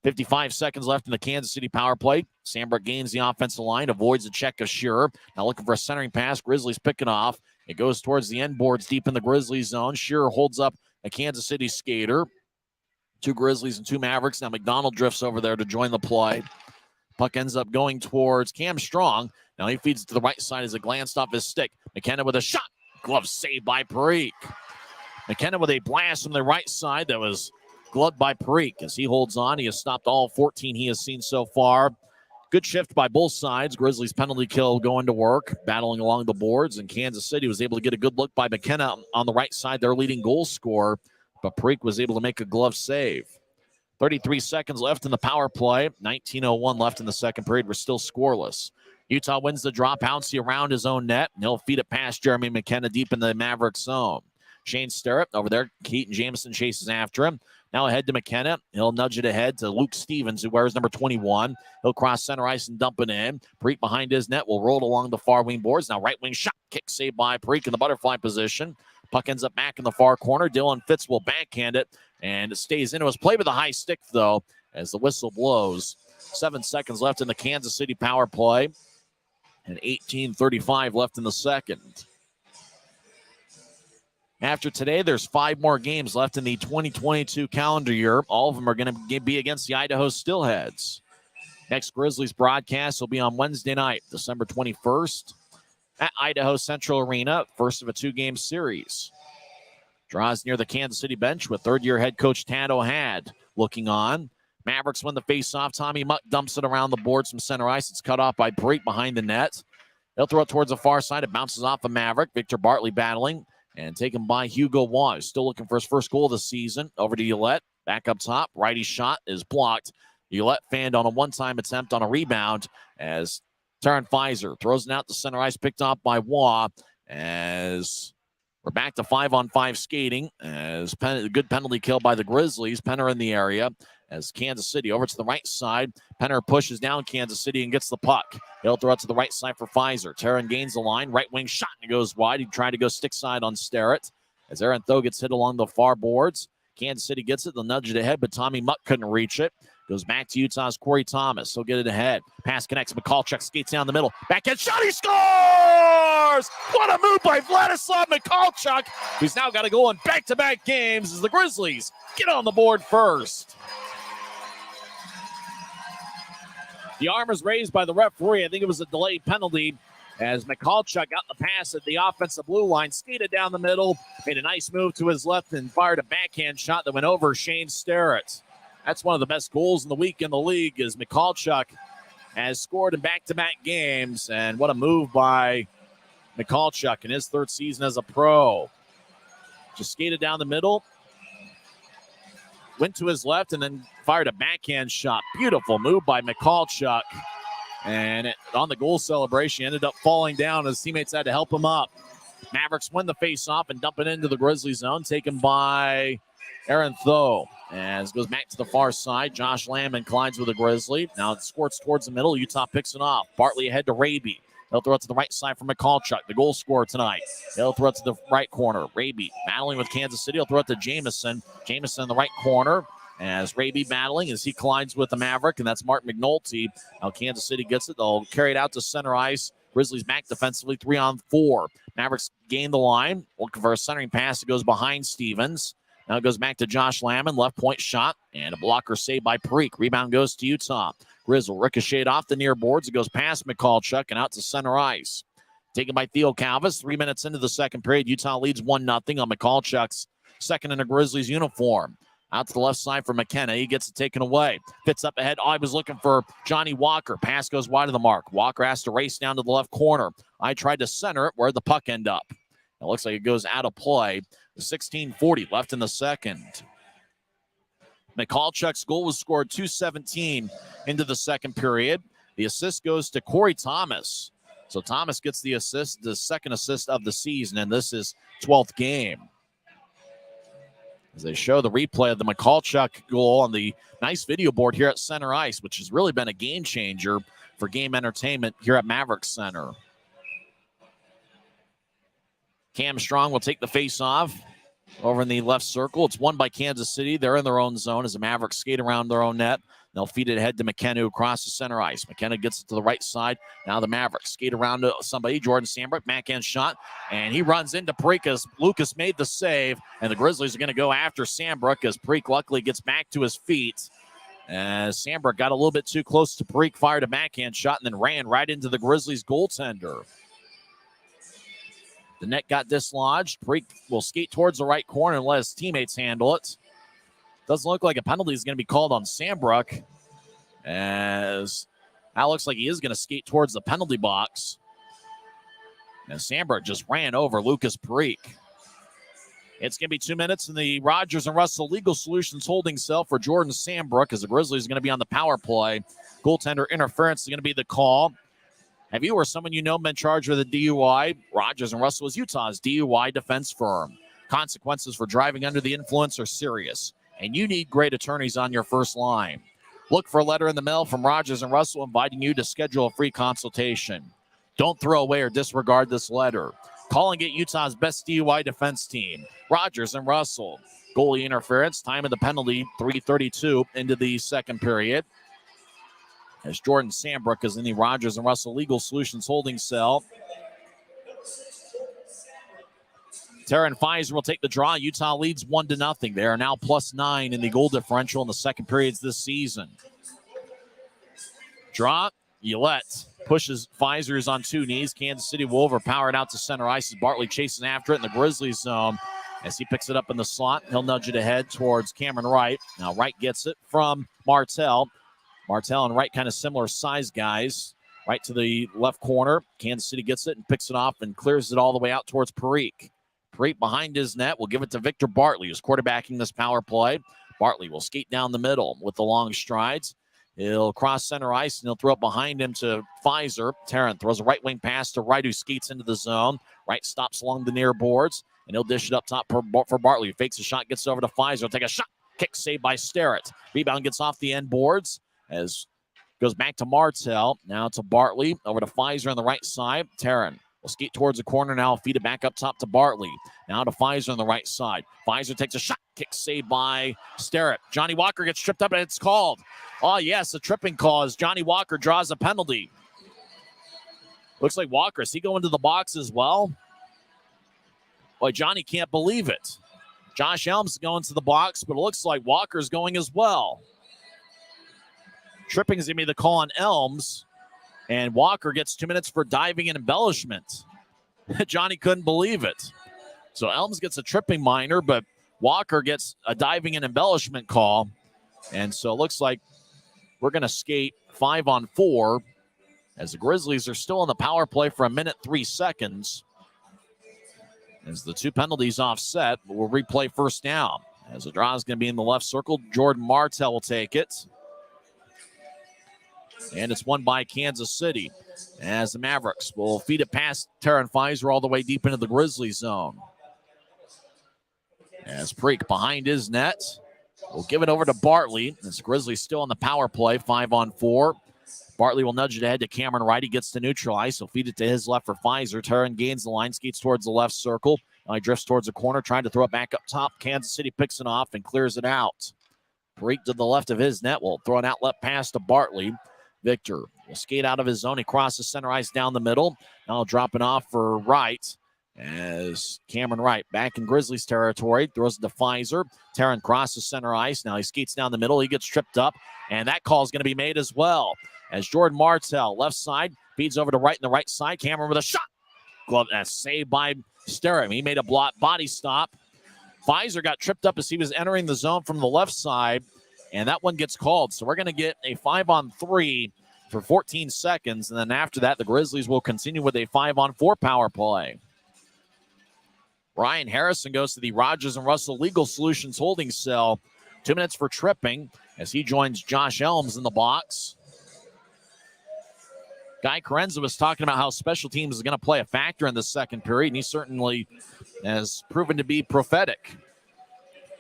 55 seconds left in the Kansas City power play. Sambrook gains the offensive line, avoids a check of Scherer. Now looking for a centering pass. Grizzlies pick it off. It goes towards the end boards deep in the Grizzlies zone. Scherer holds up a Kansas City skater. 2 Grizzlies and 2 Mavericks. Now McDonald drifts over there to join the play. Puck ends up going towards Cam Strong. Now he feeds it to the right side as it glanced off his stick. McKenna with a shot. Glove saved by Parikh. McKenna with a blast from the right side that was gloved by Parikh. As he holds on, he has stopped all 14 he has seen so far. Good shift by both sides. Grizzlies penalty kill going to work, battling along the boards, and Kansas City was able to get a good look by McKenna on the right side, their leading goal scorer, but Parikh was able to make a glove save. 33 seconds left in the power play. 19:01 left in the second period. We're still scoreless. Utah wins the draw. Pouncey around his own net, and he'll feed it past Jeremy McKenna deep in the Maverick zone. Shane Sterrett over there. Keaton Jameson chases after him. Now ahead to McKenna. He'll nudge it ahead to Luke Stevens, who wears number 21. He'll cross center ice and dump it in. Parikh behind his net will roll it along the far wing boards. Now right wing shot. Kick saved by Parikh in the butterfly position. Puck ends up back in the far corner. Dylan Fitz will backhand it, and it stays in. It was played with a high stick, though, as the whistle blows. 7 seconds left in the Kansas City power play, and 18:35 left in the second. After today, there's 5 more games left in the 2022 calendar year. All of them are going to be against the Idaho Steelheads. Next Grizzlies broadcast will be on Wednesday night, December 21st, at Idaho Central Arena, first of a 2-game series. Draws near the Kansas City bench with third-year head coach Tad O'Had looking on. Mavericks win the faceoff. Tommy Muck dumps it around the boards from center ice. It's cut off by Parikh behind the net. He'll throw it towards the far side. It bounces off of Maverick. Victor Bartley battling and taken by Hugo Waugh, who's still looking for his first goal of the season. Over to Ouellette. Back up top. Righty shot is blocked. Ouellette fanned on a one-time attempt on a rebound as Taron Fizer throws it out to center ice, picked off by Waugh, as we're back to 5-on-5 skating, as good penalty kill by the Grizzlies. Penner in the area as Kansas City over to the right side. Penner pushes down Kansas City and gets the puck. He'll throw it to the right side for Fizer. Taron gains the line. Right wing shot and it goes wide. He tried to go stick side on Sterrett as Aaron Tho gets hit along the far boards. Kansas City gets it. They'll nudge it ahead, but Tommy Muck couldn't reach it. Goes back to Utah's Corey Thomas. He'll get it ahead. Pass connects. Michalchuk skates down the middle. Backhand shot. He scores! What a move by Vladislav Michalchuk, who's now got to go on back-to-back games as the Grizzlies get on the board first. The arm is raised by the referee. I think it was a delayed penalty as Michalchuk got the pass at the offensive blue line, skated down the middle, made a nice move to his left and fired a backhand shot that went over Shane Sterrett. That's one of the best goals in the week in the league, as Michalchuk has scored in back-to-back games. And what a move by Michalchuk in his 3rd season as a pro. Just skated down the middle, went to his left, and then fired a backhand shot. Beautiful move by Michalchuk. And on the goal celebration, he ended up falling down. His teammates had to help him up. Mavericks win the face-off and dump it into the Grizzlies zone, taken by Aaron Tho. As it goes back to the far side, Josh Lamb collides with the Grizzly. Now it squirts towards the middle. Utah picks it off. Bartley ahead to Raby. He'll throw it to the right side for Michalchuk, the goal scorer tonight. He'll throw it to the right corner. Raby battling with Kansas City. He'll throw it to Jameson. Jameson in the right corner as Raby battling as he collides with the Maverick, and that's Mark McNulty. Now Kansas City gets it. They'll carry it out to center ice. Grizzlies back defensively, 3-on-4. Mavericks gain the line. Looking for a centering pass. It goes behind Stevens. Now it goes back to Josh Lamb, left point shot, and a blocker saved by Parikh. Rebound goes to Utah. Grizzle ricocheted off the near boards. It goes past Michalchuk and out to center ice. Taken by Theo Calvis. 3 minutes into the second period, Utah leads 1-0 on Michalchuk's second in a Grizzlies uniform. Out to the left side for McKenna. He gets it taken away. Fits up ahead. I was looking for Johnny Walker. Pass goes wide of the mark. Walker has to race down to the left corner. I tried to center it. Where'd the puck end up? It looks like it goes out of play. 16:40 left in the second. McCallchuk's goal was scored 2:17 into the second period. The assist goes to Corey Thomas. So Thomas gets the assist, the second assist of the season, and this is 12th game. As they show the replay of the McCallchuk goal on the nice video board here at center ice, which has really been a game changer for game entertainment here at Maverick Center. Cam Strong will take the face-off over in the left circle. It's won by Kansas City. They're in their own zone as the Mavericks skate around their own net. They'll feed it ahead to McKenna across the center ice. McKenna gets it to the right side. Now the Mavericks skate around to somebody. Jordan Sandbrook, backhand shot, and he runs into Preek as Lucas made the save, and the Grizzlies are going to go after Sandbrook as Preek luckily gets back to his feet. As Sandbrook got a little bit too close to Preek, fired a backhand shot, and then ran right into the Grizzlies goaltender. The net got dislodged. Preek will skate towards the right corner and let his teammates handle it. Doesn't look like a penalty is going to be called on Sandbrook, as that looks like he is going to skate towards the penalty box. And Sandbrook just ran over Lucas Preek. It's going to be 2 minutes in the Rogers and Russell Legal Solutions holding cell for Jordan Sandbrook, as the Grizzlies are going to be on the power play. Goaltender interference is going to be the call. Have you or someone you know been charged with a DUI? Rogers and Russell is Utah's DUI defense firm. Consequences for driving under the influence are serious, and you need great attorneys on your first line. Look for a letter in the mail from Rogers and Russell inviting you to schedule a free consultation. Don't throw away or disregard this letter. Call and get Utah's best DUI defense team, Rogers and Russell. Goalie interference, time of the penalty, 3:32 into the second period. As Jordan Sandbrook is in the Rogers and Russell Legal Solutions holding cell. Taryn Pfizer will take the draw. Utah leads 1-0. They are now +9 in the goal differential in the second periods this season. Draw, Yolette pushes Pfizer's on two knees. Kansas City will overpower it out to center ice as Bartley chases after it in the Grizzlies zone. As he picks it up in the slot, he'll nudge it ahead towards Cameron Wright. Now Wright gets it from Martell. Martell and Wright kind of similar size guys. Right to the left corner. Kansas City gets it and picks it off and clears it all the way out towards Parikh. Parikh behind his net will give it to Victor Bartley, who's quarterbacking this power play. Bartley will skate down the middle with the long strides. He'll cross center ice, and he'll throw it behind him to Pfizer. Tarrant throws a right wing pass to Wright, who skates into the zone. Wright stops along the near boards, and he'll dish it up top for Bartley, who fakes a shot, gets over to Pfizer. He'll take a shot. Kick saved by Starrett. Rebound gets off the end boards as goes back to Martell. Now to Bartley. Over to Pfizer on the right side. Tarrant will skate towards the corner now. Feed it back up top to Bartley. Now to Pfizer on the right side. Pfizer takes a shot. Kick saved by Starrett. Johnny Walker gets tripped up, and it's called. Oh, yes, a tripping call as Johnny Walker draws a penalty. Looks like Walker. Is he going to the box as well? Boy, Johnny can't believe it. Josh Elms going to the box, but it looks like Walker's going as well. Tripping is going to be the call on Elms, and Walker gets 2 minutes for diving and embellishment. Johnny couldn't believe it. So Elms gets a tripping minor, but Walker gets a diving and embellishment call. And so it looks like we're going to skate 5-on-4 as the Grizzlies are still on the power play for 1 minute, 3 seconds. As the two penalties offset, but we'll replay first down. As the draw is going to be in the left circle, Jordan Martell will take it. And it's won by Kansas City as the Mavericks will feed it past Tarrant Pfizer all the way deep into the Grizzlies zone. As Parikh behind his net will give it over to Bartley. As the Grizzlies still on the power play, 5-on-4. Bartley will nudge it ahead to Cameron Wright. He gets to neutral ice. He'll feed it to his left for Pfizer. Tarrant gains the line, skates towards the left circle. Now he drifts towards the corner, trying to throw it back up top. Kansas City picks it off and clears it out. Parikh to the left of his net will throw an outlet pass to Bartley. Victor will skate out of his zone. He crosses center ice down the middle. Now dropping off for Wright as Cameron Wright back in Grizzlies territory. Throws it to Pfizer. Tarrant crosses center ice. Now he skates down the middle. He gets tripped up, and that call is going to be made as well. As Jordan Martell, left side, feeds over to Wright in the right side. Cameron with a shot. Glove saved by Sterrim. He made a body stop. Pfizer got tripped up as he was entering the zone from the left side, and that one gets called. So we're going to get a 5-on-3 for 14 seconds. And then after that, the Grizzlies will continue with a 5-on-4 power play. Ryan Harrison goes to the Rogers and Russell Legal Solutions holding cell 2 minutes for tripping as he joins Josh Elms in the box. Guy Carenza was talking about how special teams is going to play a factor in the second period, and he certainly has proven to be prophetic.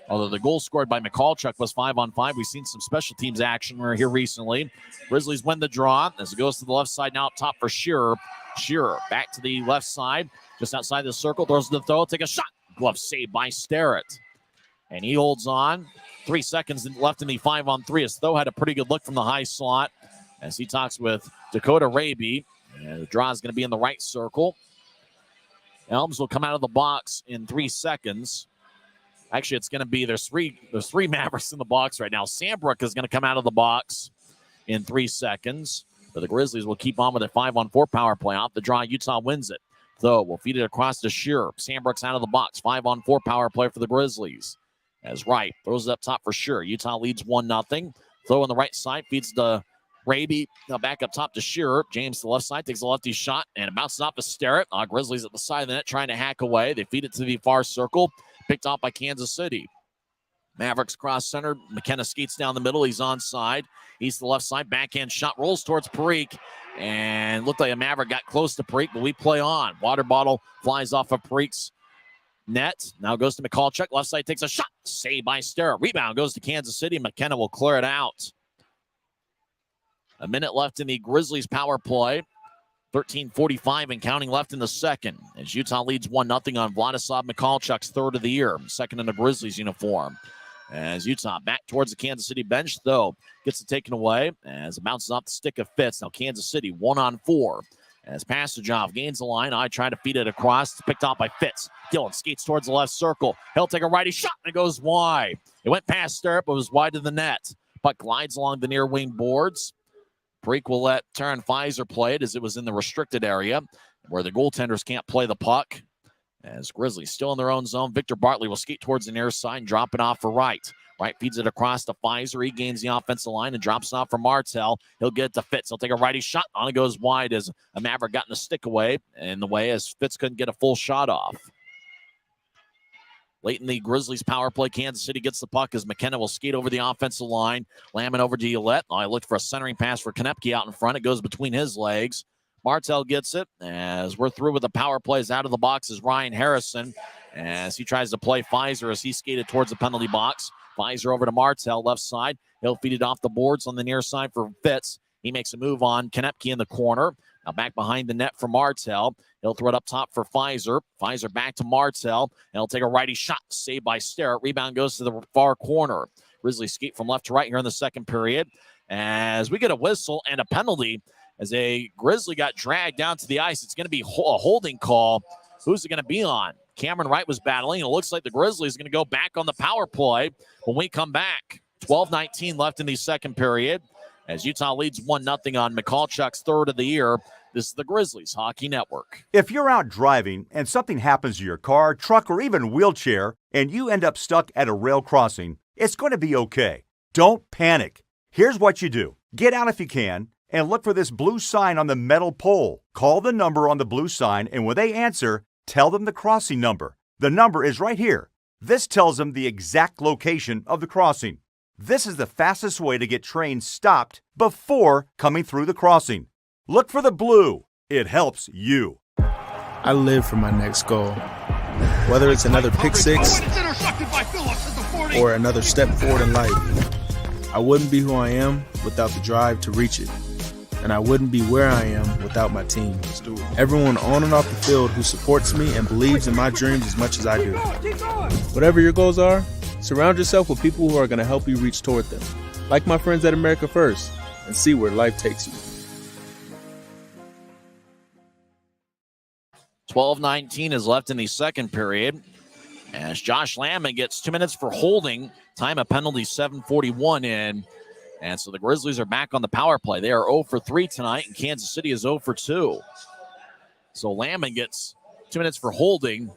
Although the goal scored by Michalchuk was 5-on-5, we've seen some special teams action here recently. Grizzlies win the draw as it goes to the left side now up top for Shearer. Shearer back to the left side, just outside the circle, throws the throw, take a shot. Glove saved by Starrett. And he holds on. 3 seconds left in the 5-on-3 as Tho had a pretty good look from the high slot as he talks with Dakota Raby. And the draw is going to be in the right circle. Elms will come out of the box in 3 seconds. Actually, it's going to be there's three Mavericks in the box right now. Sandbrook is going to come out of the box in 3 seconds. But the Grizzlies will keep on with a 5-on-4 power play. Off the draw, Utah wins it. Tho will feed it across to Shearer. Sandbrook's out of the box. 5-on-4 power play for the Grizzlies. As Wright throws it up top for Shearer. Utah leads 1-0. Tho on the right side feeds to Raby. Now back up top to Shearer. James to the left side takes a lefty shot and it bounces off to Starrett. Grizzlies at the side of the net trying to hack away. They feed it to the far circle. Picked off by Kansas City. Mavericks cross center. McKenna skates down the middle. He's onside. He's to the left side. Backhand shot rolls towards Parikh. And looked like a Maverick got close to Parikh, but we play on. Water bottle flies off of Parikh's net. Now goes to Michalchuk. Left side takes a shot. Saved by Starrett. Rebound goes to Kansas City. McKenna will clear it out. A minute left in the Grizzlies power play. 13:45 and counting left in the second. As Utah leads 1-0 on Vladislav Michalchuk's third of the year. Second in the Grizzlies uniform. As Utah back towards the Kansas City bench, though, gets it taken away as it bounces off the stick of Fitz. Now Kansas City 1-on-4. As Passageoff gains the line, I try to feed it across. It's picked off by Fitz. Dillon skates towards the left circle. He'll take a righty shot and it goes wide. It went past Starrett, but was wide to the net. Puck glides along the near wing boards. Parikh will let Taron Pfizer play it as it was in the restricted area where the goaltenders can't play the puck. As Grizzlies still in their own zone, Victor Bartley will skate towards the near side and drop it off for Wright. Wright feeds it across to Pfizer. He gains the offensive line and drops it off for Martell. He'll get it to Fitz. He'll take a righty shot. On it goes wide as a Maverick got in the stick away in the way as Fitz couldn't get a full shot off. Late in the Grizzlies power play, Kansas City gets the puck as McKenna will skate over the offensive line. Lamon over to Yolette. I looked for a centering pass for Konepke out in front. It goes between his legs. Martell gets it as we're through with the power plays. Out of the box is Ryan Harrison as he tries to play Pfizer as he skated towards the penalty box. Pfizer over to Martell, left side. He'll feed it off the boards on the near side for Fitz. He makes a move on Konepke in the corner. Now back behind the net for Martell. He'll throw it up top for Pfizer. Pfizer back to Martell. And he'll take a righty shot. Saved by Starrett. Rebound goes to the far corner. Grizzlies skate from left to right here in the second period. As we get a whistle and a penalty as a Grizzly got dragged down to the ice. It's going to be a holding call. Who's it going to be on? Cameron Wright was battling. It looks like the Grizzlies are going to go back on the power play when we come back. 12:19 left in the second period. As Utah leads 1-0 on Michalchuk's third of the year. This is the Grizzlies Hockey Network. If you're out driving and something happens to your car, truck, or even wheelchair, and you end up stuck at a rail crossing, it's going to be okay. Don't panic. Here's what you do. Get out if you can and look for this blue sign on the metal pole. Call the number on the blue sign, and when they answer, tell them the crossing number. The number is right here. This tells them the exact location of the crossing. This is the fastest way to get trains stopped before coming through the crossing. Look for the blue. It helps you. I live for my next goal. Whether it's another pick six or another step forward in life, I wouldn't be who I am without the drive to reach it. And I wouldn't be where I am without my team. Everyone on and off the field who supports me and believes in my dreams as much as I do. Whatever your goals are, surround yourself with people who are going to help you reach toward them. Like my friends at America First, and see where life takes you. 12:19 is left in the second period. As Josh Lamon gets 2 minutes for holding. Time of penalty 7:41 in. And so the Grizzlies are back on the power play. They are 0 for 3 tonight, and Kansas City is 0 for 2. So Lamon gets 2 minutes for holding.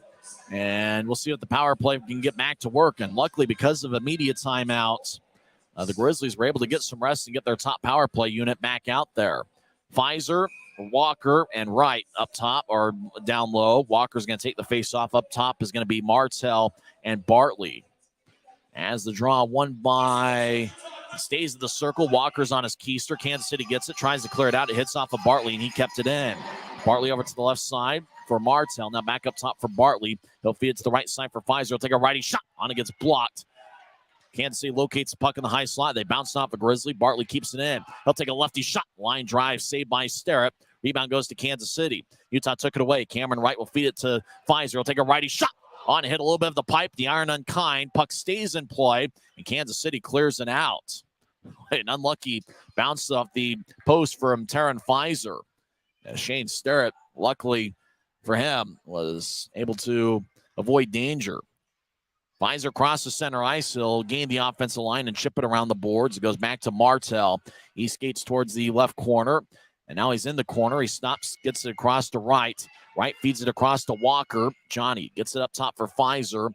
And we'll see if the power play can get back to work. And luckily, because of a media timeout, the Grizzlies were able to get some rest and get their top power play unit back out there. Pfizer, Walker, and Wright up top or down low. Walker's going to take the face-off. Up top is going to be Martell and Bartley. As the draw won by, stays in the circle. Walker's on his keister. Kansas City gets it, tries to clear it out. It hits off of Bartley, and he kept it in. Bartley over to the left side for Martell. Now back up top for Bartley. He'll feed it to the right side for Pfizer. He'll take a righty shot. On it gets blocked. Kansas City locates the puck in the high slot. They bounce off a Grizzly. Bartley keeps it in. He'll take a lefty shot. Line drive saved by Sterrett. Rebound goes to Kansas City. Utah took it away. Cameron Wright will feed it to Pfizer. He'll take a righty shot. On hit a little bit of the pipe. The iron unkind. Puck stays in play. And Kansas City clears it out. An unlucky bounce off the post from Taryn Pfizer. Shane Sterrett, luckily for him, was able to avoid danger. Pfizer crosses center ice. He'll gain the offensive line and chip it around the boards. It goes back to Martell. He skates towards the left corner. And now he's in the corner. He stops, gets it across to right. Right feeds it across to Walker. Johnny gets it up top for Pfizer.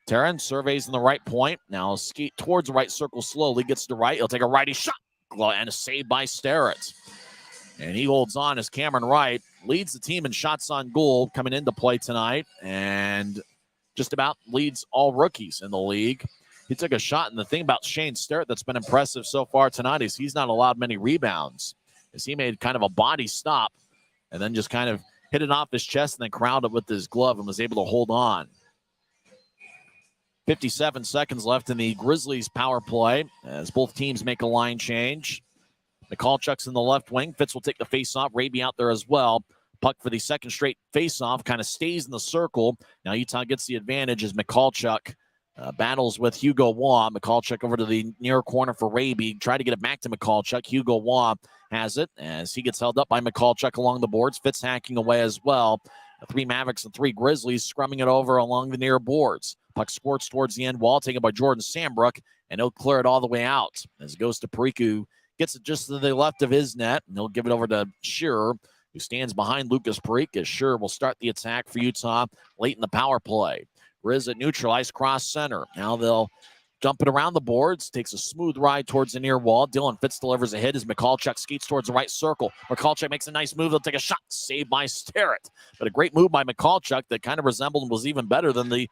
Taryn surveys in the right point. Now skate towards the right circle slowly. Gets to right. He'll take a righty shot. And a save by Sterrett. And he holds on as Cameron Wright leads the team in shots on goal coming into play tonight. And just about leads all rookies in the league. He took a shot, and the thing about Shane Sterrett that's been impressive so far tonight is he's not allowed many rebounds, as he made kind of a body stop and then just kind of hit it off his chest and then crowned it with his glove and was able to hold on. 57 seconds left in the Grizzlies power play as both teams make a line change. Mikalchuk's in the left wing. Fitz will take the face-off. Raby out there as well. Puck for the second straight face-off, kind of stays in the circle. Now Utah gets the advantage as Mikalchuk battles with Hugo Waugh. Mikalchuk over to the near corner for Raby. Try to get it back to Mikalchuk. Hugo Waugh has it as he gets held up by Mikalchuk along the boards. Fitz hacking away as well. 3 Mavericks and 3 Grizzlies scrumming it over along the near boards. Puck squirts towards the end wall, taken by Jordan Sambrook, and he'll clear it all the way out as it goes to Periku. Gets it just to the left of his net, and he'll give it over to Shearer, who stands behind Lucas Perique, as Shearer will start the attack for Utah late in the power play. Riz at neutralized cross center. Now they'll dump it around the boards. Takes a smooth ride towards the near wall. Dylan Fitz delivers a hit as Mikalchuk skates towards the right circle. Mikalchuk makes a nice move. He'll take a shot. Saved by Sterrett. But a great move by Mikalchuk that kind of resembled and was even better than the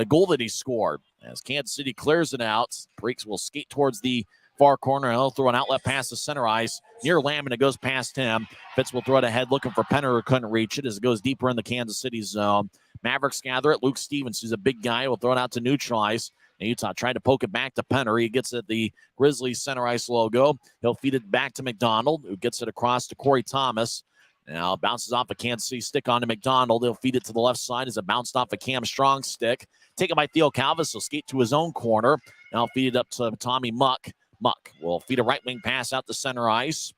goal that he scored. As Kansas City clears it out, Perique will skate towards the far corner. He'll throw an outlet pass to center ice near Lamb, and it goes past him. Fitz will throw it ahead looking for Penner, who couldn't reach it as it goes deeper in the Kansas City zone. Mavericks gather it. Luke Stevens, who's a big guy, will throw it out to neutralize. And Utah tried to poke it back to Penner. He gets it the Grizzlies center ice logo. He'll feed it back to McDonald, who gets it across to Corey Thomas. Now it bounces off a Kansas City stick onto McDonald. He'll feed it to the left side as it bounced off a Cam Strong stick. Taken by Theo Calvis. He'll skate to his own corner. Now feed it up to Tommy Muck. Muck will feed a right wing pass out to center ice.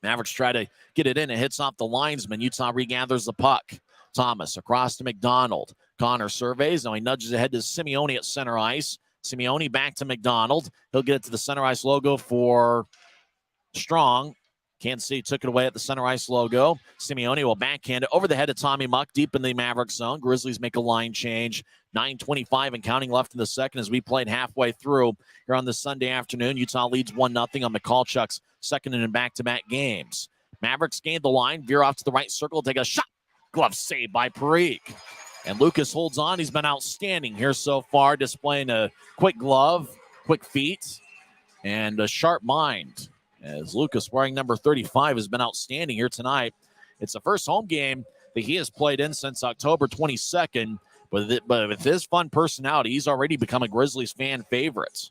Mavericks try to get it in. It hits off the linesman. Utah regathers the puck. Thomas across to McDonald. Connor surveys. Now he nudges ahead to Simeone at center ice. Simeone back to McDonald. He'll get it to the center ice logo for Strong. Kansas City took it away at the center ice logo. Simeone will backhand it over the head of Tommy Muck deep in the Maverick zone. Grizzlies make a line change. 9:25 and counting left in the second as we played halfway through here on this Sunday afternoon. Utah leads 1-0 on Mikalchuk's second in back-to-back games. Mavericks gain the line, veer off to the right circle, take a shot. Glove saved by Perique. And Lucas holds on. He's been outstanding here so far, displaying a quick glove, quick feet, and a sharp mind. As Lucas, wearing number 35, has been outstanding here tonight. It's the first home game that he has played in since October 22nd. But with his fun personality, he's already become a Grizzlies fan favorite.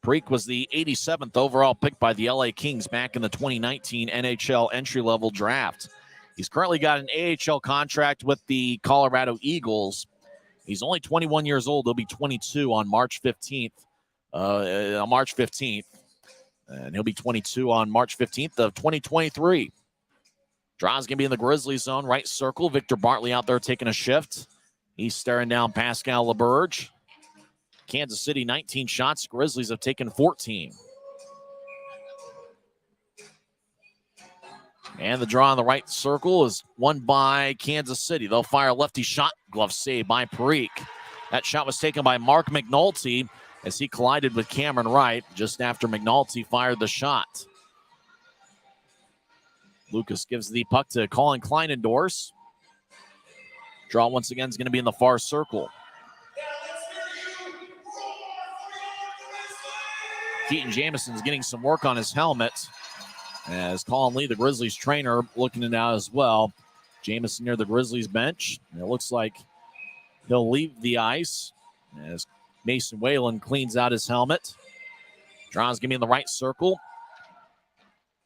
Perique was the 87th overall pick by the LA Kings back in the 2019 NHL entry-level draft. He's currently got an AHL contract with the Colorado Eagles. He's only 21 years old. He'll be 22 on March 15th. And he'll be 22 on March 15th of 2023. Draw's going to be in the Grizzlies zone, right circle. Victor Bartley out there taking a shift. He's staring down Pascal LeBurge. Kansas City, 19 shots. Grizzlies have taken 14. And the draw on the right circle is won by Kansas City. They'll fire a lefty shot. Glove saved by Perique. That shot was taken by Mark McNulty as he collided with Cameron Wright just after McNulty fired the shot. Lucas gives the puck to Colin Kleinendorf. Draw once again is going to be in the far circle. Keaton Jameson is getting some work on his helmet. As Colin Lee, the Grizzlies trainer, looking it out as well. Jameson near the Grizzlies bench. And it looks like he'll leave the ice as Mason Whalen cleans out his helmet. Draws going to be in the right circle.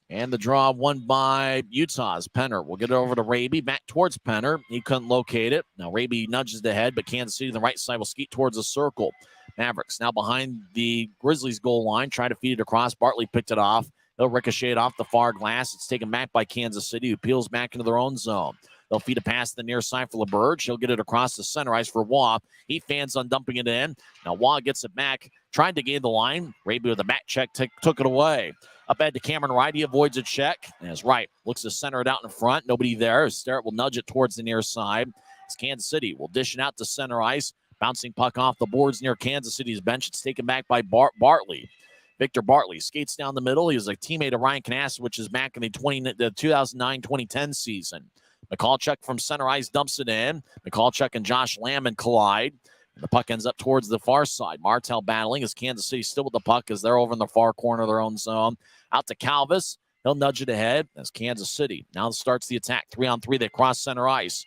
And the draw won by Utah's Penner. We'll get it over to Raby. Back towards Penner. He couldn't locate it. Now Raby nudges ahead, but Kansas City on the right side will skeet towards the circle. Mavericks now behind the Grizzlies goal line. Try to feed it across. Bartley picked it off. They'll ricochet it off the far glass. It's taken back by Kansas City, who peels back into their own zone. They'll feed a pass to the near side for LeBurge. He'll get it across the center ice for Waugh. He fans on dumping it in. Now Waugh gets it back. Tried to gain the line. Raby with a back check took it away. Up ahead to Cameron Wright. He avoids a check. And is Wright looks to center it out in front. Nobody there. Starrett will nudge it towards the near side. As Kansas City will dish it out to center ice. Bouncing puck off the boards near Kansas City's bench. It's taken back by Bartley. Victor Bartley skates down the middle. He was a teammate of Ryan Canassa, which is back in the 2009-2010 season. McCallchuk from center ice dumps it in. McCallchuk and Josh Lamon collide. And the puck ends up towards the far side. Martell battling as Kansas City still with the puck as they're over in the far corner of their own zone. Out to Calvis. He'll nudge it ahead as Kansas City now starts the attack. 3-on-3. They cross center ice.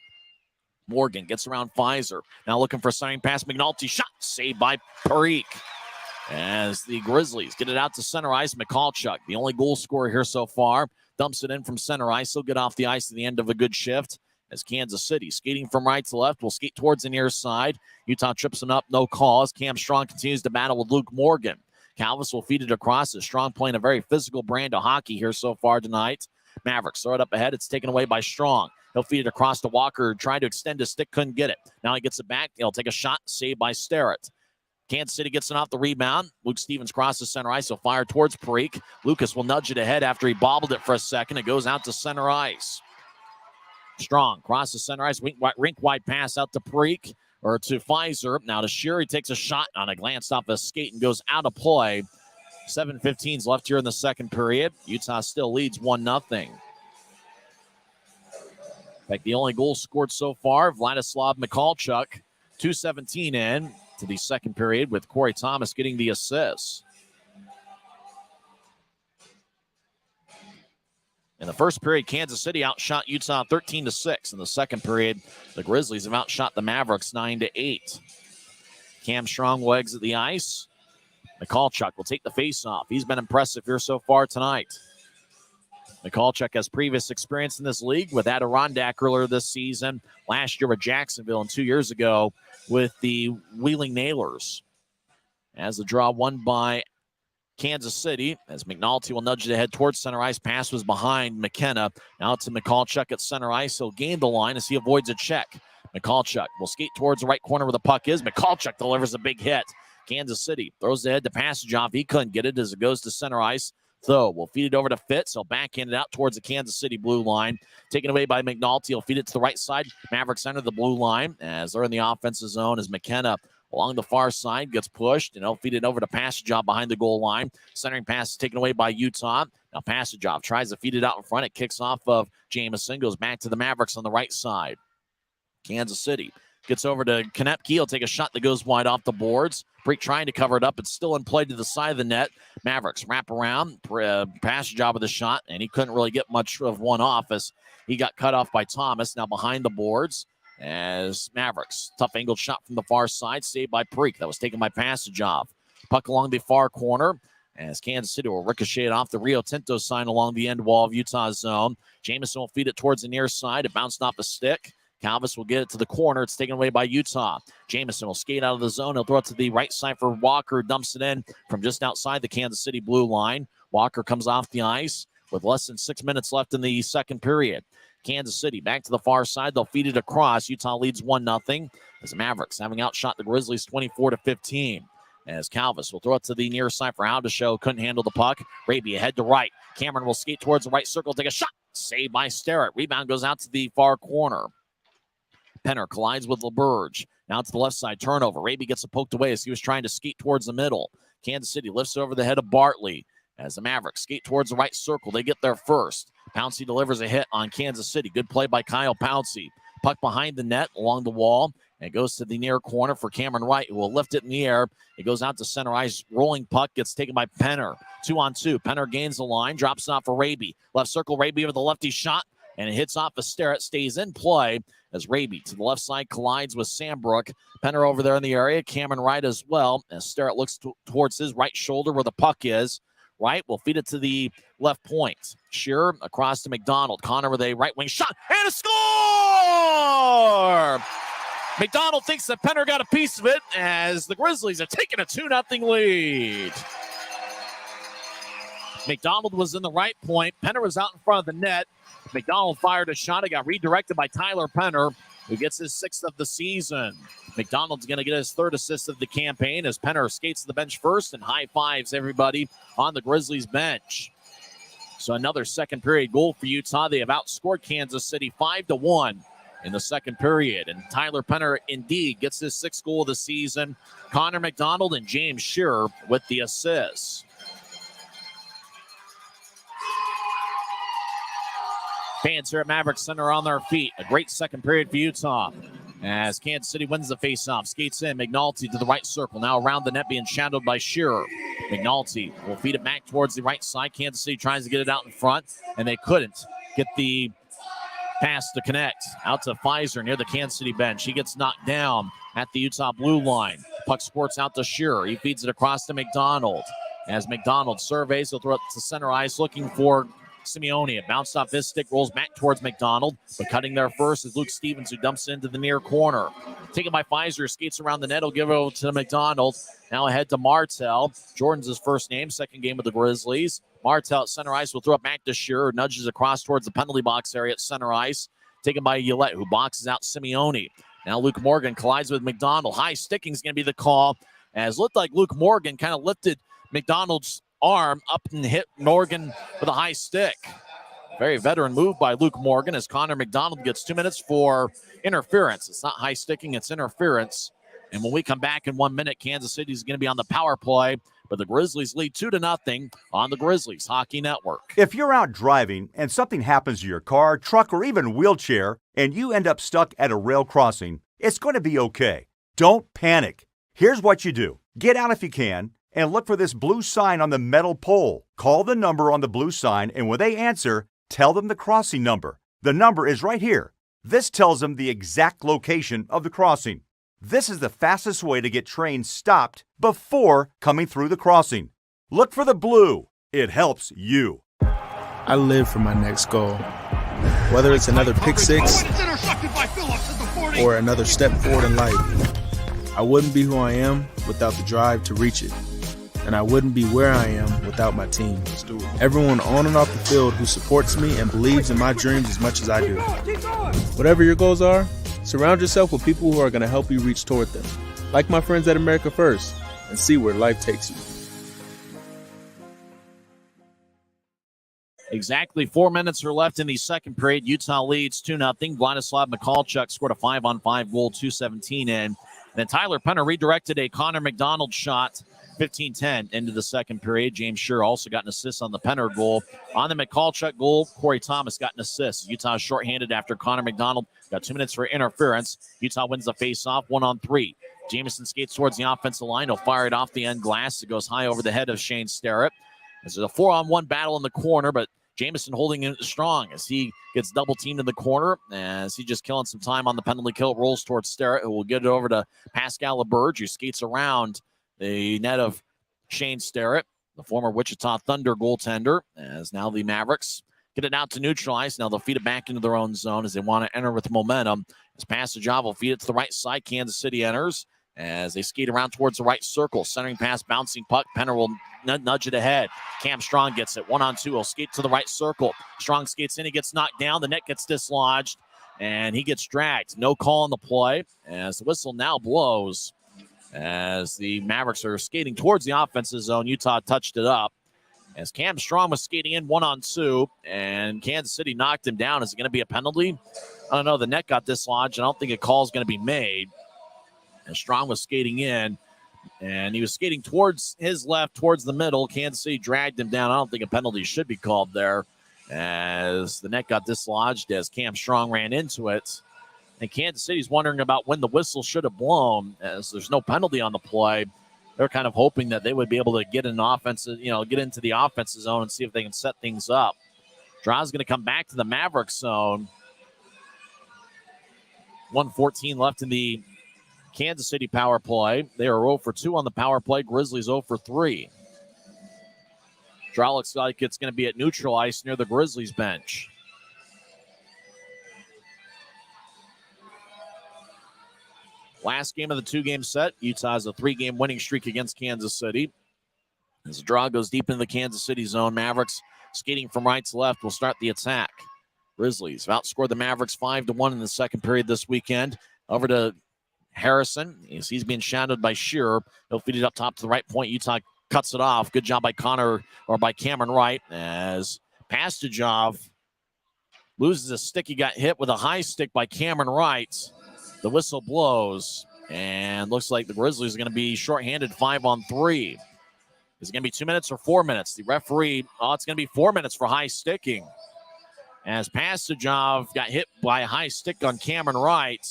Morgan gets around Pfizer. Now looking for a signing pass. McNulty shot. Saved by Parikh. As the Grizzlies get it out to center ice. McCallchuk, the only goal scorer here so far, dumps it in from center ice. He'll get off the ice at the end of a good shift. As Kansas City, skating from right to left, will skate towards the near side. Utah trips him up, no call. As Cam Strong continues to battle with Luke Morgan. Calvis will feed it across. As Strong playing a very physical brand of hockey here so far tonight. Mavericks throw it up ahead. It's taken away by Strong. He'll feed it across to Walker. Tried to extend his stick, couldn't get it. Now he gets it back. He'll take a shot, saved by Starrett. Kansas City gets it off the rebound. Luke Stevens crosses center ice. He'll fire towards Parikh. Lucas will nudge it ahead after he bobbled it for a second. It goes out to center ice. Strong crosses center ice. Rink wide pass out to Parikh or to Pfizer. Now to Shearer. He takes a shot on a glance off his skate and goes out of play. 7:15 left here in the second period. Utah still leads 1-0. In fact, the only goal scored so far, Vladislav Mikhalchuk, 2:17 in to the second period with Corey Thomas getting the assist. In the first period, Kansas City outshot Utah 13-6. In the second period, the Grizzlies have outshot the Mavericks 9-8. Cam Strong will exit the ice. Mikhalchuk will take the face-off. He's been impressive here so far tonight. Mikhalchuk has previous experience in this league with Adirondack earlier this season, last year with Jacksonville, and 2 years ago with the Wheeling Nailers. As the draw won by Kansas City, as McNulty will nudge it ahead towards center ice. Pass was behind McKenna. Now to Mikhalchuk at center ice. He'll gain the line as he avoids a check. Mikhalchuk will skate towards the right corner where the puck is. Mikhalchuk delivers a big hit. Kansas City throws the head to passage off. He couldn't get it as it goes to center ice. Though we'll feed it over to Fitz. He'll backhand it out towards the Kansas City blue line. Taken away by McNulty. He'll feed it to the right side. Maverick Center, the blue line. As they're in the offensive zone, as McKenna along the far side gets pushed, and he'll feed it over to Passageoff behind the goal line. Centering pass is taken away by Utah. Now Passageoff tries to feed it out in front. It kicks off of Jameson. Goes back to the Mavericks on the right side. Kansas City gets over to Konepke. He'll take a shot that goes wide off the boards. Preek trying to cover it up. It's still in play to the side of the net. Mavericks wrap around. Passageoff with the shot, and he couldn't really get much of one off as he got cut off by Thomas. Now behind the boards as Mavericks. Tough angled shot from the far side. Saved by Preek. That was taken by Passageoff. Puck along the far corner as Kansas City will ricochet it off the Rio Tinto sign along the end wall of Utah's zone. Jameson will feed it towards the near side. It bounced off a stick. Calvis will get it to the corner. It's taken away by Utah. Jameson will skate out of the zone. He'll throw it to the right side for Walker. Dumps it in from just outside the Kansas City blue line. Walker comes off the ice with less than 6 minutes left in the second period. Kansas City back to the far side. They'll feed it across. Utah leads 1-0 as the Mavericks having outshot the Grizzlies 24-15. As Calvis will throw it to the near side for Howdeshow. Couldn't handle the puck. Raby ahead to right. Cameron will skate towards the right circle. Take a shot. Saved by Starrett. Rebound goes out to the far corner. Penner collides with LeBurge. Now to the left side. Turnover. Raby gets it poked away as he was trying to skate towards the middle. Kansas City lifts over the head of Bartley. As the Mavericks skate towards the right circle, they get there first. Pouncey delivers a hit on Kansas City. Good play by Kyle Pouncey. Puck behind the net along the wall And it goes to the near corner for Cameron Wright, who will lift it in the air. It goes out to center ice. Rolling puck gets taken by Penner. 2-on-2. Penner gains the line, drops it off for Raby. Left circle, Raby with the lefty shot, and it hits off a Sterrett. Stays in play as Raby to the left side collides with Sambrook. Penner over there in the area. Cameron Wright as well, as Sterrett looks towards his right shoulder where the puck is. Wright will feed it to the left point. Shearer across to McDonald. Connor with a right wing shot and a score! McDonald thinks that Penner got a piece of it as the Grizzlies have taken a 2-0 lead. McDonald was in the right point. Penner was out in front of the net. McDonald fired a shot. It got redirected by Tyler Penner, who gets his 6th of the season. McDonald's going to get his 3rd assist of the campaign as Penner skates to the bench first and high fives everybody on the Grizzlies bench. So another second period goal for Utah. They have outscored Kansas City 5-1 in the second period. And Tyler Penner indeed gets his 6th goal of the season. Connor McDonald and James Shearer with the assists. Fans here at Maverick Center on their feet. A great second period for Utah as Kansas City wins the faceoff. Skates in. McNulty to the right circle. Now around the net being shadowed by Shearer. McNulty will feed it back towards the right side. Kansas City tries to get it out in front, and they couldn't get the pass to connect. Out to Pfizer near the Kansas City bench. He gets knocked down at the Utah blue line. Puck squirts out to Shearer. He feeds it across to McDonald. As McDonald surveys, he'll throw it to center ice looking for Simeone. It bounced off his stick, rolls back towards McDonald, but cutting there first is Luke Stevens, who dumps it into the near corner. Taken by Pfizer, skates around the net. He'll give it over to McDonald. Now ahead to Martell. Jordan's his first name, second game with the Grizzlies. Martell at center ice will throw it back to Shearer, nudges across towards the penalty box area at center ice. Taken by Yolette, who boxes out Simeone. Now Luke Morgan collides with McDonald. High sticking is going to be the call, as looked like Luke Morgan kind of lifted McDonald's arm up and hit Morgan with a high stick. Very veteran move by Luke Morgan as Connor McDonald gets 2 minutes for interference. It's not high sticking, it's interference. And when we come back in 1 minute, Kansas City is going to be on the power play, but the Grizzlies lead 2-0 on the Grizzlies Hockey Network. If you're out driving and something happens to your car, truck, or even wheelchair, and you end up stuck at a rail crossing, it's going to be okay. Don't panic. Here's what you do. Get out if you can, and look for this blue sign on the metal pole. Call the number on the blue sign, and when they answer, tell them the crossing number. The number is right here. This tells them the exact location of the crossing. This is the fastest way to get trains stopped before coming through the crossing. Look for the blue. It helps you. I live for my next goal. Whether it's another pick six or another step forward in life, I wouldn't be who I am without the drive to reach it. And I wouldn't be where I am without my team. Everyone on and off the field who supports me and believes in my dreams as much as I do. Whatever your goals are, surround yourself with people who are going to help you reach toward them. Like my friends at America First, and see where life takes you. Exactly 4 minutes are left in the second period. Utah leads 2-0. Vladislav Mikalchuk scored a 5-on-5 goal, 2:17 in. Then Tyler Penner redirected a Connor McDonald shot, 15-10 into the second period. James Shearer also got an assist on the Penner goal. On the McCallchuck goal, Corey Thomas got an assist. Utah shorthanded after Connor McDonald got 2 minutes for interference. Utah wins the face-off 1-on-3. Jameson skates towards the offensive line. He'll fire it off the end glass. It goes high over the head of Shane Sterrett. There's a 4-on-1 battle in the corner, but Jameson holding it strong as he gets double-teamed in the corner as he just killing some time on the penalty kill. Rolls towards Sterrett, who will get it over to Pascal LeBurge, who skates around the net of Shane Sterrett, the former Wichita Thunder goaltender, as now the Mavericks get it out to neutral ice. Now they'll feed it back into their own zone as they want to enter with momentum. As Passage-Job will feed it to the right side. Kansas City enters as they skate around towards the right circle. Centering pass, bouncing puck. Penner will nudge it ahead. Cam Strong gets it. 1-on-2. He'll skate to the right circle. Strong skates in. He gets knocked down. The net gets dislodged, and he gets dragged. No call on the play as the whistle now blows as the Mavericks are skating towards the offensive zone. Utah touched it up as Cam Strong was skating in 1-on-2, and Kansas City knocked him down. Is it going to be a penalty? I don't know. The net got dislodged. I don't think a call is going to be made. And Strong was skating in, and he was skating towards his left, towards the middle. Kansas City dragged him down. I don't think a penalty should be called there as the net got dislodged as Cam Strong ran into it. And Kansas City's wondering about when the whistle should have blown, as there's no penalty on the play. They're kind of hoping that they would be able to get an offensive, get into the offensive zone and see if they can set things up. Draw's going to come back to the Mavericks zone. 1:14 left in the Kansas City power play. They are 0 for 2 on the power play. Grizzlies 0 for 3. Draw looks like it's going to be at neutral ice near the Grizzlies bench. Last game of the two-game set. Utah has a 3-game winning streak against Kansas City. As the draw goes deep into the Kansas City zone, Mavericks skating from right to left will start the attack. Grizzlies have outscored the Mavericks 5-1 in the second period this weekend. Over to Harrison. He's being shadowed by Shearer. He'll feed it up top to the right point. Utah cuts it off. Good job by Cameron Wright, as Pastajov loses a stick. He got hit with a high stick by Cameron Wright. The whistle blows, and looks like the Grizzlies are going to be shorthanded 5-on-3. Is it going to be 2 minutes or 4 minutes? The referee, it's going to be 4 minutes for high sticking. As Pastajov got hit by a high stick on Cameron Wright,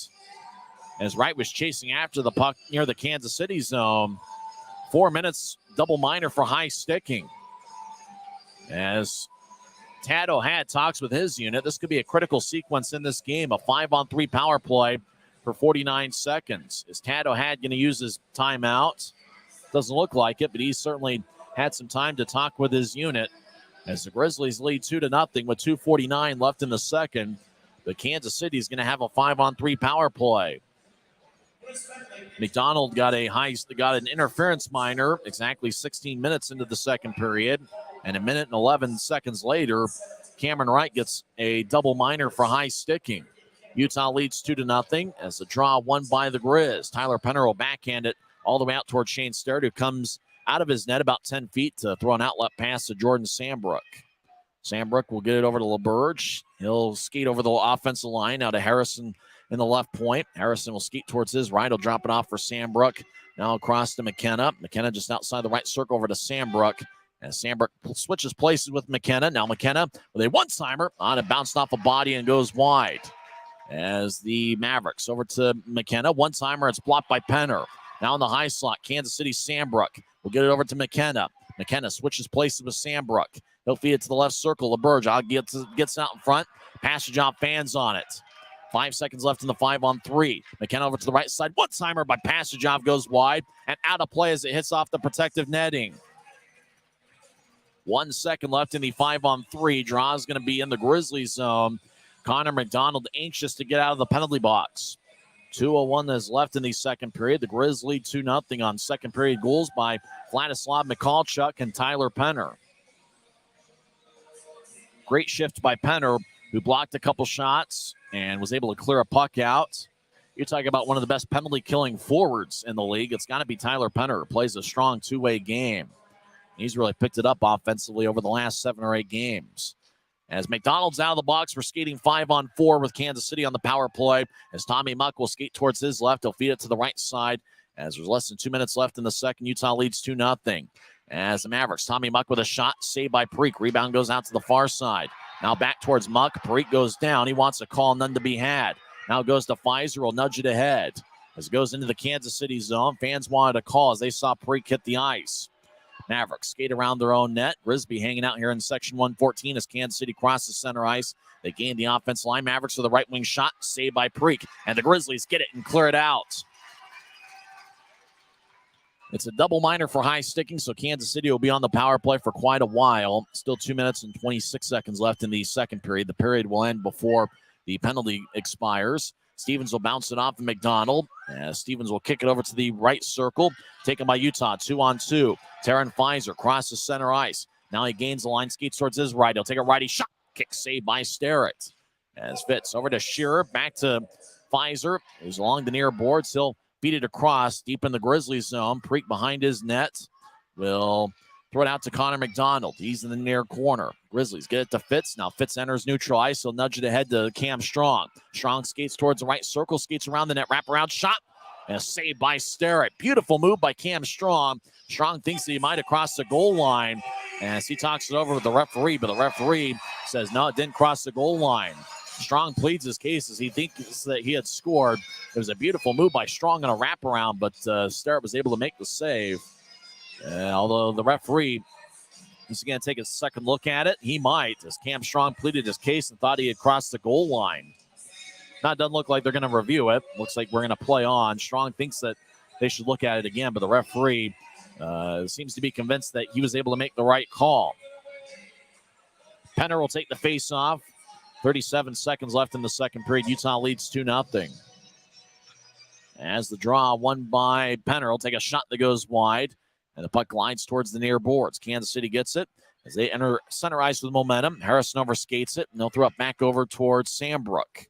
as Wright was chasing after the puck near the Kansas City zone. 4 minutes, double minor for high sticking. As Tad O'Had talks with his unit, this could be a critical sequence in this game, a 5-on-3 power play for 49 seconds. Is Tad O'Had going to use his timeout? Doesn't look like it, but he certainly had some time to talk with his unit. As the Grizzlies lead 2-0 with 2:49 left in the second, the Kansas City is going to have a 5-on-3 power play. McDonald got an interference minor exactly 16 minutes into the second period, and 1 minute and 11 seconds later, Cameron Wright gets a double minor for high sticking. Utah leads 2-0 as the draw won by the Grizz. Tyler Penner will backhand it all the way out towards Shane Sterrett, who comes out of his net about 10 feet to throw an outlet pass to Jordan Sambrook. Sambrook will get it over to LaBerge. He'll skate over the offensive line now to Harrison in the left point. Harrison will skate towards his right. He'll drop it off for Sambrook. Now across to McKenna. McKenna just outside the right circle over to Sambrook. As Sambrook switches places with McKenna. Now McKenna with a one-timer on it, bounced off a body and goes wide. As the Mavericks over to McKenna. One-timer, it's blocked by Penner. Now in the high slot, Kansas City Sambrook will get it over to McKenna. McKenna switches places with Sambrook. He'll feed it to the left circle. LaBerge gets out in front. Pastajov fans on it. 5 seconds left in the 5-on-3. McKenna over to the right side. One-timer by Pastajov goes wide and out of play as it hits off the protective netting. 1 second left in the 5-on-3. Draw is going to be in the Grizzlies zone. Connor McDonald anxious to get out of the penalty box. 2:01 is left in the second period. The Grizz lead 2-0 on second period goals by Vladislav Mikalchuk and Tyler Penner. Great shift by Penner, who blocked a couple shots and was able to clear a puck out. You're talking about one of the best penalty-killing forwards in the league. It's got to be Tyler Penner, who plays a strong two-way game. He's really picked it up offensively over the last 7 or 8 games. As McDonald's out of the box, we're skating 5-on-4 with Kansas City on the power play. As Tommy Muck will skate towards his left, he'll feed it to the right side. As there's less than 2 minutes left in the second, Utah leads 2-0. As the Mavericks, Tommy Muck with a shot, saved by Preek. Rebound goes out to the far side. Now back towards Muck. Preek goes down. He wants a call, none to be had. Now it goes to Pfizer, will nudge it ahead. As it goes into the Kansas City zone, fans wanted a call as they saw Preek hit the ice. Mavericks skate around their own net. Grisby hanging out here in section 114 as Kansas City crosses center ice. They gain the offensive line. Mavericks with a right wing shot, saved by Preek. And the Grizzlies get it and clear it out. It's a double minor for high sticking, so Kansas City will be on the power play for quite a while. Still 2 minutes and 26 seconds left in the second period. The period will end before the penalty expires. Stevens will bounce it off of McDonald. Stevens will kick it over to the right circle. Taken by Utah, 2-on-2. Taryn Pfizer crosses center ice. Now he gains the line, skates towards his right. He'll take a righty shot. Kick saved by Sterrett. As Fitz over to Shearer, back to Pfizer, who's along the near boards. He'll feed it across deep in the Grizzlies zone. Preek behind his net will throw it out to Connor McDonald. He's in the near corner. Grizzlies get it to Fitz. Now Fitz enters neutral ice. He'll nudge it ahead to Cam Strong. Strong skates towards the right circle, skates around the net, wraparound shot. And a save by Sterrett. Beautiful move by Cam Strong. Strong thinks that he might have crossed the goal line as he talks it over with the referee, but the referee says, no, it didn't cross the goal line. Strong pleads his case as he thinks that he had scored. It was a beautiful move by Strong on a wraparound, but Starrett was able to make the save. Although the referee is going to take a second look at it, he might, as Cam Strong pleaded his case and thought he had crossed the goal line. Now, it doesn't look like they're going to review it. Looks like we're going to play on. Strong thinks that they should look at it again, but the referee seems to be convinced that he was able to make the right call. Penner will take the face-off. 37 seconds left in the second period. Utah leads 2-0. As the draw won by Penner, will take a shot that goes wide, and the puck glides towards the near boards. Kansas City gets it as they enter center ice with momentum. Harrison overskates it, and they'll throw it back over towards Sambrook.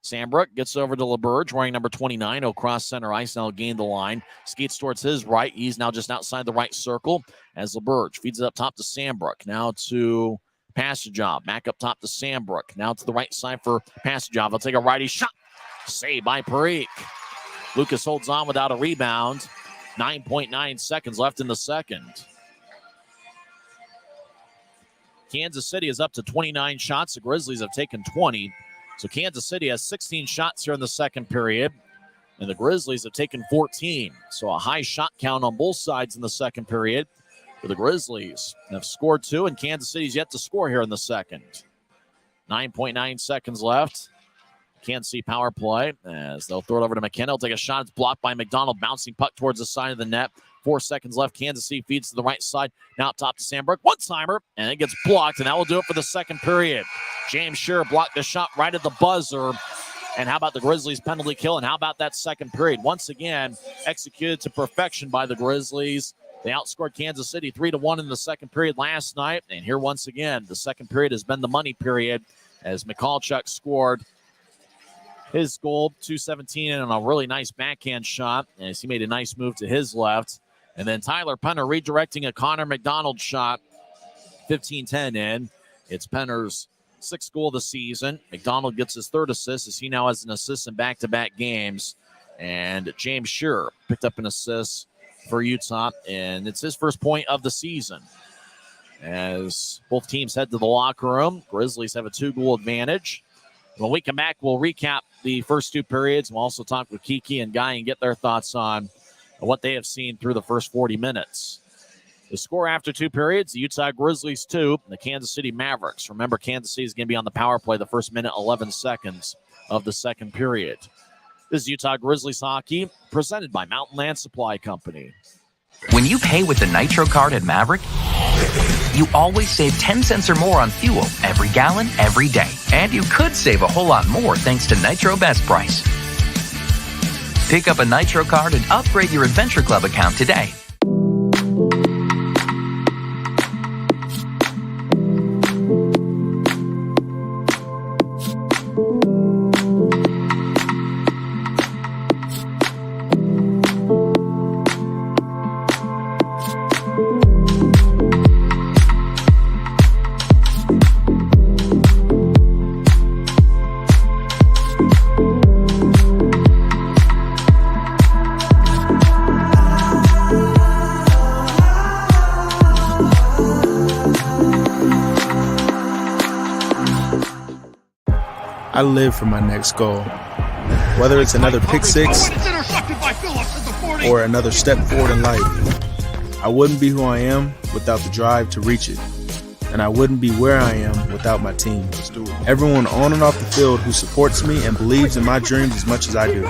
Sambrook gets over to LeBurge, wearing number 29. He'll cross center ice, and he'll gain the line. Skates towards his right. He's now just outside the right circle as LeBurge feeds it up top to Sambrook. Now to Passage-Job. Back up top to Sambrook. Now to the right side for Passage-Job. He'll take a righty shot. Saved by Parikh. Lucas holds on without a rebound. 9.9 seconds left in the second. Kansas City is up to 29 shots. The Grizzlies have taken 20. So Kansas City has 16 shots here in the second period, and the Grizzlies have taken 14. So a high shot count on both sides in the second period. But the Grizzlies have scored 2, and Kansas City's yet to score here in the second. 9.9 seconds left. Kansas City power play as they'll throw it over to McKenna. He'll take a shot. It's blocked by McDonald. Bouncing puck towards the side of the net. 4 seconds left. Kansas City feeds to the right side. Now up top to Sambrook. One-timer, and it gets blocked, and that will do it for the second period. James Shearer blocked the shot right at the buzzer. And how about the Grizzlies penalty kill? And how about that second period? Once again, executed to perfection by the Grizzlies. They outscored Kansas City 3-1 in the second period last night. And here once again, the second period has been the money period as Michalchuk scored his goal, 2:17, and a really nice backhand shot as he made a nice move to his left. And then Tyler Penner redirecting a Connor McDonald shot, 15-10 in. It's Penner's 6th goal of the season. McDonald gets his 3rd assist as he now has an assist in back-to-back games. And James Shearer picked up an assist for Utah, and it's his first point of the season. As both teams head to the locker room, Grizzlies have a 2-goal advantage. When we come back, we'll recap the first 2 periods. We'll also talk with Kiki and Guy and get their thoughts on what they have seen through the first 40 minutes. The score after 2 periods, the Utah Grizzlies 2, the Kansas City Mavericks. Remember, Kansas City is going to be on the power play the first minute, 11 seconds of the second period. This is Utah Grizzlies hockey, presented by Mountain Land Supply Company. When you pay with the Nitro card at Maverick, you always save 10 cents or more on fuel every gallon, every day. And you could save a whole lot more thanks to Nitro Best Price. Pick up a Nitro card and upgrade your Adventure Club account today. I live for my next goal. Whether it's another pick six or another step forward in life, I wouldn't be who I am without the drive to reach it. And I wouldn't be where I am without my team. Everyone on and off the field who supports me and believes in my dreams as much as I do.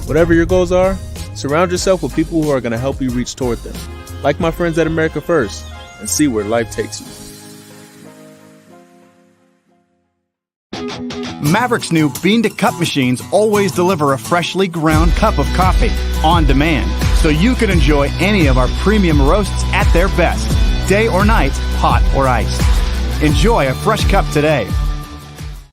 Whatever your goals are, surround yourself with people who are going to help you reach toward them. Like my friends at America First, and see where life takes you. Maverick's new bean-to-cup machines always deliver a freshly ground cup of coffee on demand, so you can enjoy any of our premium roasts at their best, day or night, hot or iced. Enjoy a fresh cup today.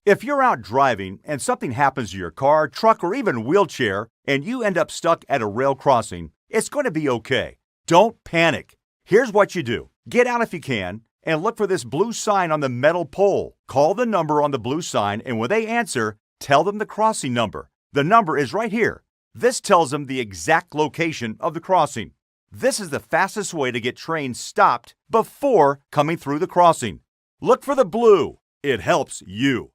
If you're out driving and something happens to your car, truck, or even wheelchair, and you end up stuck at a rail crossing, it's going to be okay. Don't panic. Here's what you do. Get out if you can, and look for this blue sign on the metal pole. Call the number on the blue sign, and when they answer, tell them the crossing number. The number is right here. This tells them the exact location of the crossing. This is the fastest way to get trains stopped before coming through the crossing. Look for the blue. It helps you.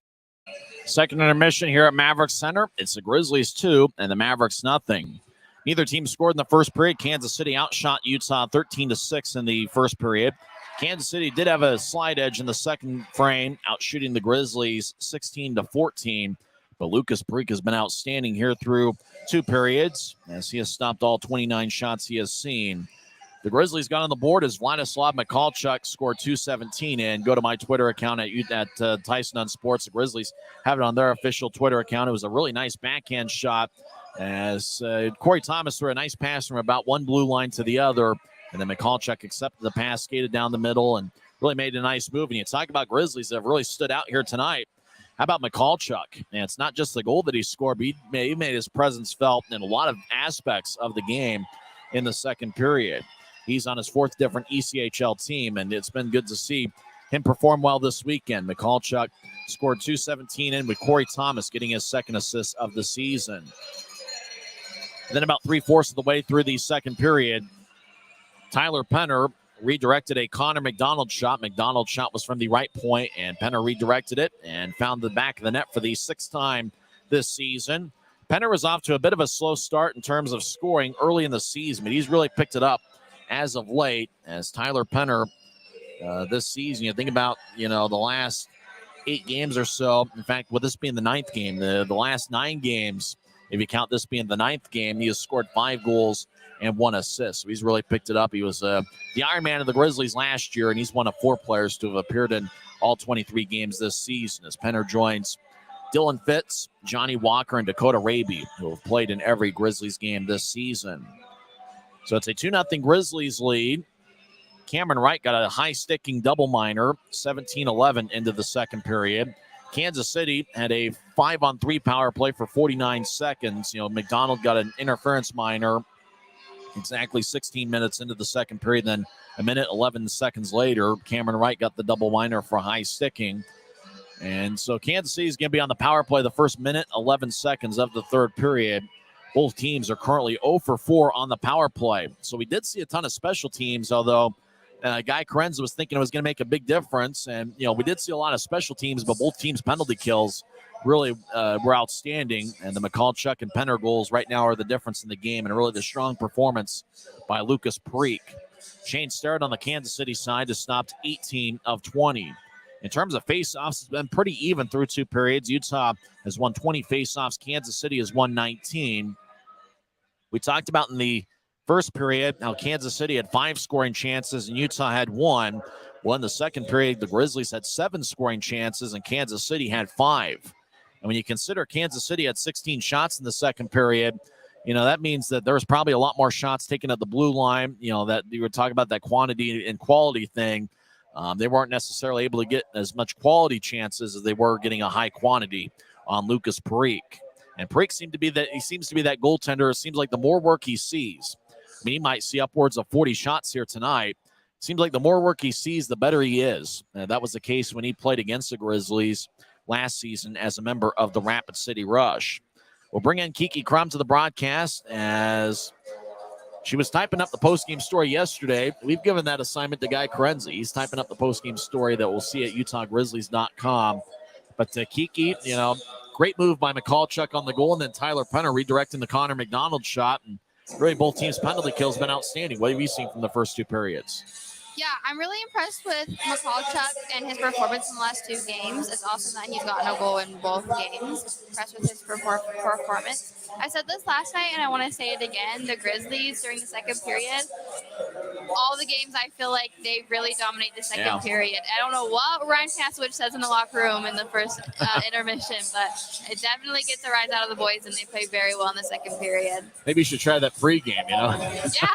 Second intermission here at Maverick Center. It's the Grizzlies 2 and the Mavericks nothing. Neither team scored in the first period. Kansas City outshot Utah 13-6 in the first period. Kansas City did have a slight edge in the second frame, outshooting the Grizzlies 16-14. But Lucas Preek has been outstanding here through 2 periods as he has stopped all 29 shots he has seen. The Grizzlies got on the board as Vladislav Mikalchuk scored 217. And go to my Twitter account at Tyson on Sports. The Grizzlies have it on their official Twitter account. It was a really nice backhand shot as Corey Thomas threw a nice pass from about one blue line to the other. And then Mikalchuk accepted the pass, skated down the middle, and really made a nice move. And you talk about Grizzlies that have really stood out here tonight. How about Mikalchuk? And it's not just the goal that he scored, but he made his presence felt in a lot of aspects of the game in the second period. He's on his 4th different ECHL team, and it's been good to see him perform well this weekend. Mikalchuk scored 217 in with Corey Thomas getting his 2nd assist of the season. And then about 3/4 of the way through the second period, Tyler Penner redirected a Connor McDonald shot. McDonald's shot was from the right point, and Penner redirected it and found the back of the net for the 6th time this season. Penner was off to a bit of a slow start in terms of scoring early in the season, but he's really picked it up as of late, as Tyler Penner this season, you think about, the last 8 games or so. In fact, with this being the 9th game, the last 9 games, if you count this being the 9th game, he has scored 5 goals and 1 assist. So he's really picked it up. He was the Iron Man of the Grizzlies last year, and he's one of 4 players to have appeared in all 23 games this season, as Penner joins Dylan Fitz, Johnny Walker, and Dakota Raby, who have played in every Grizzlies game this season. So it's a 2-0 Grizzlies lead. Cameron Wright got a high-sticking double minor, 17-11 into the second period. Kansas City had a 5-on-3 power play for 49 seconds. McDonald got an interference minor exactly 16 minutes into the second period. Then a minute, 11 seconds later, Cameron Wright got the double minor for high-sticking. And so Kansas City is going to be on the power play the first minute, 11 seconds of the third period. Both teams are currently 0 for 4 on the power play. So we did see a ton of special teams, although Guy Karenza was thinking it was going to make a big difference. And, we did see a lot of special teams, but both teams' penalty kills really were outstanding. And the Mikalchuk and Penner goals right now are the difference in the game, and really the strong performance by Lucas Preek. Shane Starrett on the Kansas City side has stopped 18 of 20. In terms of faceoffs, it's been pretty even through 2 periods. Utah has won 20 faceoffs. Kansas City has won 19. We talked about in the first period how Kansas City had 5 scoring chances and Utah had 1. Well, in the second period, the Grizzlies had 7 scoring chances and Kansas City had 5. And when you consider Kansas City had 16 shots in the second period, that means that there was probably a lot more shots taken at the blue line. That you were talking about that quantity and quality thing. They weren't necessarily able to get as much quality chances as they were getting a high quantity on Lucas Preek. And Preek seems to be that goaltender. It seems like the more work he sees, he might see upwards of 40 shots here tonight. It seems like the more work he sees, the better he is. That was the case when he played against the Grizzlies last season as a member of the Rapid City Rush. We'll bring in Kiki Crum to the broadcast as she was typing up the postgame story yesterday. We've given that assignment to Guy Karenza. He's typing up the postgame story that we'll see at UtahGrizzlies.com. But Kiki, great move by Mikalchuk on the goal, and then Tyler Penner redirecting the Connor McDonald shot. And really both teams' penalty kills been outstanding. What have you seen from the first 2 periods? Yeah, I'm really impressed with Mikalchuk and his performance in the last 2 games. It's awesome that he's gotten a goal in both games. Impressed with his performance. I said this last night, and I want to say it again. The Grizzlies, during the second period, all the games, I feel like they really dominate the second period. I don't know what Ryan Kasowicz says in the locker room in the first intermission, but it definitely gets a rise out of the boys, and they play very well in the second period. Maybe you should try that pregame, Yeah.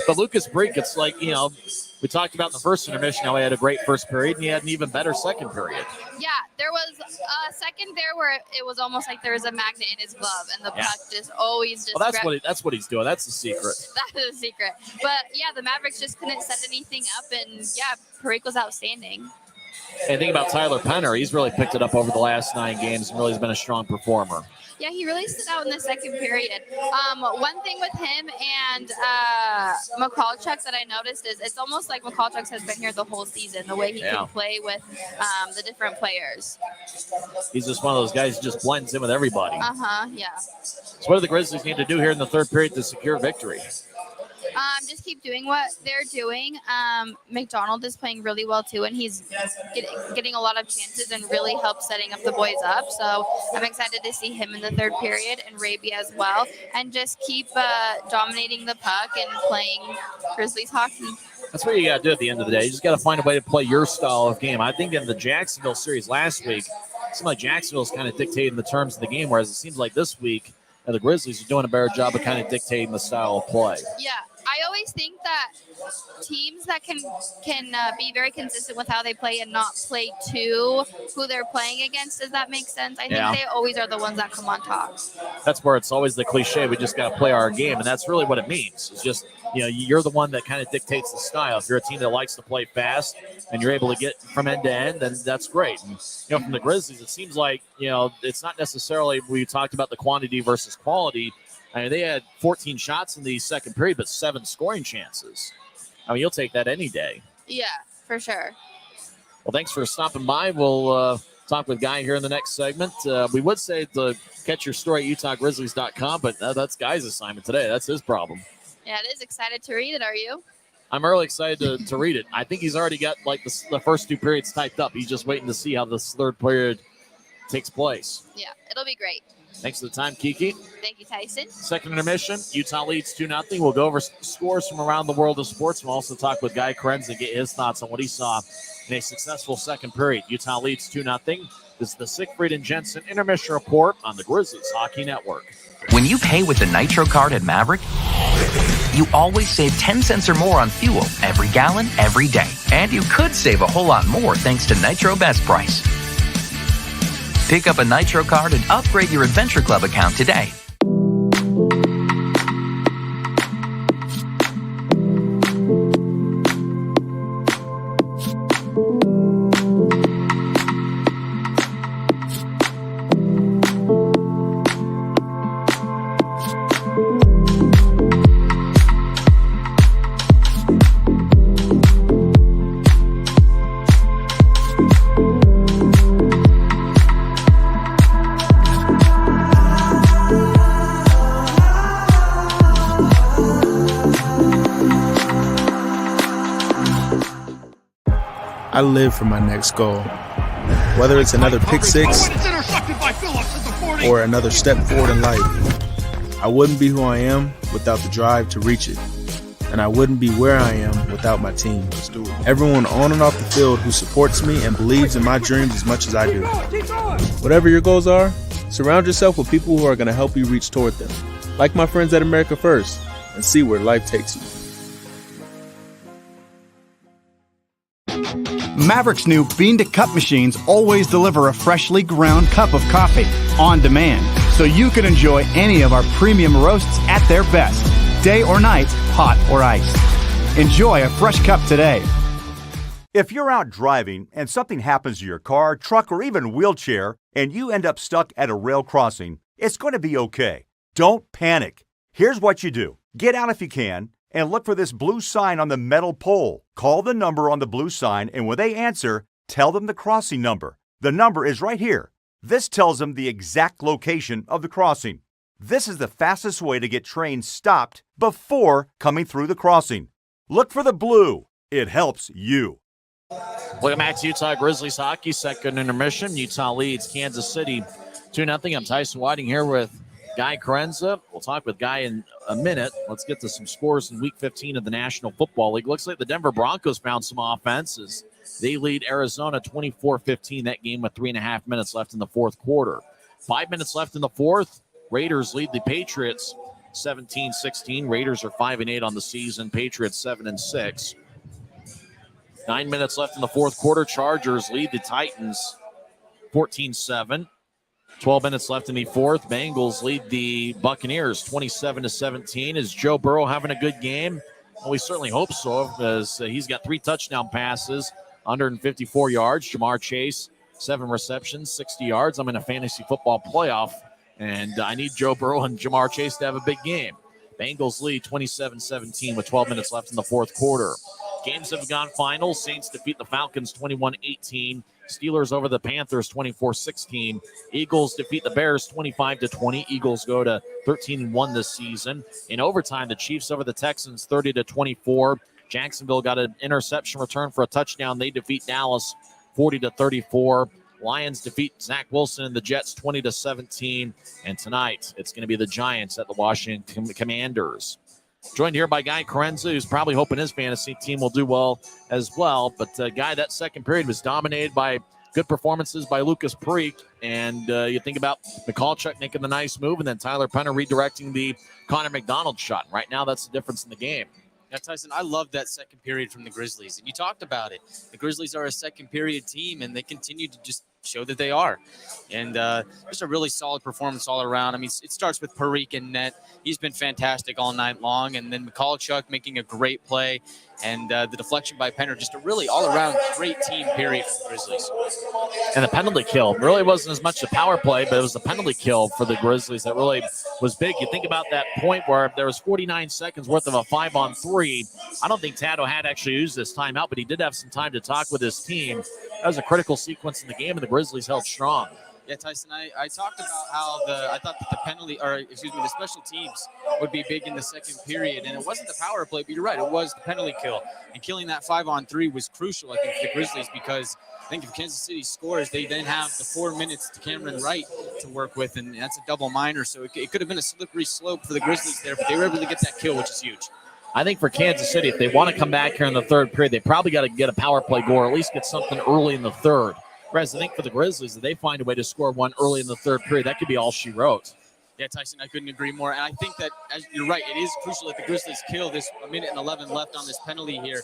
But Lucas Preek, it's like, we talked about in the first intermission how he had a great first period, and he had an even better second period. Yeah, there was a second there where it was almost like there was a magnet in his glove, and the puck just always just. Well, that's what he's doing. That's the secret. That is the secret. But yeah, the Mavericks just couldn't set anything up, and Preek was outstanding. And think about Tyler Penner. He's really picked it up over the last 9 games and really has been a strong performer. Yeah, he really stood out in the second period. One thing with him and McCallchuk that I noticed is it's almost like McCallchuk has been here the whole season, the way he can play with the different players. He's just one of those guys who just blends in with everybody. Yeah. So what do the Grizzlies need to do here in the third period to secure victory? Just keep doing what they're doing. McDonald is playing really well too, and he's getting a lot of chances and really helps setting up the boys up. So I'm excited to see him in the third period, and Raby as well, and just keep dominating the puck and playing Grizzlies hockey. That's what you got to do at the end of the day. You just got to find a way to play your style of game. I think in the Jacksonville series last week, it seemed like Jacksonville's kind of dictating the terms of the game, whereas it seems like this week, the Grizzlies are doing a better job of kind of dictating the style of play. Yeah, I always think that teams that can be very consistent with how they play and not play to who they're playing against, does that make sense? I think they always are the ones that come on top. That's where it's always the cliche, we just got to play our game, and that's really what it means. It's just, you're the one that kind of dictates the style. If you're a team that likes to play fast and you're able to get from end to end, then that's great. And, from the Grizzlies, it seems like, it's not necessarily, we talked about the quantity versus quality. I mean, they had 14 shots in the second period, but 7 scoring chances. I mean, you'll take that any day. Yeah, for sure. Well, thanks for stopping by. We'll talk with Guy here in the next segment. We would say to catch your story at UtahGrizzlies.com, but that's Guy's assignment today. That's his problem. Yeah, it is. Excited to read it, are you? I'm really excited to read it. I think he's already got the first 2 periods typed up. He's just waiting to see how this third period takes place. Yeah, it'll be great. Thanks for the time, Kiki. Thank you, Tyson. Second intermission, Utah leads 2-0. We'll go over scores from around the world of sports. We'll also talk with Guy Krenz and get his thoughts on what he saw in a successful second period. Utah leads 2-0. This is the Siegfried and Jensen intermission report on the Grizzlies Hockey Network. When you pay with the Nitro card at Maverick, you always save 10 cents or more on fuel every gallon, every day. And you could save a whole lot more thanks to Nitro Best Price. Pick up a Nitro card and upgrade your Adventure Club account today. I live for my next goal. Whether it's another pick six or another step forward in life, I wouldn't be who I am without the drive to reach it. And I wouldn't be where I am without my team. Everyone on and off the field who supports me and believes in my dreams as much as I do. Whatever your goals are, surround yourself with people who are going to help you reach toward them. Like my friends at America First, and see where life takes you. Maverick's new bean-to-cup machines always deliver a freshly ground cup of coffee on demand, so you can enjoy any of our premium roasts at their best, day or night, hot or iced. Enjoy a fresh cup today. If you're out driving and something happens to your car, truck, or even wheelchair, and you end up stuck at a rail crossing, it's going to be okay. Don't panic. Here's what you do. Get out if you can, and look for this blue sign on the metal pole. Call the number on the blue sign, and when they answer, tell them the crossing number. The number is right here. This tells them the exact location of the crossing. This is the fastest way to get trains stopped before coming through the crossing. Look for the blue. It helps you. Welcome back to Utah Grizzlies hockey. Second intermission. Utah leads Kansas City 2-0. I'm Tyson Whiting here with Guy Krenza. We'll talk with Guy in a minute. Let's get to some scores in Week 15 of the National Football League. Looks like the Denver Broncos found some offense as they lead Arizona 24-15. That game with 3.5 minutes left in the fourth quarter. 5 minutes left in the fourth. Raiders lead the Patriots 17-16. Raiders are 5-8 on the season. Patriots 7-6. 9 minutes left in the fourth quarter. Chargers lead the Titans 14-7. 12 minutes left in the fourth. Bengals lead the Buccaneers 27-17. Is Joe Burrow having a good game? Well, we certainly hope so, as he's got 3 touchdown passes, 154 yards. Jamar Chase, 7 receptions, 60 yards. I'm in a fantasy football playoff, and I need Joe Burrow and Jamar Chase to have a big game. Bengals lead 27-17 with 12 minutes left in the fourth quarter. Games have gone final. Saints defeat the Falcons 21-18. Steelers over the Panthers 24-16. Eagles defeat the Bears 25-20. Eagles go to 13-1 this season. In overtime, the Chiefs over the Texans 30-24. Jacksonville got an interception return for a touchdown. They defeat Dallas 40-34. Lions defeat Zach Wilson and the Jets 20-17. And tonight, it's going to be the Giants at the Washington Commanders. Joined here by Guy Carenza, who's probably hoping his fantasy team will do well as well. But, Guy, that second period was dominated by good performances by Lucas Preek. And you think about Michalchuk making the nice move and then Tyler Penner redirecting the Connor McDonald shot. Right now, that's the difference in the game. Yeah, Tyson, I love that second period from the Grizzlies. And you talked about it. The Grizzlies are a second period team, and they continue to just show that they are. And just a really solid performance all around. I mean, it starts with Parikh in net. He's been fantastic all night long. And then Michalchuk making a great play. And the deflection by Penner, just a really all-around great team period for the Grizzlies. And the penalty kill really wasn't as much a power play, but it was the penalty kill for the Grizzlies that really was big. You think about that point where there was 49 seconds worth of a 5-on-3. I don't think Tato had actually used this timeout, but he did have some time to talk with his team. That was a critical sequence in the game, and the Grizzlies held strong. Yeah, Tyson, I talked about how I thought that the special teams would be big in the second period, and it wasn't the power play, but you're right, it was the penalty kill. And killing that 5-on-3 was crucial, I think, for the Grizzlies, because I think if Kansas City scores, they then have the 4 minutes to Cameron Wright to work with, and that's a double minor, so it could have been a slippery slope for the Grizzlies there, but they were able to get that kill, which is huge. I think for Kansas City, if they want to come back here in the third period, they probably got to get a power play goal or at least get something early in the third. Whereas I think for the Grizzlies, if they find a way to score one early in the third period, that could be all she wrote. Yeah, Tyson, I couldn't agree more. And I think that, as you're right, it is crucial that the Grizzlies kill this 1:11 left on this penalty here.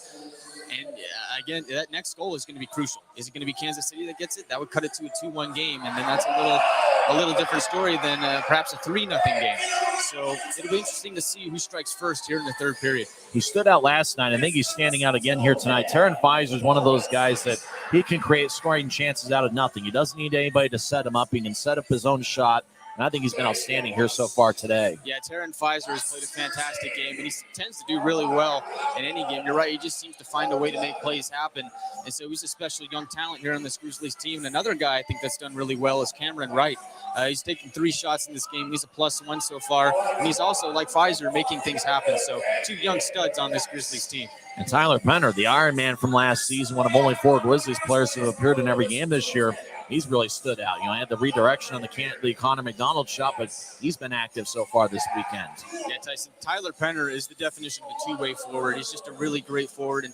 And again, that next goal is going to be crucial. Is it going to be Kansas City that gets it? That would cut it to a 2-1 game, and then that's a little different story than perhaps a 3-0 game. So it'll be interesting to see who strikes first here in the third period. He stood out last night. I think he's standing out again here tonight. Terran Fizer is one of those guys that he can create scoring chances out of nothing. He doesn't need anybody to set him up. He can set up his own shot. And I think he's been outstanding here so far today. Yeah, Terran Fizer has played a fantastic game, and he tends to do really well in any game. You're right, he just seems to find a way to make plays happen. And so he's a special young talent here on this Grizzlies team. And another guy I think that's done really well is Cameron Wright. He's taken 3 shots in this game. He's a +1 so far. And he's also, like Fizer, making things happen. So 2 young studs on this Grizzlies team. And Tyler Penner, the Iron Man from last season, one of only 4 Grizzlies players who have appeared in every game this year. He's really stood out. He had the redirection on the Connor McDonald shot, but he's been active so far this weekend. Yeah, Tyson, Tyler Penner is the definition of a two-way forward. He's just a really great forward, and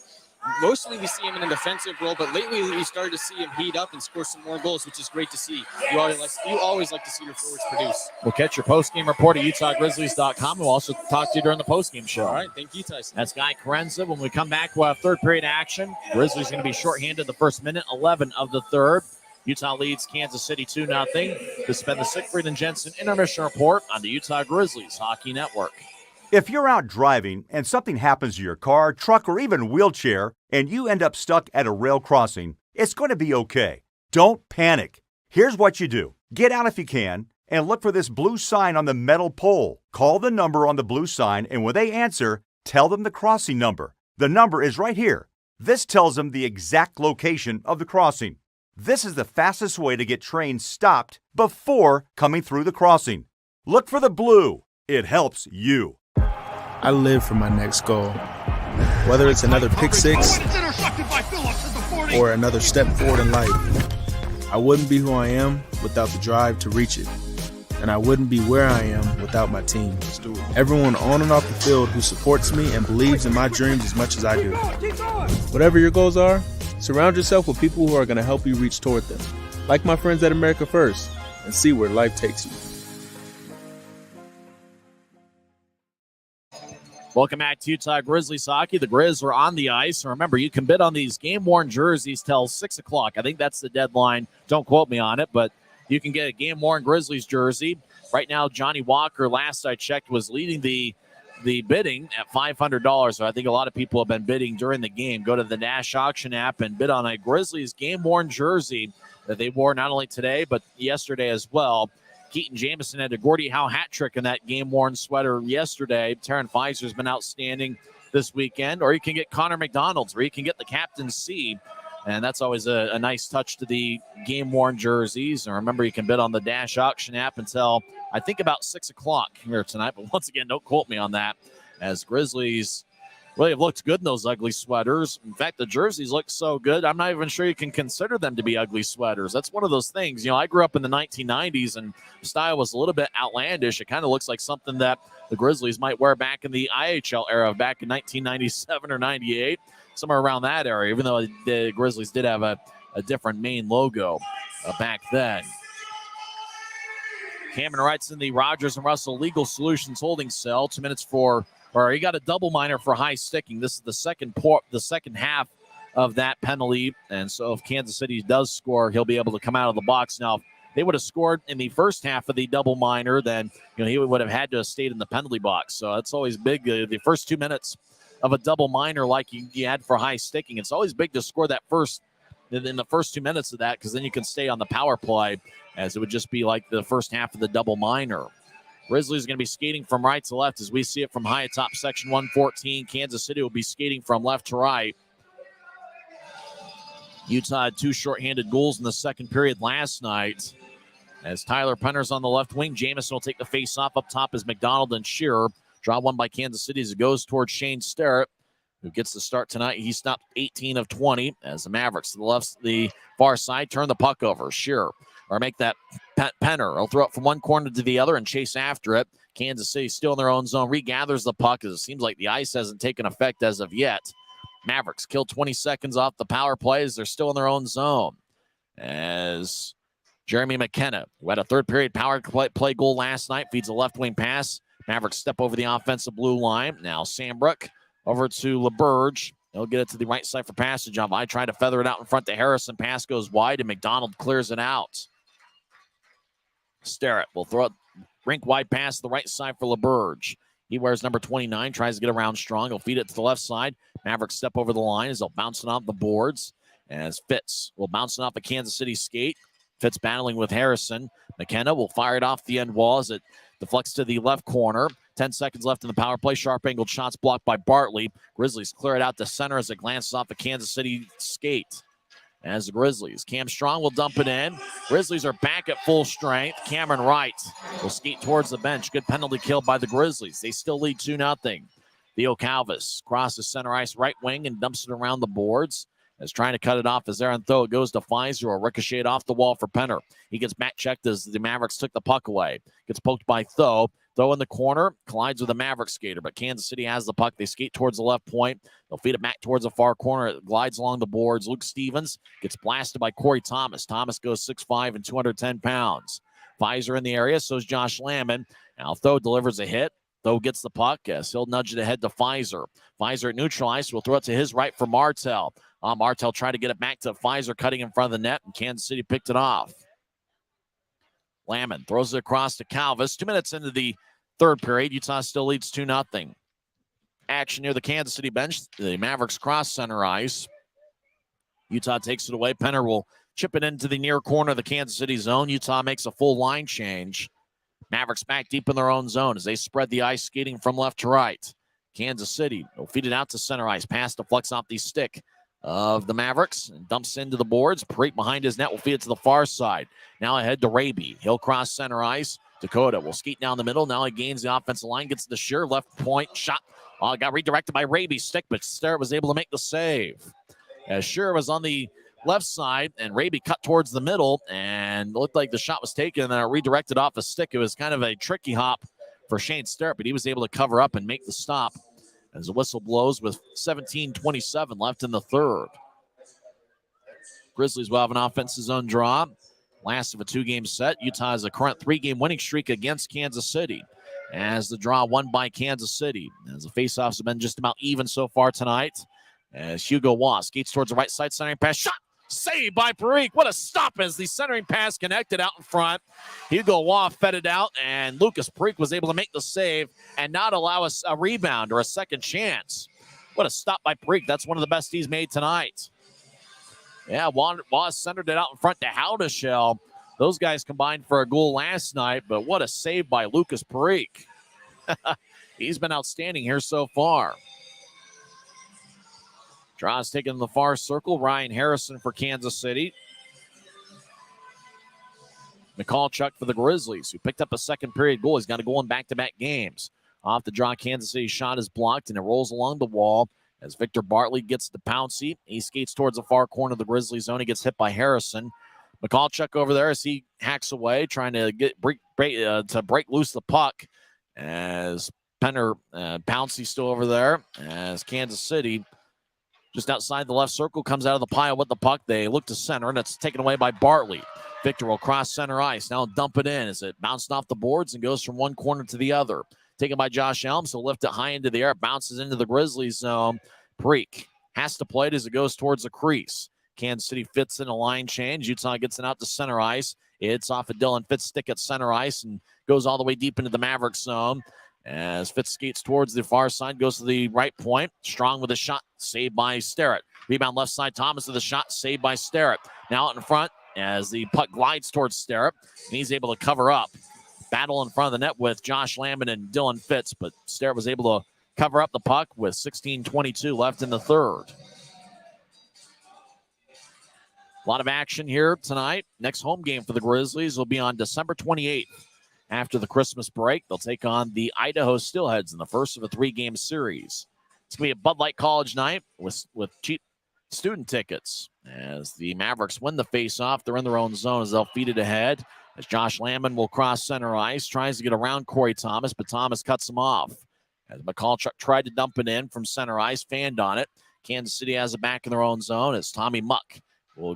mostly we see him in a defensive role, but lately we started to see him heat up and score some more goals, which is great to see. You always like to see your forwards produce. We'll catch your post-game report at UtahGrizzlies.com. We'll also talk to you during the post-game show. All right, thank you, Tyson. That's Guy Carenza. When we come back, we'll have third period action. Grizzlies going to be shorthanded the first minute, 11 of the third. Utah leads Kansas City 2-0. This has been the Siegfried and Jensen intermission report on the Utah Grizzlies Hockey Network. If you're out driving and something happens to your car, truck, or even wheelchair, and you end up stuck at a rail crossing, it's going to be okay. Don't panic. Here's what you do. Get out if you can and look for this blue sign on the metal pole. Call the number on the blue sign, and when they answer, tell them the crossing number. The number is right here. This tells them the exact location of the crossing. This is the fastest way to get trains stopped before coming through the crossing. Look for the blue. It helps you. I live for my next goal. Whether it's another pick six or another step forward in life, I wouldn't be who I am without the drive to reach it. And I wouldn't be where I am without my team. Everyone on and off the field who supports me and believes in my dreams as much as I do. Whatever your goals are, surround yourself with people who are going to help you reach toward them. Like my friends at America First, and see where life takes you. Welcome back to Utah Grizzlies Hockey. The Grizz are on the ice. And remember, you can bid on these game-worn jerseys till 6 o'clock. I think that's the deadline. Don't quote me on it, but you can get a game-worn Grizzlies jersey. Right now, Johnny Walker, last I checked, was leading the the bidding at $500. So I think a lot of people have been bidding during the game. Go to the Dash Auction app and bid on a Grizzlies game-worn jersey that they wore not only today but yesterday as well. Keaton Jameson had a Gordie Howe hat trick in that game-worn sweater yesterday. Taryn Fizer's been outstanding this weekend. Or you can get Connor McDonald's, or you can get the Captain C. And that's always a nice touch to the game-worn jerseys. And remember, you can bid on the Dash Auction app until, I think, about 6 o'clock here tonight. But once again, don't quote me on that, as Grizzlies really have looked good in those ugly sweaters. In fact, the jerseys look so good, I'm not even sure you can consider them to be ugly sweaters. That's one of those things. You know, I grew up in the 1990s, and style was a little bit outlandish. It kind of looks like something that the Grizzlies might wear back in the IHL era, back in 1997 or 98. Somewhere around that area, even though the Grizzlies did have a different main logo back then. Cameron Wright's in the Rogers and Russell Legal Solutions holding cell. 2 minutes he got a double minor for high sticking. This is the second half of that penalty. And so if Kansas City does score, he'll be able to come out of the box. Now, if they would have scored in the first half of the double minor, then he would have had to have stayed in the penalty box. So that's always big. The first 2 minutes of a double minor like you had for high sticking, it's always big to score that in the first 2 minutes of that, because then you can stay on the power play, as it would just be like the first half of the double minor. Grizzlies are going to be skating from right to left as we see it from high atop section 114. Kansas City will be skating from left to right. Utah had 2 shorthanded goals in the second period last night. As Tyler Penner's on the left wing, Jameson will take the face-off. Up top is McDonald and Shearer. Draw one by Kansas City as it goes towards Shane Sterrett, who gets the start tonight. He stopped 18 of 20 as the Mavericks to the far side turn the puck over. Shearer, or make that Penner. He'll throw it from one corner to the other and chase after it. Kansas City still in their own zone. Regathers the puck as it seems like the ice hasn't taken effect as of yet. Mavericks kill 20 seconds off the power play as they're still in their own zone. As Jeremy McKenna, who had a third period power play goal last night, feeds a left wing pass. Mavericks step over the offensive blue line. Now Sandbrook over to LeBurge. He'll get it to the right side for passage. I try to feather it out in front to Harrison. Pass goes wide, and McDonald clears it out. Sterrett will throw it rink wide pass to the right side for LeBurge. He wears number 29, tries to get around strong. He'll feed it to the left side. Mavericks step over the line as they'll bounce it off the boards. As Fitz will bounce it off a Kansas City skate. Fitz battling with Harrison. McKenna will fire it off the end wall as it deflects to the left corner. 10 seconds left in the power play. Sharp angled shots blocked by Bartley. Grizzlies clear it out to center as it glances off a Kansas City skate. As the Grizzlies, Cam Strong will dump it in. Grizzlies are back at full strength. Cameron Wright will skate towards the bench. Good penalty kill by the Grizzlies. They still lead 2-0. Theo Calvis crosses center ice right wing and dumps it around the boards. As trying to cut it off as Aaron Tho. It goes to Fizer, or ricocheted off the wall for Penner. He gets back checked as the Mavericks took the puck away. Gets poked by Tho. Tho in the corner, collides with a Maverick skater, but Kansas City has the puck. They skate towards the left point. They'll feed it back towards the far corner. It glides along the boards. Luke Stevens gets blasted by Corey Thomas. Thomas goes 6'5" and 210 pounds. Fizer in the area, so is Josh Lamon. Now Tho delivers a hit. Tho gets the puck. Yes, he'll nudge it ahead to Fizer. Fizer at neutral ice will throw it to his right for Martell. Martell tried to get it back to Fizer, cutting in front of the net, and Kansas City picked it off. Lamon throws it across to Calvis. 2 minutes into the third period, Utah still leads 2-0. Action near the Kansas City bench. The Mavericks cross center ice. Utah takes it away. Penner will chip it into the near corner of the Kansas City zone. Utah makes a full line change. Mavericks back deep in their own zone as they spread the ice, skating from left to right. Kansas City will feed it out to center ice. Pass deflects off the stick of the Mavericks and dumps into the boards. Parate behind his net will feed it to the far side. Now ahead to Raby. He'll cross center ice. Dakota will skate down the middle. Now he gains the offensive line, gets the sheer left point shot. Got redirected by Raby's stick, but Sterrett was able to make the save. As Shearer was on the left side, and Raby cut towards the middle, and looked like the shot was taken and redirected off a stick. It was kind of a tricky hop for Shane Sterrett, but he was able to cover up and make the stop as the whistle blows with 17:27 left in the third. Grizzlies will have an offensive zone draw. Last of a 2-game set. Utah has a current 3-game winning streak against Kansas City, as the draw won by Kansas City. As the faceoffs have been just about even so far tonight. As Hugo Wass skates towards the right side, centering pass, shot Saved by Parikh. What a stop as the centering pass connected out in front. Hugo Waugh fed it out, and Lucas Parikh was able to make the save and not allow us a rebound or a second chance. What a stop by Parikh. That's one of the best he's made tonight. Yeah, Waugh centered it out in front to Howdeshell. Those guys combined for a goal last night, but what a save by Lucas Parikh. He's been outstanding here so far. Draws taken in the far circle. Ryan Harrison for Kansas City. McCallchuck for the Grizzlies, who picked up a second period goal. He's got a goal in back-to-back games. Off the draw, Kansas City's shot is blocked, and it rolls along the wall as Victor Bartley gets to Pouncey. He skates towards the far corner of the Grizzlies zone. He gets hit by Harrison. McCallchuck over there as he hacks away, trying to break loose the puck. As Pouncey still over there, as Kansas City just outside the left circle, comes out of the pile with the puck. They look to center, and it's taken away by Bartley. Victor will cross center ice. Now dump it in as it bounced off the boards and goes from one corner to the other. Taken by Josh Elms. He'll lift it high into the air. It bounces into the Grizzlies zone. Parikh has to play it as it goes towards the crease. Kansas City fits in a line change. Utah gets it out to center ice. It's off of Dylan Fitz stick at center ice and goes all the way deep into the Mavericks zone. As Fitz skates towards the far side, goes to the right point. Strong with a shot, saved by Sterrett. Rebound left side, Thomas with the shot, saved by Sterrett. Now out in front as the puck glides towards Sterrett, and he's able to cover up. Battle in front of the net with Josh Lamb and Dylan Fitz, but Sterrett was able to cover up the puck with 16:22 left in the third. A lot of action here tonight. Next home game for the Grizzlies will be on December 28th. After the Christmas break, they'll take on the Idaho Steelheads in the first of a 3-game series. It's going to be a Bud Light College night with cheap student tickets. As the Mavericks win the face-off, they're in their own zone as they'll feed it ahead. As Josh Lamb will cross center ice, tries to get around Corey Thomas, but Thomas cuts him off. As McCallchuck tried to dump it in from center ice, fanned on it. Kansas City has it back in their own zone as Tommy Muck will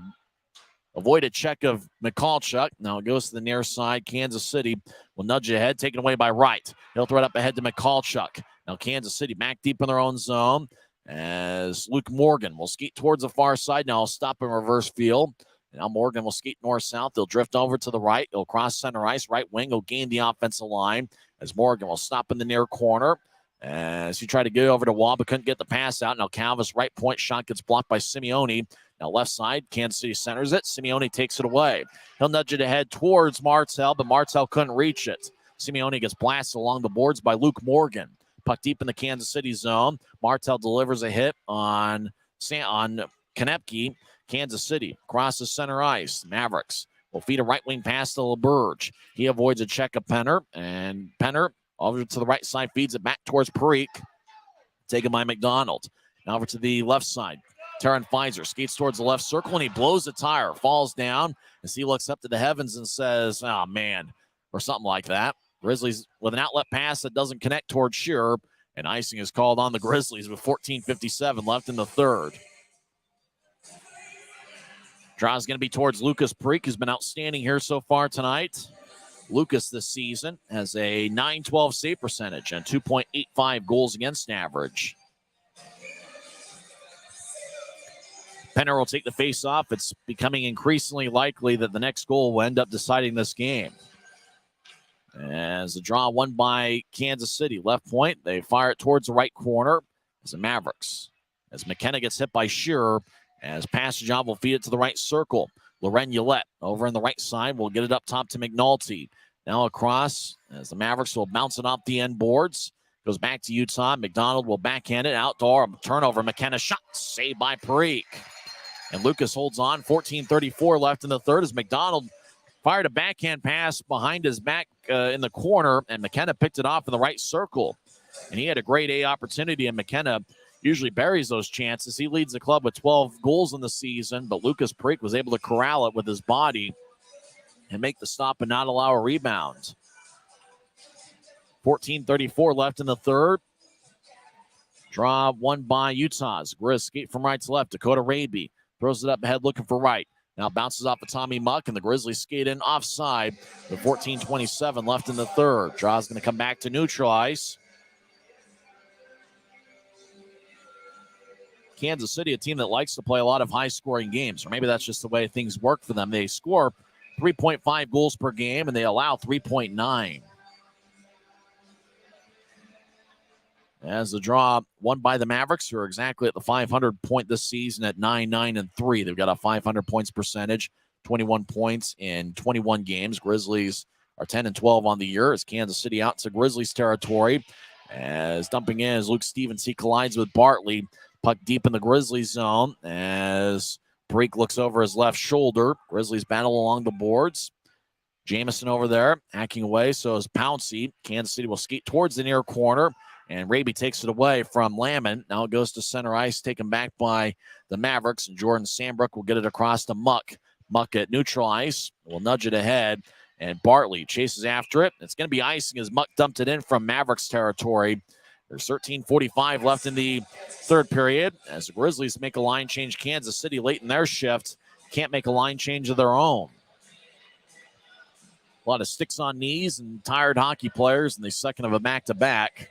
avoid a check of McCallchuck. Now it goes to the near side. Kansas City will nudge it ahead, taken away by Wright. He'll throw it up ahead to McCallchuck. Now Kansas City back deep in their own zone as Luke Morgan will skate towards the far side. Now he'll stop in reverse field. Now Morgan will skate north-south. They'll drift over to the right. He'll cross center ice. Right wing will gain the offensive line as Morgan will stop in the near corner. As he tried to get over to Waugh, but couldn't get the pass out. Now Calvis right point shot gets blocked by Simeone. Now left side, Kansas City centers it. Simeone takes it away. He'll nudge it ahead towards Martell, but Martell couldn't reach it. Simeone gets blasted along the boards by Luke Morgan. Puck deep in the Kansas City zone. Martell delivers a hit on Konepke. Kansas City crosses center ice. Mavericks will feed a right wing pass to LaBerge. He avoids a check of Penner, and Penner over to the right side feeds it back towards Parikh. Taken by McDonald. Now over to the left side. Taron Pfizer skates towards the left circle, and he blows the tire, falls down as he looks up to the heavens and says, oh, man, or something like that. Grizzlies with an outlet pass that doesn't connect towards Shearer, and icing is called on the Grizzlies with 14:57 left in the third. Draw is going to be towards Lucas Parikh, who's been outstanding here so far tonight. Lucas this season has a .912 save percentage and 2.85 goals against average. Penner will take the face-off. It's becoming increasingly likely that the next goal will end up deciding this game. As the draw won by Kansas City. Left point, they fire it towards the right corner as the Mavericks. As McKenna gets hit by Shearer, as Passage will feed it to the right circle. Loren Ullette over on the right side will get it up top to McNulty. Now across as the Mavericks will bounce it off the end boards. Goes back to Utah. McDonald will backhand it. Outdoor turnover. McKenna shot. Saved by Parikh. And Lucas holds on. 14:34 left in the third as McDonald fired a backhand pass behind his back in the corner. And McKenna picked it off in the right circle. And he had a great A opportunity. And McKenna usually buries those chances. He leads the club with 12 goals in the season, but Lucas Parikh was able to corral it with his body and make the stop and not allow a rebound. 14:34 left in the third. Draw won by Utah's. Grizz skate from right to left. Dakota Raby throws it up ahead looking for right. Now bounces off of Tommy Muck, and the Grizzlies skate in offside with 14:27 left in the third. Draw's going to come back to neutral ice. Kansas City, a team that likes to play a lot of high-scoring games, or maybe that's just the way things work for them. They score 3.5 goals per game, and they allow 3.9. As the draw won by the Mavericks, who are exactly at the 500 point this season at 9-9-3. They've got a 500 points percentage, 21 points in 21 games. Grizzlies are 10-12 on the year as Kansas City out to Grizzlies territory. As dumping in as Luke Stevens, he collides with Bartley. Puck deep in the Grizzlies zone as Break looks over his left shoulder. Grizzlies battle along the boards. Jameson over there, hacking away, so is Pouncey. Kansas City will skate towards the near corner. And Raby takes it away from Lamont. Now it goes to center ice, taken back by the Mavericks. And Jordan Sandbrook will get it across to Muck. Muck at neutral ice will nudge it ahead. And Bartley chases after it. It's going to be icing as Muck dumped it in from Mavericks territory. There's 13:45 left in the third period. As the Grizzlies make a line change, Kansas City late in their shift can't make a line change of their own. A lot of sticks on knees and tired hockey players in the second of a back-to-back.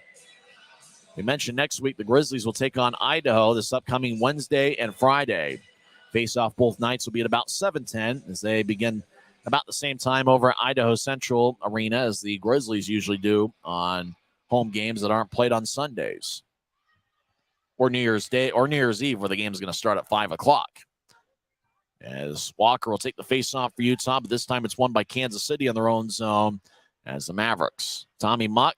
We mentioned next week the Grizzlies will take on Idaho this upcoming Wednesday and Friday. Face-off both nights will be at about 7:10 as they begin about the same time over at Idaho Central Arena as the Grizzlies usually do on home games that aren't played on Sundays. Or New Year's Day or New Year's Eve where the game is going to start at 5 o'clock. As Walker will take the face-off for Utah, but this time it's won by Kansas City in their own zone as the Mavericks. Tommy Muck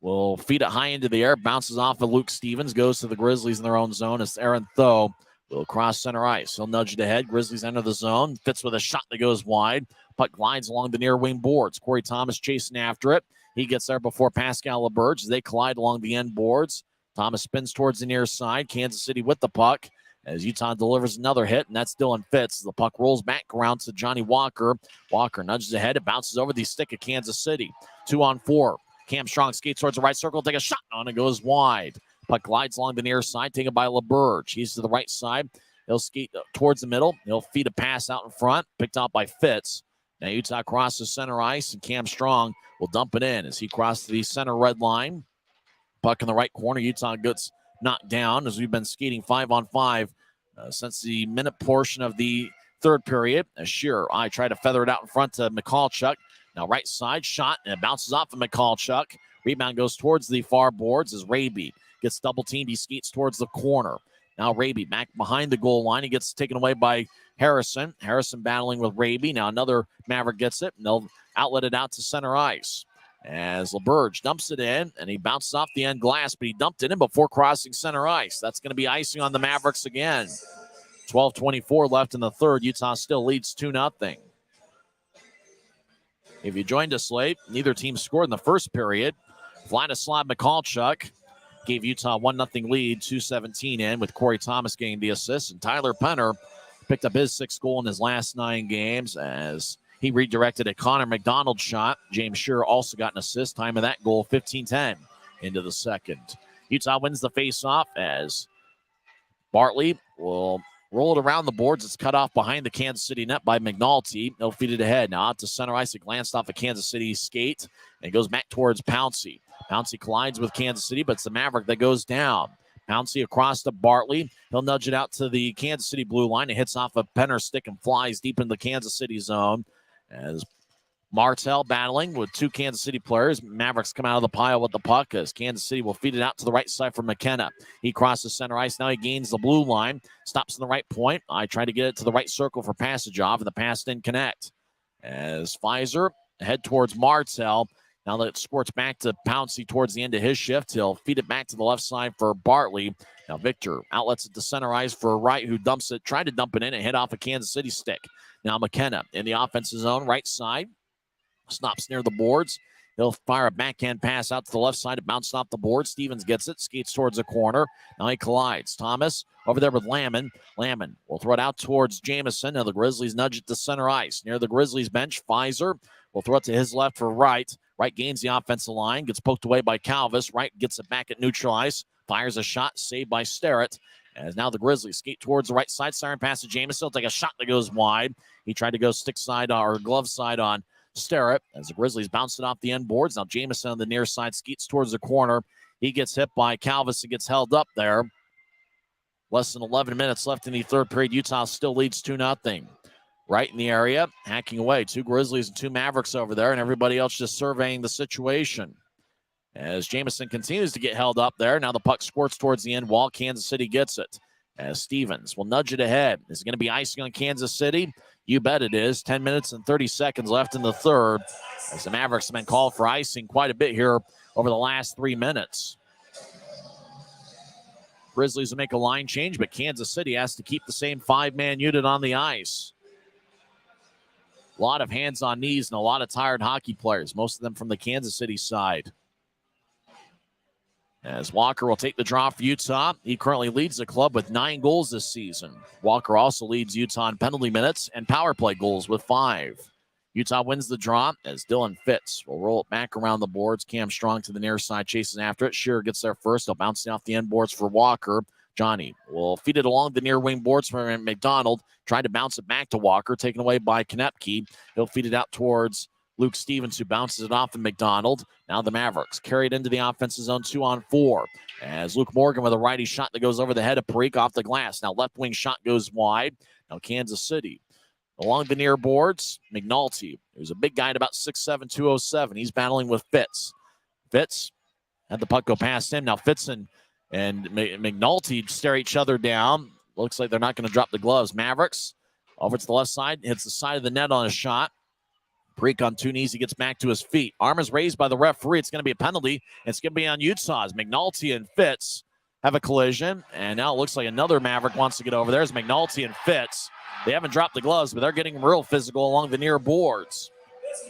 will feed it high into the air, bounces off of Luke Stevens, goes to the Grizzlies in their own zone as Aaron Tho will cross center ice. He'll nudge it ahead. Grizzlies enter the zone, fits with a shot that goes wide. Puck glides along the near wing boards. Corey Thomas chasing after it. He gets there before Pascal LaBerge as they collide along the end boards. Thomas spins towards the near side. Kansas City with the puck as Utah delivers another hit, and that's Dylan Fitz. The puck rolls back around to Johnny Walker. Walker nudges ahead. It bounces over the stick of Kansas City. 2-on-4. Cam Strong skates towards the right circle, take a shot on it, goes wide. Puck glides along the near side, taken by LaBerge. He's to the right side. He'll skate towards the middle. He'll feed a pass out in front, picked out by Fitz. Now Utah crosses center ice, and Cam Strong will dump it in as he crosses the center red line. Puck in the right corner. Utah gets knocked down as we've been skating 5-on-5 since the minute portion of the third period. As Shearer, I try to feather it out in front to Michalchuk. Now right side shot, and it bounces off of Michalchuk. Rebound goes towards the far boards as Raby gets double teamed. He skates towards the corner. Now Raby back behind the goal line. He gets taken away by Harrison. Harrison battling with Raby. Now another Maverick gets it, and they'll outlet it out to center ice. As LaBerge dumps it in, and he bounces off the end glass, but he dumped it in before crossing center ice. That's going to be icing on the Mavericks again. 12:24 left in the third. Utah still leads 2-0. If you joined us late, neither team scored in the first period. Vladislav Michalchuk gave Utah 1-0 lead, 2:17 in, with Corey Thomas getting the assist. And Tyler Penner picked up his 6th goal in his last 9 games as he redirected a Connor McDonald shot. James Shearer also got an assist. Time of that goal, 15:10 into the second. Utah wins the faceoff as Bartley will roll it around the boards. It's cut off behind the Kansas City net by McNulty. They'll feed it ahead. Now out to center ice. It glanced off a Kansas City skate and goes back towards Pouncey. Pouncey collides with Kansas City, but it's the Maverick that goes down. Pouncey across to Bartley. He'll nudge it out to the Kansas City blue line. It hits off a Penner stick and flies deep in the Kansas City zone. As Martell battling with 2 Kansas City players. Mavericks come out of the pile with the puck as Kansas City will feed it out to the right side for McKenna. He crosses center ice. Now he gains the blue line. Stops in the right point. I try to get it to the right circle for passage off, and the pass didn't connect. As Pfizer head towards Martell. Now that it squirts back to Pouncey towards the end of his shift. He'll feed it back to the left side for Bartley. Now Victor outlets it to center ice for Wright, who dumps it, tried to dump it in and hit off a Kansas City stick. Now McKenna in the offensive zone, right side. Stops near the boards. He'll fire a backhand pass out to the left side. It bounced off the board. Stevens gets it. Skates towards the corner. Now he collides. Thomas over there with Lamont. Lamont will throw it out towards Jameson. Now the Grizzlies nudge it to center ice. Near the Grizzlies bench, Pfizer will throw it to his left for Wright. Wright gains the offensive line. Gets poked away by Calvis. Wright gets it back at neutral ice. Fires a shot. Saved by Starrett. As now the Grizzlies skate towards the right side. Siren pass to Jameson. He'll take a shot that goes wide. He tried to go stick side or glove side on Starrett as the Grizzlies bounced it off the end boards. Now Jameson on the near side skates towards the corner. He gets hit by Calvis and gets held up there. Less than 11 minutes left in the third period. Utah still leads 2-0. Right in the area, hacking away. 2 Grizzlies and 2 Mavericks over there, and everybody else just surveying the situation. As Jameson continues to get held up there, now the puck squirts towards the end wall. Kansas City gets it. As Stevens will nudge it ahead. Is it going to be icing on Kansas City? You bet it is. 10 minutes and 30 seconds left in the third, as the Mavericks have been called for icing quite a bit here over the last 3 minutes. Grizzlies will make a line change, but Kansas City has to keep the same 5-man unit on the ice. A lot of hands on knees and a lot of tired hockey players, most of them from the Kansas City side. As Walker will take the draw for Utah. He currently leads the club with 9 goals this season. Walker also leads Utah in penalty minutes and power play goals with 5. Utah wins the draw as Dylan Fitz will roll it back around the boards. Cam Strong to the near side, chases after it. Shearer gets there first. He'll bounce it off the end boards for Walker. Johnny will feed it along the near wing boards for McDonald. Tried to bounce it back to Walker, taken away by Konepke. He'll feed it out towards Luke Stevens, who bounces it off of McDonald. Now the Mavericks carry it into the offensive zone 2-on-4. As Luke Morgan with a righty shot that goes over the head of Parikh off the glass. Now left wing shot goes wide. Now Kansas City along the near boards. McNulty, who's a big guy at about 6'7", 207. He's battling with Fitz. Fitz had the puck go past him. Now Fitz and McNulty stare each other down. Looks like they're not going to drop the gloves. Mavericks over to the left side. Hits the side of the net on a shot. Parikh on 2 knees. He gets back to his feet. Arm is raised by the referee. It's going to be a penalty. It's going to be on Utah's. McNulty and Fitz have a collision. And now it looks like another Maverick wants to get over there. It's McNulty and Fitz. They haven't dropped the gloves, but they're getting real physical along the near boards.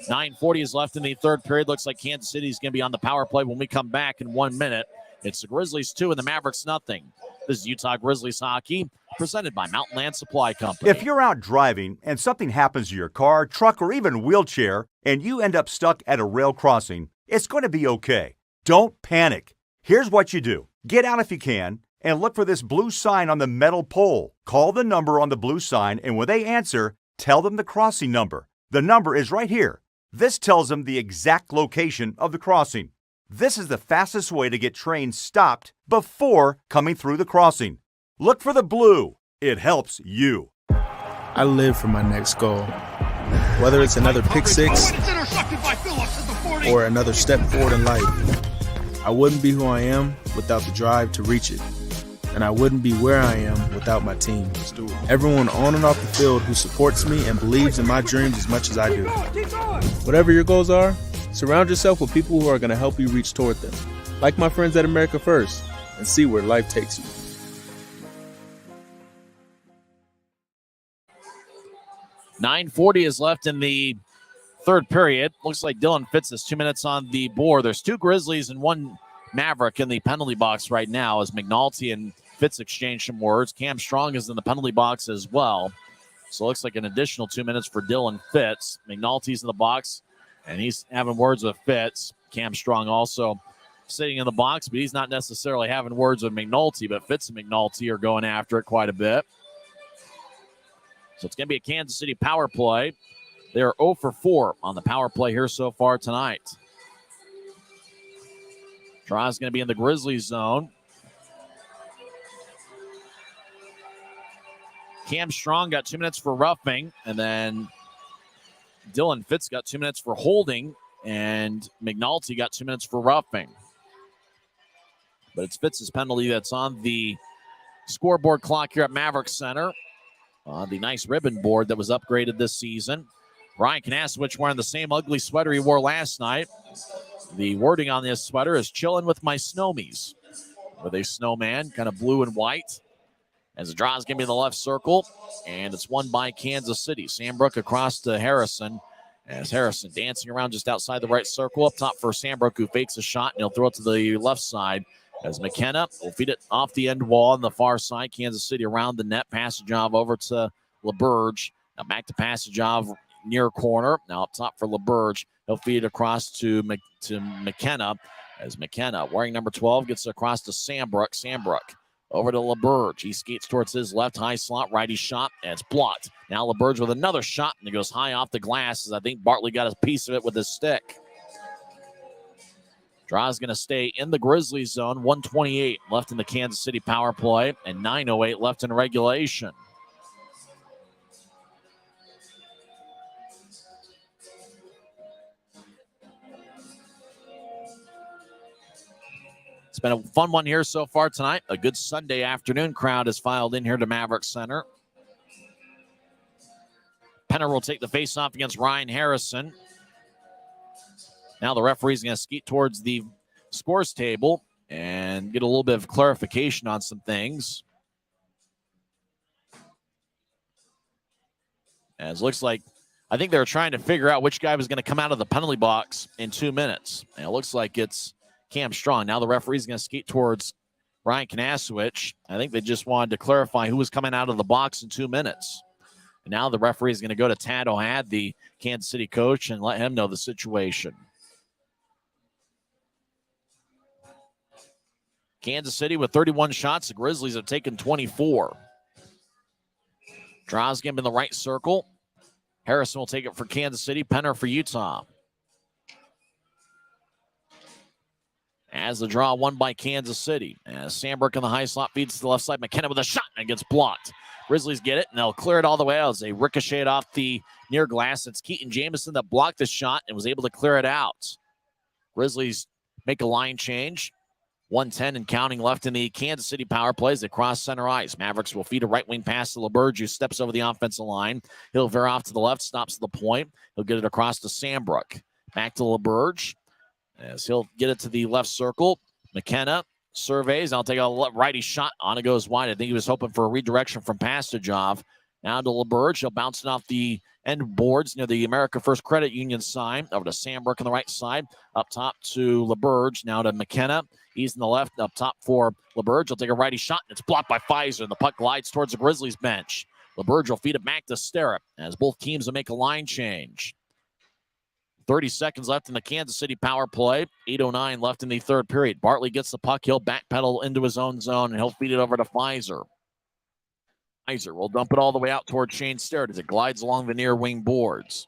9:40 is left in the third period. Looks like Kansas City is going to be on the power play when we come back in 1 minute. It's the Grizzlies 2 and the Mavericks nothing. This is Utah Grizzlies hockey, presented by Mountain Land Supply Company. If you're out driving and something happens to your car, truck, or even wheelchair, and you end up stuck at a rail crossing, it's going to be okay. Don't panic. Here's what you do. Get out if you can, and look for this blue sign on the metal pole. Call the number on the blue sign, and when they answer, tell them the crossing number. The number is right here. This tells them the exact location of the crossing. This is the fastest way to get trains stopped before coming through the crossing. Look for the blue. It helps you. I live for my next goal. Whether it's another pick six or another step forward in life, I wouldn't be who I am without the drive to reach it. And I wouldn't be where I am without my team. Everyone on and off the field who supports me and believes in my dreams as much as I do. Whatever your goals are, surround yourself with people who are going to help you reach toward them. Like my friends at America First, and see where life takes you. .940 is left in the third period. Looks like Dylan Fitz has 2 minutes on the board. There's 2 Grizzlies and 1 Maverick in the penalty box right now as McNulty and Fitz exchange some words. Cam Strong is in the penalty box as well. So it looks like an additional 2 minutes for Dylan Fitz. McNulty's in the box, and he's having words with Fitz. Cam Strong also sitting in the box, but he's not necessarily having words with McNulty, but Fitz and McNulty are going after it quite a bit. So it's going to be a Kansas City power play. They're 0 for 4 on the power play here so far tonight. Draw is going to be in the Grizzlies zone. Cam Strong got 2 minutes for roughing, and then Dylan Fitz got 2 minutes for holding, and McNulty got 2 minutes for roughing. But it's Fitz's penalty that's on the scoreboard clock here at Maverick Center. The nice ribbon board that was upgraded this season. Ryan Kanasowicz wearing the same ugly sweater he wore last night. The wording on this sweater is "Chillin' with my snowmies," with a snowman, kind of blue and white. As the draw is going to be in the left circle, and it's won by Kansas City. Sambrook across to Harrison, as Harrison dancing around just outside the right circle. Up top for Sambrook, who fakes a shot, and he'll throw it to the left side. As McKenna will feed it off the end wall on the far side. Kansas City around the net. Passage-Ov over to LaBerge. Now back to Passage-Ov near corner. Now up top for LaBerge. He'll feed it across to McKenna. As McKenna, wearing number 12, gets across to Sambrook. Sambrook over to LaBerge. He skates towards his left high slot. Righty shot, and it's blocked. Now LaBerge with another shot, and it goes high off the glass as I think Bartley got a piece of it with his stick. Draw is going to stay in the Grizzlies zone. 1:28 left in the Kansas City power play and 9:08 left in regulation. It's been a fun one here so far tonight. A good Sunday afternoon crowd has filed in here to Maverick Center. Penner will take the faceoff against Ryan Harrison. Now the referee's going to skeet towards the scores table and get a little bit of clarification on some things. As it looks like, I think they were trying to figure out which guy was going to come out of the penalty box in 2 minutes. And it looks like it's Cam Strong. Now the referee's going to skate towards Ryan Kanasowicz. I think they just wanted to clarify who was coming out of the box in 2 minutes. And now the referee is going to go to Tad O'Had, the Kansas City coach, and let him know the situation. Kansas City with 31 shots. The Grizzlies have taken 24. Draws game in the right circle. Harrison will take it for Kansas City. Penner for Utah. As the draw won by Kansas City. As Sandberg in the high slot feeds to the left side. McKenna with a shot and it gets blocked. Grizzlies get it and they'll clear it all the way out as they ricochet off the near glass. It's Keaton Jameson that blocked the shot and was able to clear it out. Grizzlies make a line change. 1:10 and counting left in the Kansas City power plays. They cross center ice. Mavericks will feed a right wing pass to LeBurge, who steps over the offensive line. He'll veer off to the left, stops at the point. He'll get it across to Sandbrook. Back to LeBurge. As he'll get it to the left circle. McKenna surveys. I'll take a righty shot. On it goes wide. I think he was hoping for a redirection from Pastajov. Now to LeBurge. He'll bounce it off the end boards near the America First Credit Union sign. Over to Sandbrook on the right side. Up top to LeBurge. Now to McKenna. He's in the left. Up top for LeBurge. He'll take a righty shot. And it's blocked by Pfizer. And the puck glides towards the Grizzlies bench. LeBurge will feed it back to Sterrett as both teams will make a line change. 30 seconds left in the Kansas City power play. 8:09 left in the third period. Bartley gets the puck. He'll backpedal into his own zone, and he'll feed it over to Pfizer. Pfizer will dump it all the way out towards Shane Sterrett as it glides along the near wing boards.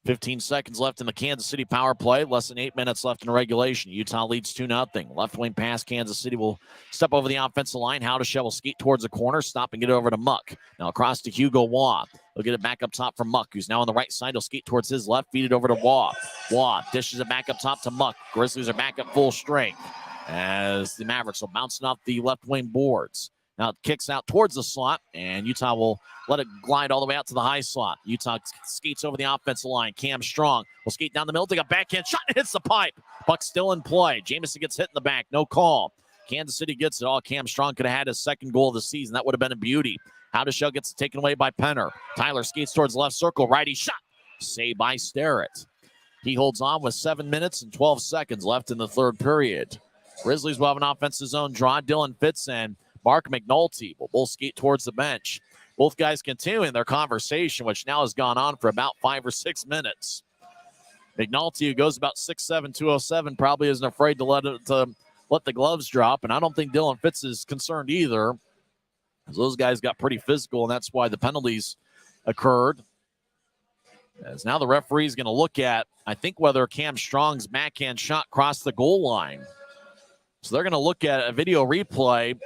15 seconds left in the Kansas City power play. Less than 8 minutes left in regulation. Utah leads 2-0. Left wing pass. Kansas City will step over the offensive line. Howdeshell will skate towards the corner. Stop and get it over to Muck. Now across to Hugo Waugh. He'll get it back up top for Muck, who's now on the right side. He'll skate towards his left. Feed it over to Waugh. Waugh dishes it back up top to Muck. Grizzlies are back at full strength as the Mavericks will bounce it off the left wing boards. Now it kicks out towards the slot, and Utah will let it glide all the way out to the high slot. Utah skates over the offensive line. Cam Strong will skate down the middle, take a backhand shot, and hits the pipe. Puck still in play. Jameson gets hit in the back. No call. Kansas City gets it. All Cam Strong could have had his second goal of the season. That would have been a beauty. Howdeshell gets it taken away by Penner. Tyler skates towards the left circle. Righty shot. Saved by Sterrett. He holds on with 7 minutes and 12 seconds left in the third period. Grizzlies will have an offensive zone draw. Dylan Fitz and Mark McNulty will both skate towards the bench. Both guys continuing their conversation, which now has gone on for about 5 or 6 minutes. McNulty, who goes about 6'7", 207, probably isn't afraid to let the gloves drop, and I don't think Dylan Fitz is concerned either. Those guys got pretty physical, and that's why the penalties occurred. As now the referee is going to look at, I think, whether Cam Strong's backhand shot crossed the goal line. So they're going to look at a video replay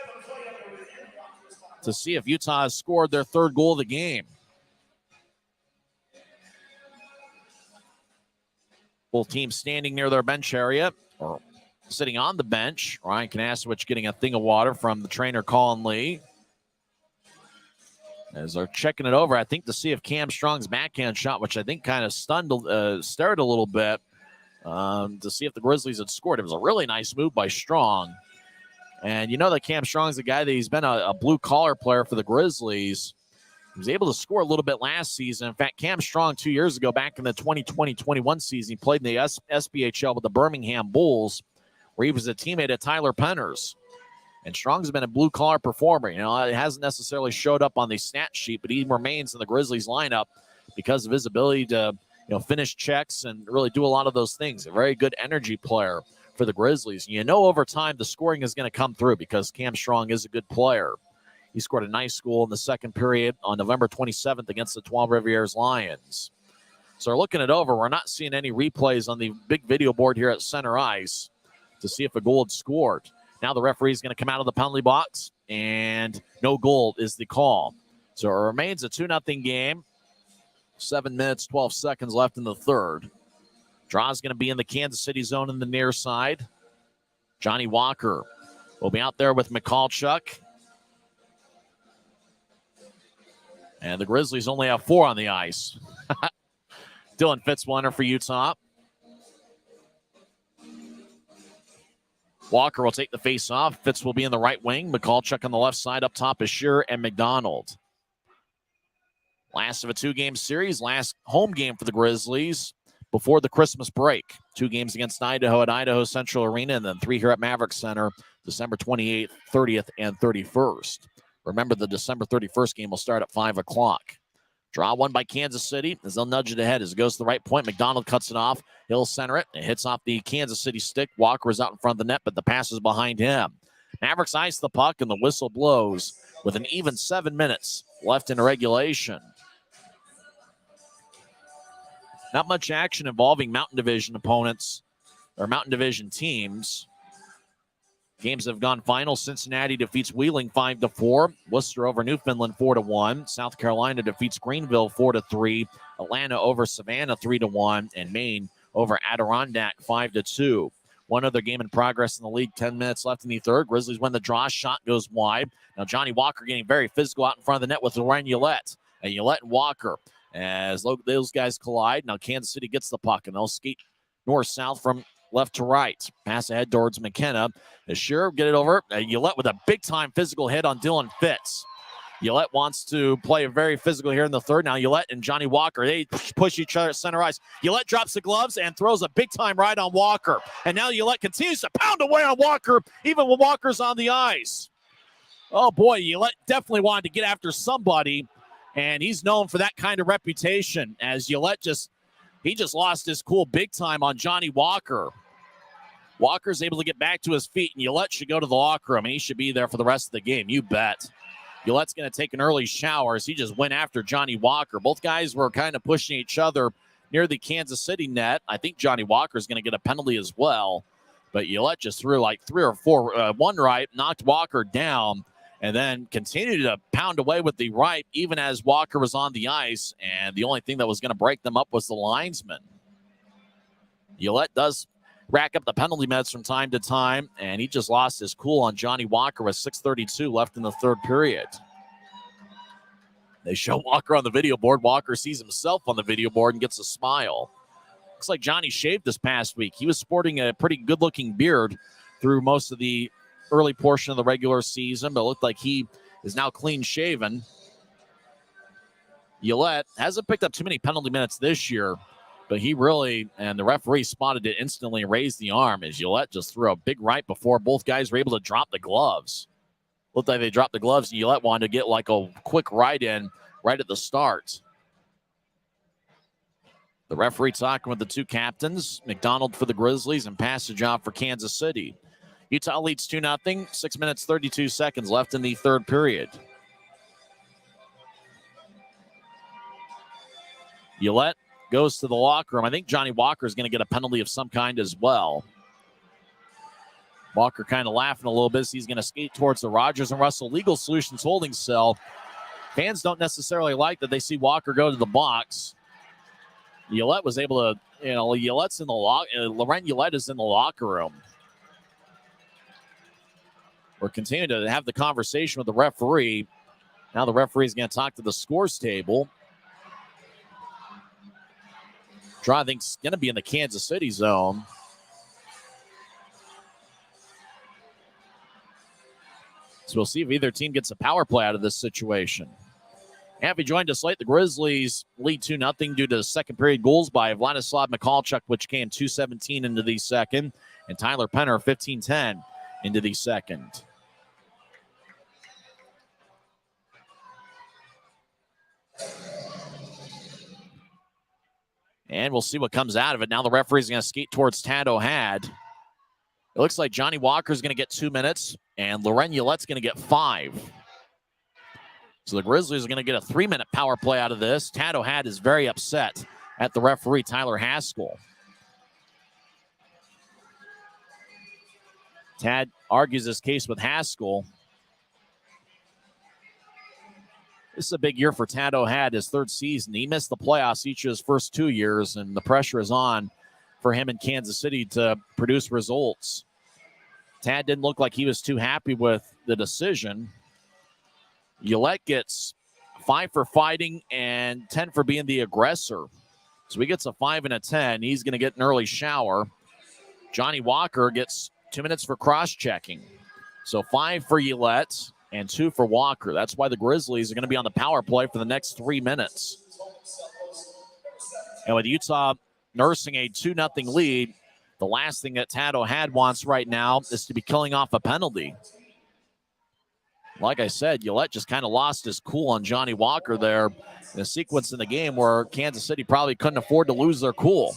to see if Utah has scored their third goal of the game. Both teams standing near their bench area or sitting on the bench. Ryan Kanasowicz getting a thing of water from the trainer, Colin Lee. As they're checking it over, I think to see if Cam Strong's backhand shot, which I think kind of stunned Sterrett a little bit, to see if the Grizzlies had scored. It was a really nice move by Strong. And you know that Cam Strong's a guy that he's been a blue-collar player for the Grizzlies. He was able to score a little bit last season. In fact, Cam Strong 2 years ago, back in the 2020-21 season, he played in the SBHL with the Birmingham Bulls, where he was a teammate of Tyler Penner's. And Strong's been a blue-collar performer. You know, it hasn't necessarily showed up on the stat sheet, but he remains in the Grizzlies lineup because of his ability to, finish checks and really do a lot of those things. A very good energy player for the Grizzlies. You know, over time, the scoring is going to come through because Cam Strong is a good player. He scored a nice goal in the second period on November 27th against the Trois Rivières Lions. So we're looking it over. We're not seeing any replays on the big video board here at center ice to see if a goal had scored. Now the referee is going to come out of the penalty box, and no goal is the call. So it remains a 2-0 game. 7 minutes, 12 seconds left in the third. Draw is going to be in the Kansas City zone in the near side. Johnny Walker will be out there with Michalchuk. And the Grizzlies only have 4 on the ice. Dylan Fitz will enter for Utah. Walker will take the face-off. Fitz will be in the right wing. Michalchuk on the left side. Up top is Shearer and McDonald. Last of a 2-game series. Last home game for the Grizzlies before the Christmas break. 2 games against Idaho at Idaho Central Arena, and then 3 here at Maverick Center, December 28th, 30th, and 31st. Remember, the December 31st game will start at 5 o'clock. Draw one by Kansas City as they'll nudge it ahead as it goes to the right point. McDonald cuts it off. He'll center it. It hits off the Kansas City stick. Walker is out in front of the net, but the pass is behind him. Mavericks ice the puck, and the whistle blows with an even 7 minutes left in regulation. Not much action involving Mountain Division opponents or Mountain Division teams. Games have gone final. Cincinnati defeats Wheeling 5-4. Worcester over Newfoundland 4-1. South Carolina defeats Greenville 4-3. Atlanta over Savannah 3-1. And Maine over Adirondack 5-2. One other game in progress in the league. 10 minutes left in the third. Grizzlies win the draw. Shot goes wide. Now Johnny Walker getting very physical out in front of the net with Ryan Ouellette. And Ouellette and Walker as those guys collide. Now Kansas City gets the puck, and they'll skate north-south from left to right. Pass ahead towards McKenna. Sure, get it over. Ouellette with a big-time physical hit on Dylan Fitz. Ouellette wants to play a very physical here in the third. Now Ouellette and Johnny Walker, they push each other at center ice. Ouellette drops the gloves and throws a big-time ride on Walker. And now Ouellette continues to pound away on Walker, even when Walker's on the ice. Oh, boy, Ouellette definitely wanted to get after somebody, and he's known for that kind of reputation, as Ouellette just lost his cool big time on Johnny Walker. Walker's able to get back to his feet, and Ouellette should go to the locker room, and he should be there for the rest of the game. You bet. Ouellette's going to take an early shower as he just went after Johnny Walker. Both guys were kind of pushing each other near the Kansas City net. I think Johnny Walker's going to get a penalty as well, but Ouellette just threw like 3 or 4, one right, knocked Walker down, and then continued to pound away with the right, even as Walker was on the ice, and the only thing that was going to break them up was the linesman. Ouellette does rack up the penalty minutes from time to time, and he just lost his cool on Johnny Walker with 6:32 left in the third period. They show Walker on the video board. Walker sees himself on the video board and gets a smile. Looks like Johnny shaved this past week. He was sporting a pretty good-looking beard through most of the early portion of the regular season, but it looked like he is now clean-shaven. Ouellette hasn't picked up too many penalty minutes this year, but he really, and the referee spotted it instantly and raised the arm as Ouellette just threw a big right before both guys were able to drop the gloves. Looked like they dropped the gloves, and Ouellette wanted to get like a quick right in right at the start. The referee talking with the two captains, McDonald for the Grizzlies and passage off for Kansas City. Utah leads 2-0, 6 minutes, 32 seconds left in the third period. Ouellette goes to the locker room. I think Johnny Walker is going to get a penalty of some kind as well. Walker kind of laughing a little bit. He's going to skate towards the Rogers and Russell Legal Solutions holding cell. Fans don't necessarily like that they see Walker go to the box. Ouellette was able to, Ouellette's in the Laurent Ouellette is in the locker room. We're continuing to have the conversation with the referee. Now the referee is going to talk to the scores table. Draw, I think, is going to be in the Kansas City zone. So we'll see if either team gets a power play out of this situation. And if you joined us late, the Grizzlies lead 2-0 due to second period goals by Vladislav Michalchuk, which came 2:17 into the second, and Tyler Penner 15:10 into the second. And we'll see what comes out of it. Now the referee's going to skate towards Tad O'Had. It looks like Johnny Walker's going to get 2 minutes, and Laurent Ouellette's going to get 5. So the Grizzlies are going to get a 3-minute power play out of this. Tad O'Had is very upset at the referee, Tyler Haskell. Tad argues his case with Haskell. This is a big year for Tad O'Had, his third season. He missed the playoffs each of his first 2 years, and the pressure is on for him in Kansas City to produce results. Tad didn't look like he was too happy with the decision. Ullette gets 5 for fighting and 10 for being the aggressor. So he gets a 5 and a 10. He's going to get an early shower. Johnny Walker gets 2 minutes for cross-checking. So 5 for Ullette and 2 for Walker. That's why the Grizzlies are going to be on the power play for the next 3 minutes. And with Utah nursing a 2-0 lead, the last thing that Tad O'Had wants right now is to be killing off a penalty. Like I said, Ullette just kind of lost his cool on Johnny Walker there in a sequence in the game where Kansas City probably couldn't afford to lose their cool.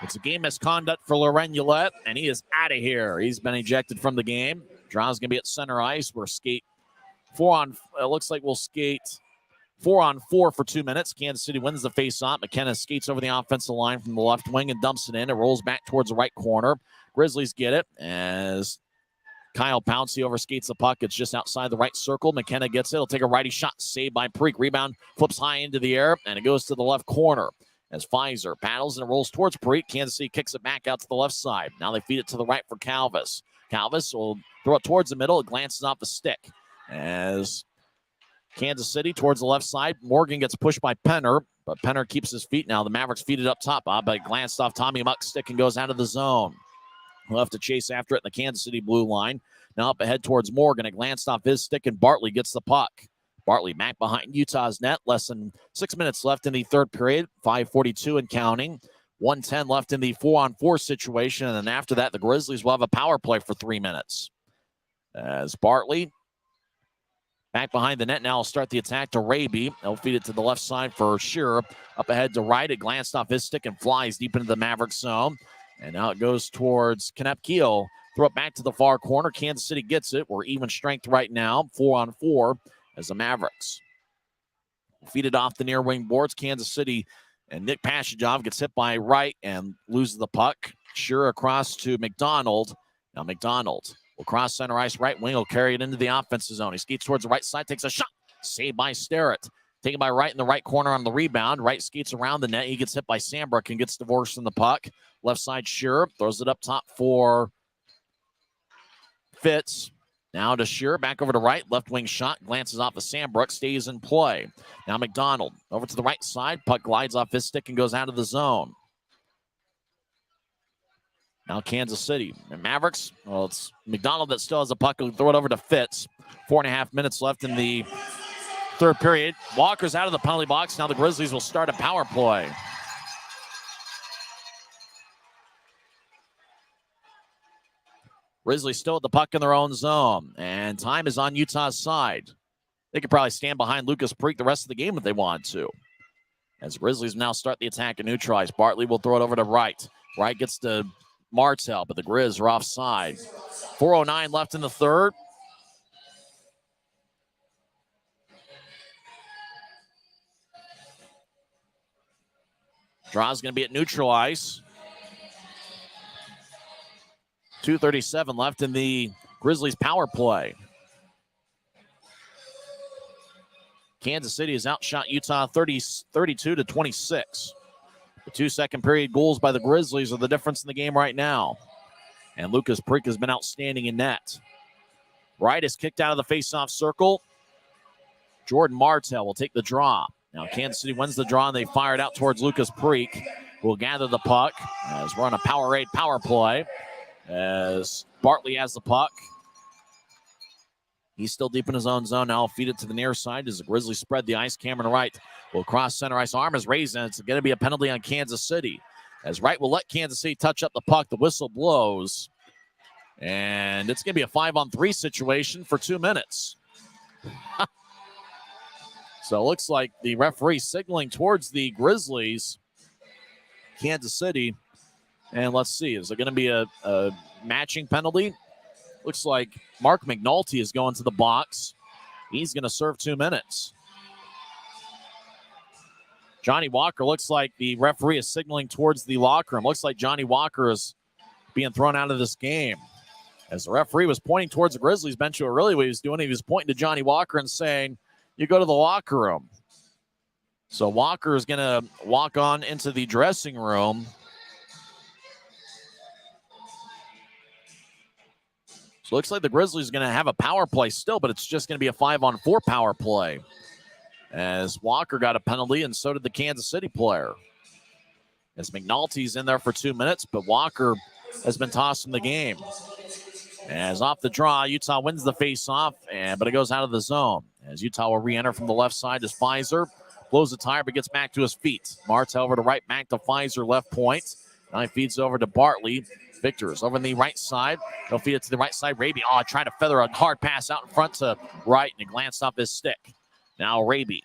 It's a game misconduct for Laurent Ullette, and he is out of here. He's been ejected from the game. Draw's going to be at center ice. We'll skate 4 on. It looks like we'll skate 4 on 4 for 2 minutes. Kansas City wins the faceoff. McKenna skates over the offensive line from the left wing and dumps it in. It rolls back towards the right corner. Grizzlies get it as Kyle Pouncey overskates the puck. It's just outside the right circle. McKenna gets it. He'll take a righty shot. Saved by Preek. Rebound flips high into the air, and it goes to the left corner as Pfizer paddles and rolls towards Preek. Kansas City kicks it back out to the left side. Now they feed it to the right for Calvis. Calvis will throw it towards the middle. It glances off the stick as Kansas City towards the left side. Morgan gets pushed by Penner, but Penner keeps his feet now. The Mavericks feed it up top, but it glanced off Tommy Muck's stick and goes out of the zone. We'll have to chase after it in the Kansas City blue line. Now up ahead towards Morgan. It glanced off his stick, and Bartley gets the puck. Bartley back behind Utah's net. Less than 6 minutes left in the third period. 5:42 and counting. 1:10 left in the 4-on-4 situation. And then after that, the Grizzlies will have a power play for 3 minutes. As Bartley back behind the net now will start the attack to Raby. They'll feed it to the left side for Shearer. Up ahead to right. It glanced off his stick and flies deep into the Maverick zone. And now it goes towards Knepke. Throw it back to the far corner. Kansas City gets it. We're even strength right now. 4-on-4 as the Mavericks feed it off the near wing boards. Kansas City and Nick Pashajov gets hit by right and loses the puck. Shearer across to McDonald. Now McDonald will cross center ice. Right wing will carry it into the offensive zone. He skates towards the right side. Takes a shot. Saved by Starrett. Taken by Wright in the right corner on the rebound. Wright skates around the net. He gets hit by Sandbrook and gets divorced from the puck. Left side, Shearer throws it up top for Fitz. Now to Shearer, back over to right. Left wing shot, glances off of Sandbrook, stays in play. Now McDonald over to the right side. Puck glides off his stick and goes out of the zone. Now Kansas City. And Mavericks, well, it's McDonald that still has a puck. He'll throw it over to Fitz. 4.5 minutes left in the third period. Walker's out of the penalty box. Now the Grizzlies will start a power play. Grizzlies still at the puck in their own zone, and time is on Utah's side. They could probably stand behind Lucas Preek the rest of the game if they wanted to. As Grizzlies now start the attack and neutralize. Bartley will throw it over to Wright. Wright gets to Martell, but the Grizz are offside. 4:09 left in the third. Draw's going to be at neutral ice. 2:37 left in the Grizzlies power play. Kansas City has outshot Utah 32-26. The 2 second period goals by the Grizzlies are the difference in the game right now. And Lucas Preek has been outstanding in net. Wright is kicked out of the faceoff circle. Jordan Martell will take the draw. Now Kansas City wins the draw, and they fire it out towards Lucas Preek, who will gather the puck as we're on a Powerade power play. As Bartley has the puck. He's still deep in his own zone. Now he'll feed it to the near side as the Grizzlies spread the ice. Cameron Wright will cross center ice. Arm is raised, and it's going to be a penalty on Kansas City. As Wright will let Kansas City touch up the puck. The whistle blows. And it's going to be a 5-on-3 situation for 2 minutes. So it looks like the referee signaling towards the Grizzlies. Kansas City. And let's see, is there going to be a matching penalty? Looks like Mark McNulty is going to the box. He's going to serve 2 minutes. Johnny Walker looks like the referee is signaling towards the locker room. Looks like Johnny Walker is being thrown out of this game. As the referee was pointing towards the Grizzlies bench, what really what he was doing, he was pointing to Johnny Walker and saying, you go to the locker room. So Walker is going to walk on into the dressing room. So it looks like the Grizzlies are going to have a power play still, but it's just going to be a 5-on-4 power play. As Walker got a penalty, and so did the Kansas City player. As McNulty's in there for 2 minutes, but Walker has been tossed from the game. As off the draw, Utah wins the face-off, but it goes out of the zone. As Utah will re-enter from the left side as Pfizer blows the tire, but gets back to his feet. Martell over to right, back to Pfizer, left point. Now he feeds over to Bartley. Victor's over on the right side. He'll feed it to the right side. Raby, trying to feather a hard pass out in front to right, and it glanced off his stick. Now Raby,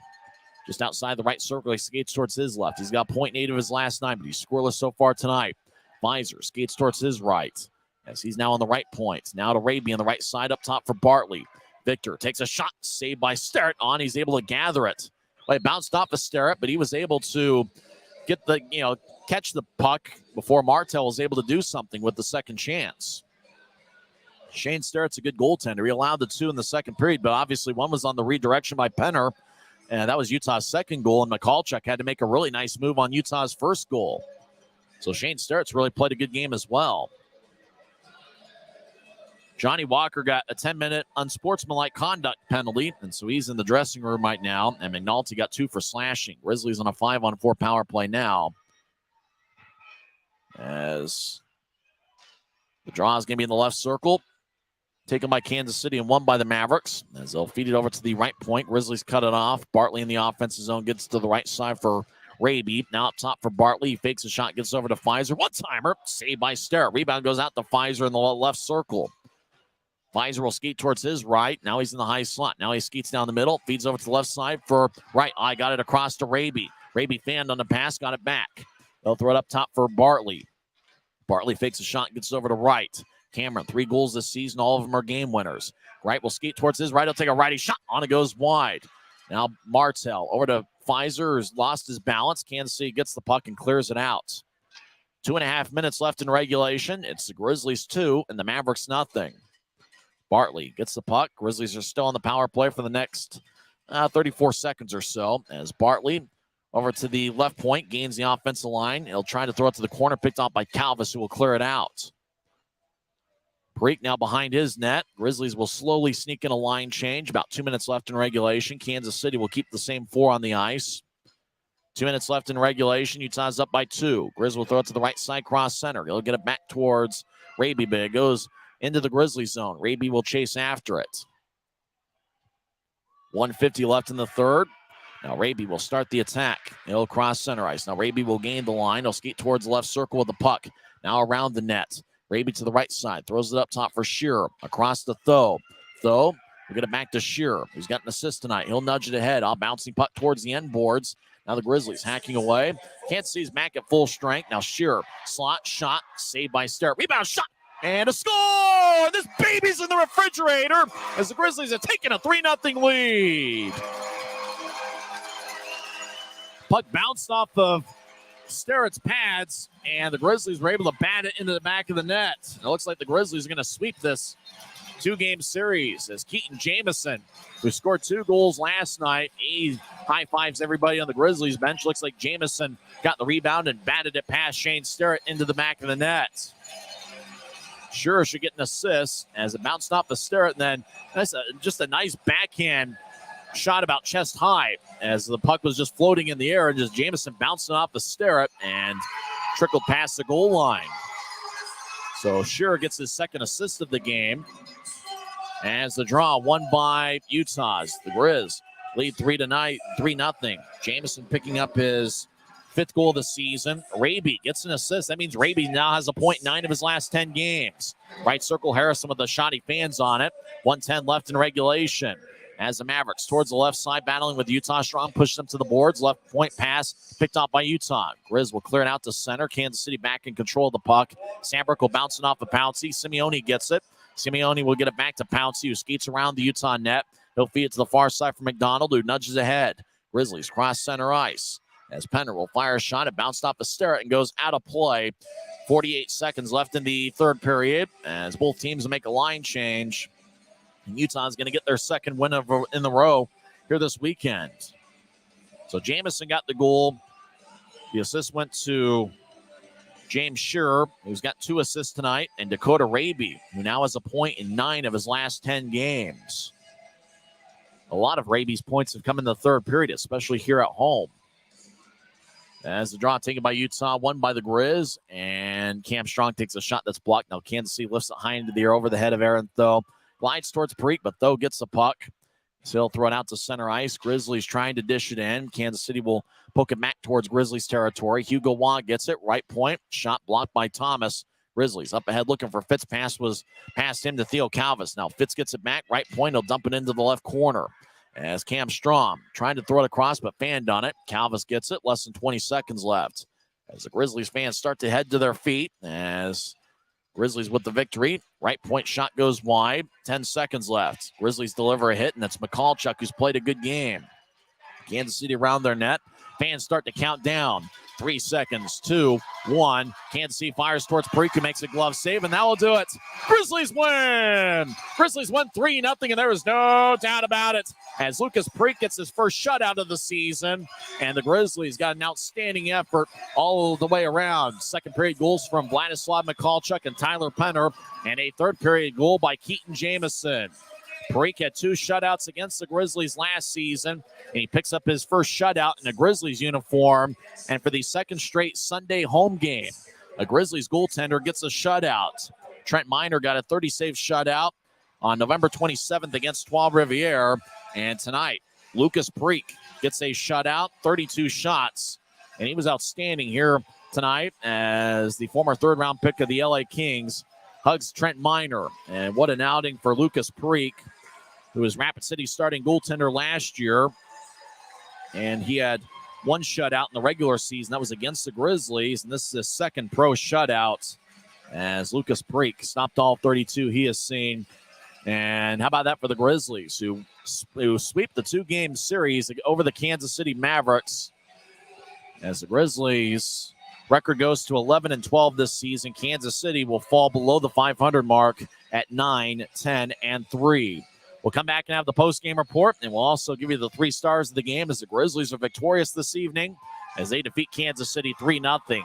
just outside the right circle, he skates towards his left. He's got 0.8 of his last 9, but he's scoreless so far tonight. Pfizer skates towards his right, as he's now on the right point. Now to Raby on the right side up top for Bartley. Victor takes a shot, saved by Sterrett on. He's able to gather it. Well, it bounced off of Sterrett, but he was able to get catch the puck before Martell was able to do something with the second chance. Shane Sterrett's a good goaltender. He allowed the 2 in the second period, but obviously one was on the redirection by Penner, and that was Utah's second goal, and Michalchuk had to make a really nice move on Utah's first goal. So Shane Sterrett's really played a good game as well. Johnny Walker got a 10-minute unsportsmanlike conduct penalty, and so he's in the dressing room right now, and McNulty got 2 for slashing. Grizzlies on a 5-on-4 power play now. As the draw is going to be in the left circle, taken by Kansas City and won by the Mavericks, as they'll feed it over to the right point. Grizzlies cut it off. Bartley in the offensive zone gets to the right side for Raby. Now up top for Bartley. He fakes a shot, gets over to Pfizer. One-timer, saved by Sterrett. Rebound goes out to Pfizer in the left circle. Pfizer will skate towards his right. Now he's in the high slot. Now he skates down the middle. Feeds over to the left side for right. I got it across to Raby. Raby fanned on the pass. Got it back. They'll throw it up top for Bartley. Bartley fakes a shot. Gets over to right. Cameron, 3 goals this season. All of them are game winners. Wright will skate towards his right. He'll take a righty shot. On it goes wide. Now Martell over to Pfizer, who's lost his balance. Kansas City gets the puck and clears it out. 2.5 minutes left in regulation. It's the Grizzlies 2 and the Mavericks nothing. Bartley gets the puck. Grizzlies are still on the power play for the next 34 seconds or so. As Bartley over to the left point, gains the offensive line. He'll try to throw it to the corner, picked off by Calvis, who will clear it out. Preek now behind his net. Grizzlies will slowly sneak in a line change. About 2 minutes left in regulation. Kansas City will keep the same 4 on the ice. 2 minutes left in regulation. Utah's up by 2. Grizz will throw it to the right side, cross center. He'll get it back towards Raby, but it goes into the Grizzlies zone. Raby will chase after it. 1:50 left in the third. Now Raby will start the attack. He'll cross center ice. Now Raby will gain the line. He'll skate towards the left circle with the puck. Now around the net. Raby to the right side. Throws it up top for Shearer. Across to Tho. Tho will get it back to Shearer. He's got an assist tonight. He'll nudge it ahead. Bouncing puck towards the end boards. Now the Grizzlies hacking away. Can't see he's back at full strength. Now Shearer. Slot shot. Saved by Sterrett. Rebound shot. And a score! This baby's in the refrigerator as the Grizzlies have taken a 3-0 lead. Puck bounced off of Sterrett's pads, and the Grizzlies were able to bat it into the back of the net. It looks like the Grizzlies are going to sweep this 2-game series as Keaton Jameson, who scored 2 goals last night, he high-fives everybody on the Grizzlies bench. Looks like Jameson got the rebound and batted it past Shane Sterrett into the back of the net. Sure should get an assist as it bounced off the Sterrett, and then that's just a nice backhand shot about chest high as the puck was just floating in the air, and just Jameson bouncing off the Sterrett and trickled past the goal line. So Shearer gets his second assist of the game as the draw won by Utah's. The Grizz lead 3-0. Jameson picking up his 5th goal of the season. Raby gets an assist. That means Raby now has a 0.9 of his last 10 games. Right circle, Harrison with the shot. He fans on it. 1:10 left in regulation. As the Mavericks towards the left side, battling with Utah. Strong pushes them to the boards. Left point pass picked off by Utah. Grizz will clear it out to center. Kansas City back in control of the puck. Sandberg will bounce it off of Pouncey. Simeone gets it. Simeone will get it back to Pouncey, who skates around the Utah net. He'll feed it to the far side for McDonald, who nudges ahead. Grizzlies cross center ice. as Penner will fire a shot. It bounced off a Starrett and goes out of play. 48 seconds left in the third period as both teams make a line change. And Utah's going to get their second win in the row here this weekend. So Jameson got the goal. The assist went to James Shearer, who's got 2 assists tonight, and Dakota Raby, who now has a point in 9 of his last 10 games. A lot of Raby's points have come in the third period, especially here at home. As the draw taken by Utah, won by the Grizz, and Cam Strong takes a shot that's blocked. Now Kansas City lifts it high into the air over the head of Aaron Thoe. Glides towards Parikh, but Thoe gets the puck. So he'll throw it out to center ice. Grizzlies trying to dish it in. Kansas City will poke it back towards Grizzlies territory. Hugo Waugh gets it. Right point. Shot blocked by Thomas. Grizzlies up ahead looking for Fitz. Pass was past him to Theo Calvis. Now Fitz gets it back. Right point. He'll dump it into the left corner. As Cam Strong trying to throw it across, but fanned on it. Calvis gets it. Less than 20 seconds left. As the Grizzlies fans start to head to their feet. As Grizzlies with the victory. Right point shot goes wide. 10 seconds left. Grizzlies deliver a hit, and it's Michalchuk who's played a good game. Kansas City around their net. Fans start to count down. 3 seconds, 2, 1. Kansas City fires towards Parikh, who makes a glove save, and that will do it. Grizzlies win! Grizzlies won 3-0, and there is no doubt about it. As Lucas Parikh gets his first shutout of the season, and the Grizzlies got an outstanding effort all the way around. Second period goals from Vladislav Michalchuk and Tyler Penner, and a third period goal by Keaton Jameson. Parikh had 2 shutouts against the Grizzlies last season, and he picks up his first shutout in a Grizzlies uniform. And for the second straight Sunday home game, a Grizzlies goaltender gets a shutout. Trent Miner got a 30-save shutout on November 27th against Trois-Rivières. And tonight, Lucas Parikh gets a shutout, 32 shots. And he was outstanding here tonight as the former third-round pick of the LA Kings hugs Trent Miner. And what an outing for Lucas Parikh, who was Rapid City's starting goaltender last year. And he had 1 shutout in the regular season. That was against the Grizzlies. And this is his second pro shutout as Lucas Parikh stopped all 32 he has seen. And how about that for the Grizzlies, who sweep the 2-game series over the Kansas City Mavericks. As the Grizzlies record goes to 11-12 this season, Kansas City will fall below the 500 mark at 9-10-3. We'll come back and have the post-game report, and we'll also give you the 3 stars of the game as the Grizzlies are victorious this evening as they defeat Kansas City 3-0.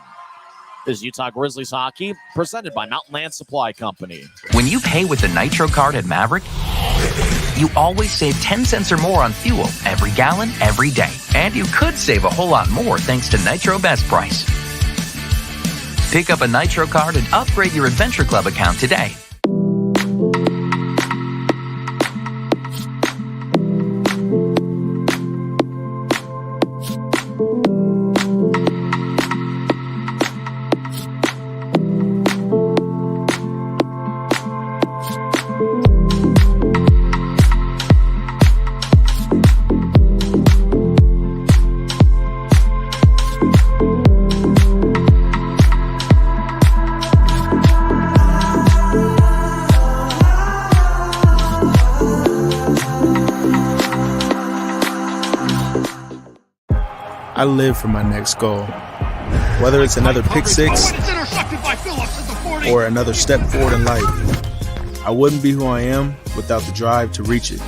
This is Utah Grizzlies hockey, presented by Mountain Land Supply Company. When you pay with the Nitro card at Maverick, you always save 10 cents or more on fuel every gallon, every day. And you could save a whole lot more thanks to Nitro Best Price. Pick up a Nitro card and upgrade your Adventure Club account today. I live for my next goal. Whether it's another pick six or another step forward in life, I wouldn't be who I am without the drive to reach it.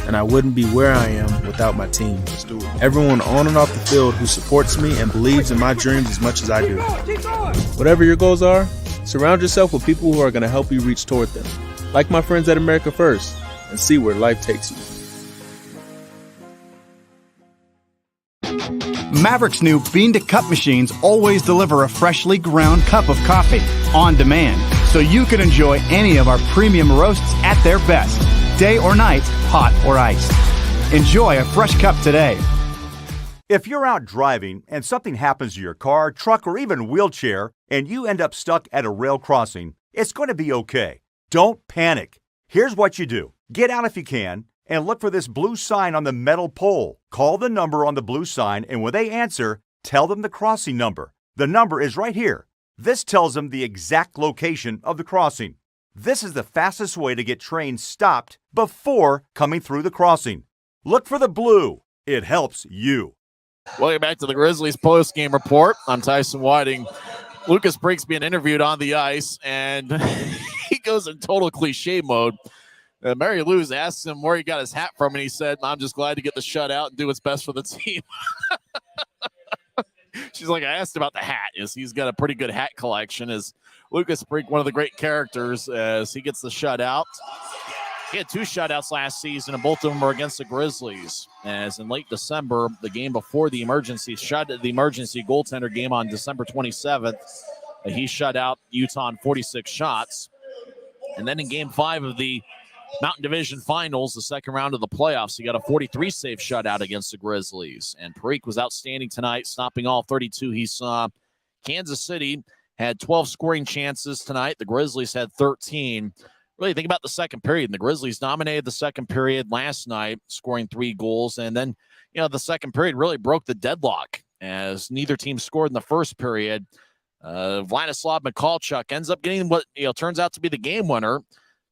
And I wouldn't be where I am without my team. Everyone on and off the field who supports me and believes in my dreams as much as I do. Whatever your goals are, surround yourself with people who are going to help you reach toward them. Like my friends at America First, and see where life takes you. Maverick's new bean-to-cup machines always deliver a freshly ground cup of coffee on demand, so you can enjoy any of our premium roasts at their best, day or night, hot or iced. Enjoy a fresh cup today. If you're out driving and something happens to your car, truck, or even wheelchair, and you end up stuck at a rail crossing, it's going to be okay. Don't panic. Here's what you do. Get out if you can, and look for this blue sign on the metal pole. Call the number on the blue sign, and when they answer, tell them the crossing number. The number is right here. This tells them the exact location of the crossing. This is the fastest way to get trains stopped before coming through the crossing. Look for the blue. It helps you. Welcome back to the Grizzlies post-game report. I'm Tyson Whiting. Lucas Preak's being interviewed on the ice, and he goes in total cliche mode. Mary Lou's asked him where he got his hat from, and he said, I'm just glad to get the shutout and do what's best for the team. She's like, I asked about the hat. He's got a pretty good hat collection. Is Lucas Preak one of the great characters as he gets the shutout? He had 2 shutouts last season, and both of them were against the Grizzlies. As in late December, the game before the emergency goaltender game on December 27th, he shut out Utah in 46 shots. And then in Game 5 of the Mountain Division Finals, the second round of the playoffs, he got a 43-save shutout against the Grizzlies. And Preak was outstanding tonight, stopping all 32 he saw. Kansas City had 12 scoring chances tonight. The Grizzlies had 13. Really think about the second period. And the Grizzlies dominated the second period last night, scoring 3 goals. And then, the second period really broke the deadlock as neither team scored in the first period. Vladislav Mikalchuk ends up getting what turns out to be the game winner.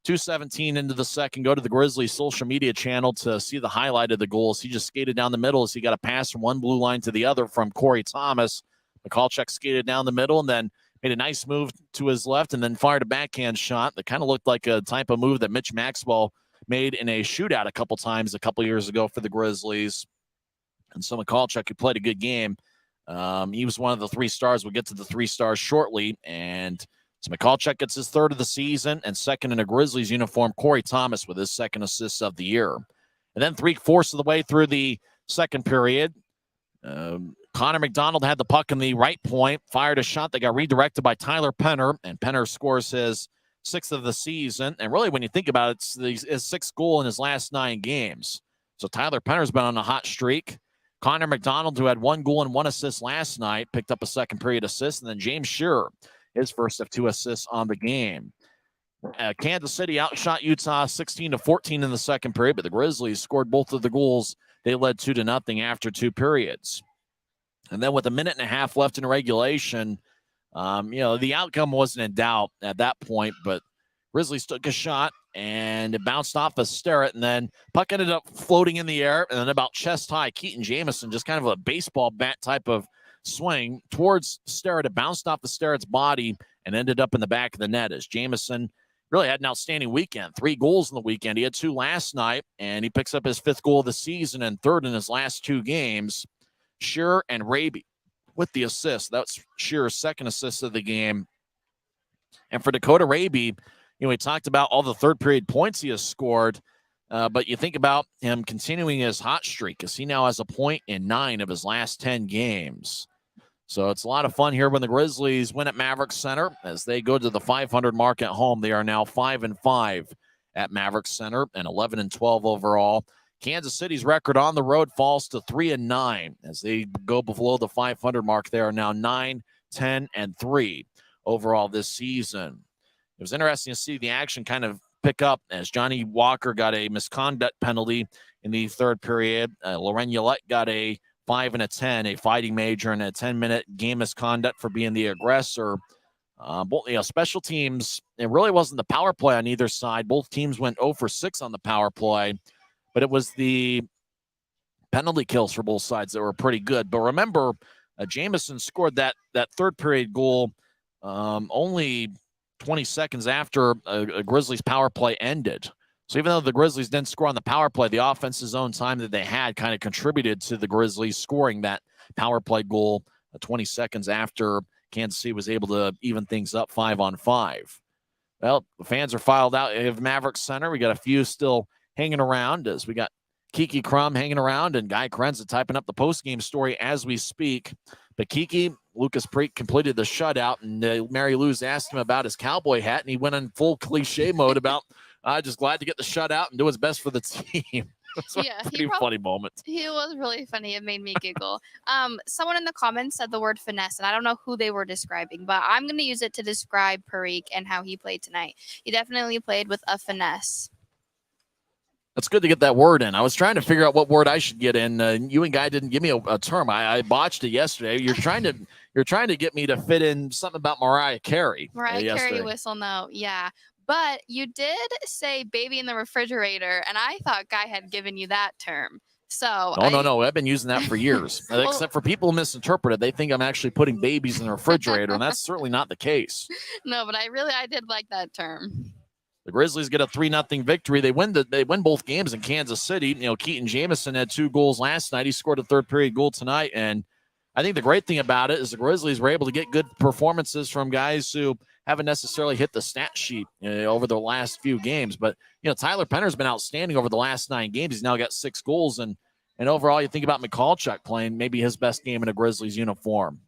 2:17 into the second. Go to the Grizzlies social media channel to see the highlight of the goals. He just skated down the middle as he got a pass from one blue line to the other from Corey Thomas. Mikalchuk skated down the middle and then made a nice move to his left and then fired a backhand shot that kind of looked like a type of move that Mitch Maxwell made in a shootout a couple times a couple years ago for the Grizzlies. And so Mikalchuk, who played a good game, he was one of the 3 stars. We'll get to the 3 stars shortly. And so Mikalchuk gets his 3rd of the season, and second in a Grizzlies uniform, Corey Thomas with his 2nd assist of the year. And then 3/4 of the way through the second period, Connor McDonald had the puck in the right point, fired a shot that got redirected by Tyler Penner, and Penner scores his 6th of the season. And really, when you think about it, it's his 6th goal in his last 9 games. So Tyler Penner's been on a hot streak. Connor McDonald, who had 1 goal and 1 assist last night, picked up a second period assist. And then James Shearer, his first of 2 assists on the game. Kansas City outshot Utah 16-14 in the second period, but the Grizzlies scored both of the goals. They led 2-0 after 2 periods. And then with a minute and a half left in regulation, the outcome wasn't in doubt at that point, but Grizzlies took a shot and it bounced off a Starrett, and then puck ended up floating in the air, and then about chest high, Keaton Jameson, just kind of a baseball bat type of swing towards Starrett. It bounced off the Starrett's body and ended up in the back of the net as Jameson really had an outstanding weekend. 3 goals in the weekend. He had 2 last night, and he picks up his 5th goal of the season and 3rd in his last 2 games. Shearer and Raby with the assist. That's Shearer's 2nd assist of the game. And for Dakota Raby, we talked about all the third period points he has scored, but you think about him continuing his hot streak as he now has a point in 9 of his last 10 games. So it's a lot of fun here when the Grizzlies win at Maverick Center as they go to the 500 mark at home. They are now 5-5 at Maverick Center and 11-12 overall. Kansas City's record on the road falls to 3-9 as they go below the 500 mark. They are now 9-10-3 overall this season. It was interesting to see the action kind of pick up as Johnny Walker got a misconduct penalty in the third period. Loren Yolette got a 5 and a 10, a fighting major, and a 10-minute game misconduct for being the aggressor. Special teams, it really wasn't the power play on either side. Both teams went 0 for 6 on the power play, but it was the penalty kills for both sides that were pretty good. But remember, Jameson scored that third period goal only 20 seconds after a Grizzlies power play ended. So even though the Grizzlies didn't score on the power play, the offense's own time that they had kind of contributed to the Grizzlies scoring that power play goal 20 seconds after Kansas City was able to even things up 5-on-5. Well, the fans are filed out of Maverick Center. We got a few still hanging around as we got Kiki Crum hanging around and Guy Krenza typing up the postgame story as we speak. But Kiki, Lucas Preak completed the shutout, and Mary Lou's asked him about his cowboy hat, and he went in full cliche mode about just glad to get the shutout and do his best for the team. Yeah, pretty funny moment. He was really funny. It made me giggle. Someone in the comments said the word finesse, and I don't know who they were describing, but I'm going to use it to describe Preak and how he played tonight. He definitely played with a finesse. That's good to get that word in. I was trying to figure out what word I should get in. You and Guy didn't give me a term. I botched it yesterday. You're trying to get me to fit in something about Mariah Carey. Mariah Carey whistle note, yeah. But you did say baby in the refrigerator, and I thought Guy had given you that term. So No. I've been using that for years. Except for people who misinterpret it. They think I'm actually putting babies in the refrigerator, and that's certainly not the case. No, but I did like that term. The Grizzlies get a 3-0 victory. They win both games in Kansas City. Keaton Jameson had 2 goals last night. He scored a third period goal tonight. And I think the great thing about it is the Grizzlies were able to get good performances from guys who haven't necessarily hit the stat sheet over the last few games. But, Tyler Penner's been outstanding over the last 9 games. He's now got 6 goals. And overall, you think about Michalchuk playing maybe his best game in a Grizzlies uniform.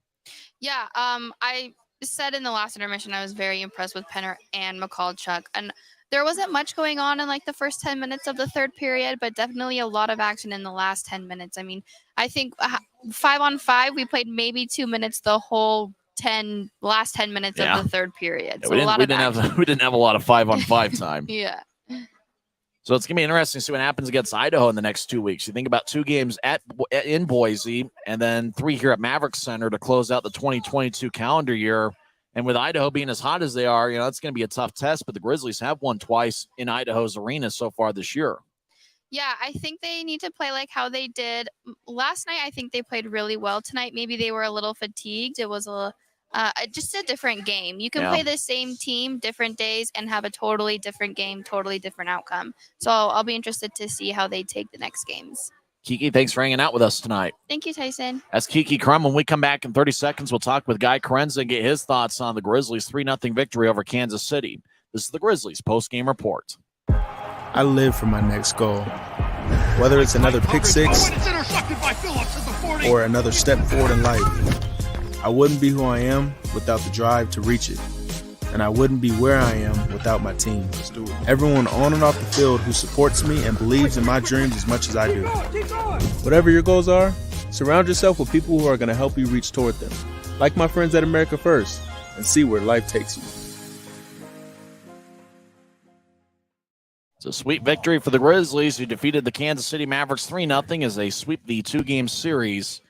Yeah, I said in the last intermission I was very impressed with Penner and Michalchuk. And there wasn't much going on in like the first 10 minutes of the third period, but definitely a lot of action in the last 10 minutes. I mean, I think 5-on-5, we played maybe 2 minutes the whole last 10 minutes of the third period. Yeah, so we didn't have a lot of 5-on-5 time. Yeah. So it's going to be interesting to see what happens against Idaho in the next 2 weeks. You think about 2 games in Boise and then 3 here at Maverick Center to close out the 2022 calendar year. And with Idaho being as hot as they are, it's going to be a tough test. But the Grizzlies have won twice in Idaho's arena so far this year. Yeah, I think they need to play like how they did last night. I think they played really well tonight. Maybe they were a little fatigued. It was just a different game. You can play the same team different days and have a totally different game, totally different outcome. So I'll be interested to see how they take the next games. Kiki, thanks for hanging out with us tonight. Thank you, Tyson. That's Kiki Crum. When we come back in 30 seconds, we'll talk with Guy Carenza and get his thoughts on the Grizzlies' 3-0 victory over Kansas City. This is the Grizzlies post-game report. I live for my next goal. Whether it's another pick six or another step forward in life, I wouldn't be who I am without the drive to reach it. And I wouldn't be where I am without my team. Everyone on and off the field who supports me and believes in my dreams as much as I do. Whatever your goals are, surround yourself with people who are going to help you reach toward them. Like my friends at America First, and see where life takes you. It's a sweet victory for the Grizzlies, who defeated the Kansas City Mavericks 3-0 as they sweep the 2-game series.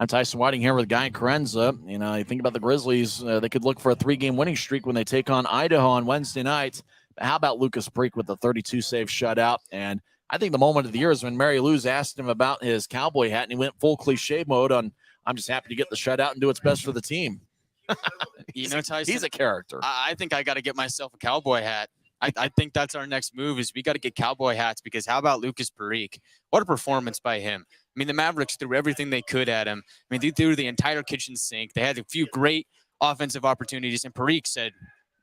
I'm Tyson Whiting here with Guy Carenza. You think about the Grizzlies, they could look for a 3-game winning streak when they take on Idaho on Wednesday night. But how about Lucas Preek with a 32-save shutout? And I think the moment of the year is when Mary Lou's asked him about his cowboy hat, and he went full cliche mode on, I'm just happy to get the shutout and do what's best for the team. Tyson, he's a character. I think I got to get myself a cowboy hat. I think that's our next move is we got to get cowboy hats, because how about Lucas Preek? What a performance by him. I mean, the Mavericks threw everything they could at him. I mean, they threw the entire kitchen sink. They had a few great offensive opportunities, and Preek said,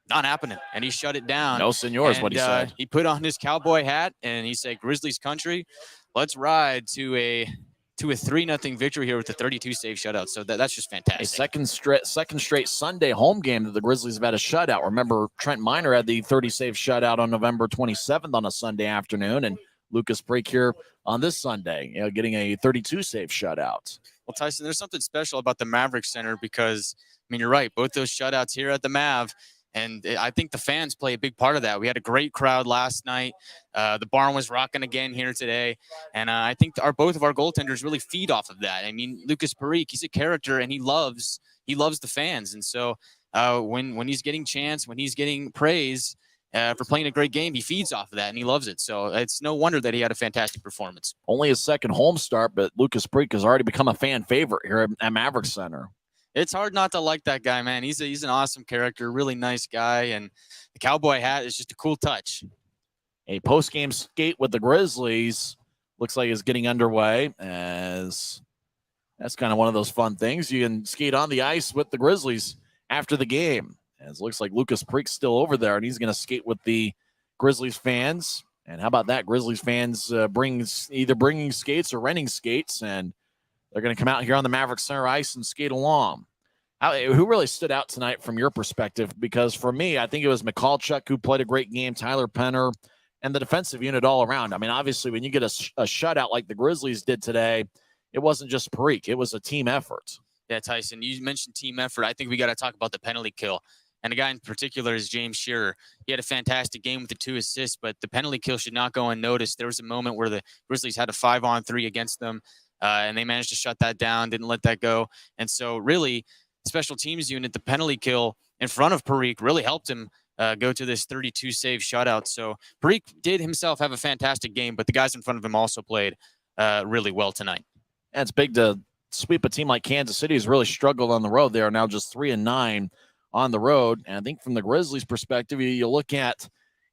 not happening, and he shut it down. No, senor, is what he said. He put on his cowboy hat, and he said, Grizzlies country, let's ride to a 3-0 victory here with a 32-save shutout. So that's just fantastic. A second straight Sunday home game that the Grizzlies have had a shutout. Remember, Trent Miner had the 30-save shutout on November 27th on a Sunday afternoon, and Lucas Preek here on this Sunday, getting a 32-save shutout. Well, Tyson, there's something special about the Maverick Center because, you're right, both those shutouts here at the Mav, and I think the fans play a big part of that. We had a great crowd last night. The barn was rocking again here today, and I think both of our goaltenders really feed off of that. Lucas Preek, he's a character, and he loves the fans, and so when he's getting chance, when he's getting praise, for playing a great game, he feeds off of that, and he loves it. So it's no wonder that he had a fantastic performance. Only his second home start, but Lucas Preek has already become a fan favorite here at Maverick Center. It's hard not to like that guy, man. He's an awesome character, really nice guy, and the cowboy hat is just a cool touch. A post-game skate with the Grizzlies looks like is getting underway, as that's kind of one of those fun things. You can skate on the ice with the Grizzlies after the game. As it looks like Lucas Preek's still over there, and he's going to skate with the Grizzlies fans. And how about that? Grizzlies fans either bringing skates or renting skates, and they're going to come out here on the Maverick Center ice and skate along. Who really stood out tonight from your perspective? Because for me, I think it was Michalchuk who played a great game, Tyler Penner, and the defensive unit all around. Obviously, when you get a shutout like the Grizzlies did today, it wasn't just Preek. It was a team effort. Yeah, Tyson, you mentioned team effort. I think we got to talk about the penalty kill. And a guy in particular is James Shearer. He had a fantastic game with the 2 assists, but the penalty kill should not go unnoticed. There was a moment where the Grizzlies had a 5-on-3 against them, and they managed to shut that down, didn't let that go. And so really, special teams unit, the penalty kill in front of Preek really helped him go to this 32-save shutout. So Preek did himself have a fantastic game, but the guys in front of him also played really well tonight. And it's big to sweep a team like Kansas City, who's really struggled on the road. They are now just 3-9 on the road. And I think from the Grizzlies' perspective, you look at,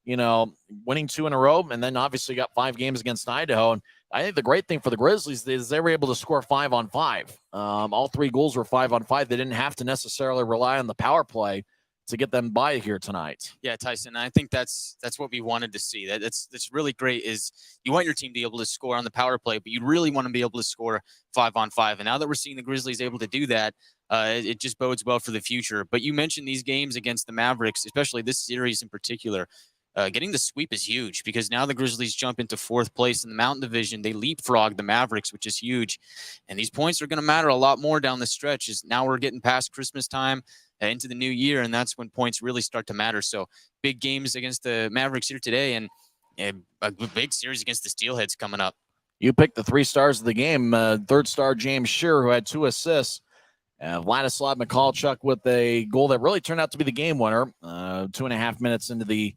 winning 2 in a row, and then obviously got 5 games against Idaho. And I think the great thing for the Grizzlies is they were able to score 5 on 5. All 3 goals were 5 on 5. They didn't have to necessarily rely on the power play to get them by here tonight. Yeah, Tyson, I think that's what we wanted to see. That's really great is you want your team to be able to score on the power play, but you really want to be able to score 5 on 5. And now that we're seeing the Grizzlies able to do that, it just bodes well for the future. But you mentioned these games against the Mavericks, especially this series in particular. Getting the sweep is huge because now the Grizzlies jump into 4th place in the Mountain Division. They leapfrog the Mavericks, which is huge. And these points are going to matter a lot more down the stretch as now we're getting past Christmas time into the new year, and that's when points really start to matter. So big games against the Mavericks here today and a big series against the Steelheads coming up. You picked the 3 stars of the game. 3rd star, James Shearer, who had 2 assists. Vladislav Mikalchuk with a goal that really turned out to be the game winner 2.5 minutes into the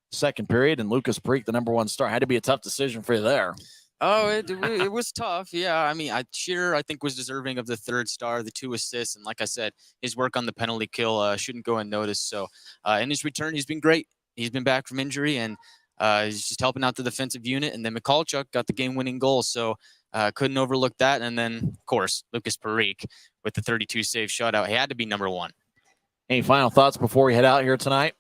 second period, and Lucas Preek, the number 1 star. Had to be a tough decision for you there. Oh, it was tough. Yeah, I mean, Shearer, I think, was deserving of the 3rd star, the 2 assists, and like I said, his work on the penalty kill shouldn't go unnoticed. So, in his return, he's been great. He's been back from injury, and he's just helping out the defensive unit. And then Mikalchuk got the game-winning goal, so couldn't overlook that. And then, of course, Lucas Preek with the 32-save shutout. He had to be number 1. Any final thoughts before we head out here tonight?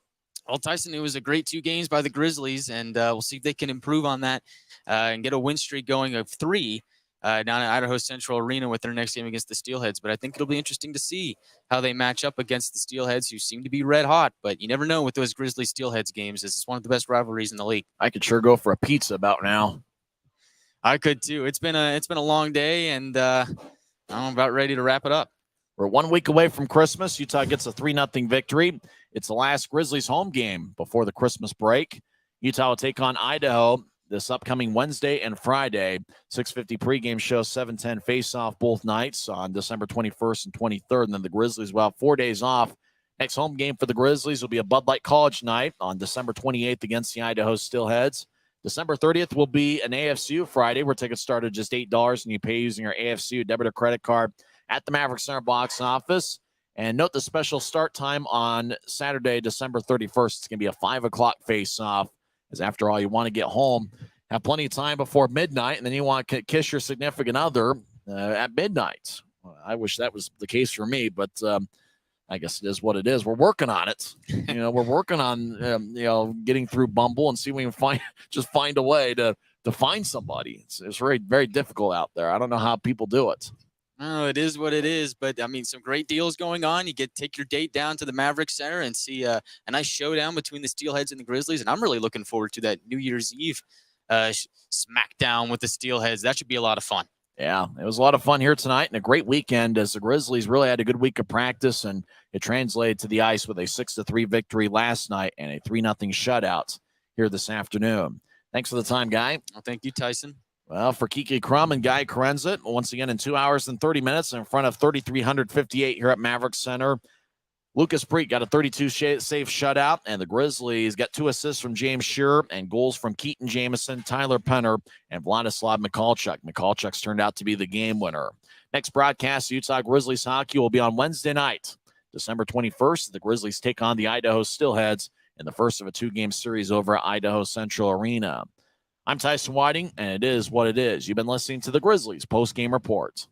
Well, Tyson, it was a great 2 games by the Grizzlies, and we'll see if they can improve on that and get a win streak going of 3 down at Idaho Central Arena with their next game against the Steelheads. But I think it'll be interesting to see how they match up against the Steelheads, who seem to be red hot. But you never know with those Grizzlies-Steelheads games. This is one of the best rivalries in the league. I could sure go for a pizza about now. I could too. It's been a long day, and I'm about ready to wrap it up. We're 1 week away from Christmas. Utah gets a 3-0 victory. It's the last Grizzlies home game before the Christmas break. Utah will take on Idaho this upcoming Wednesday and Friday. 6:50 pregame show, 7:10 face-off both nights on December 21st and 23rd. And then the Grizzlies will have 4 days off. Next home game for the Grizzlies will be a Bud Light College night on December 28th against the Idaho Steelheads. December 30th will be an AFCU Friday where tickets start at just $8 and you pay using your AFCU debit or credit card at the Maverick Center box office. And note the special start time on Saturday, December 31st. It's going to be a 5 o'clock face-off, as after all, you want to get home, have plenty of time before midnight, and then you want to kiss your significant other at midnight. I wish that was the case for me, but I guess it is what it is. We're working on it. We're working on getting through Bumble and see if we can find a way to find somebody. It's very, very difficult out there. I don't know how people do it. Oh, it is what it is, but I mean, some great deals going on. You take your date down to the Maverick Center and see a nice showdown between the Steelheads and the Grizzlies, and I'm really looking forward to that New Year's Eve smackdown with the Steelheads. That should be a lot of fun. Yeah, it was a lot of fun here tonight and a great weekend as the Grizzlies really had a good week of practice, and it translated to the ice with a 6-3 victory last night and a 3-0 shutout here this afternoon. Thanks for the time, Guy. Well, thank you, Tyson. Well, for Kiki Crum and Guy Krenza, once again in 2 hours and 30 minutes in front of 3,358 here at Maverick Center. Lucas Preek got a 32-save shutout, and the Grizzlies got 2 assists from James Shearer and goals from Keaton Jameson, Tyler Penner, and Vladislav Mikalchuk. Mikalchuk's turned out to be the game winner. Next broadcast, Utah Grizzlies hockey will be on Wednesday night, December 21st. The Grizzlies take on the Idaho Steelheads in the first of a 2-game series over at Idaho Central Arena. I'm Tyson Whiting, and it is what it is. You've been listening to the Grizzlies post-game report.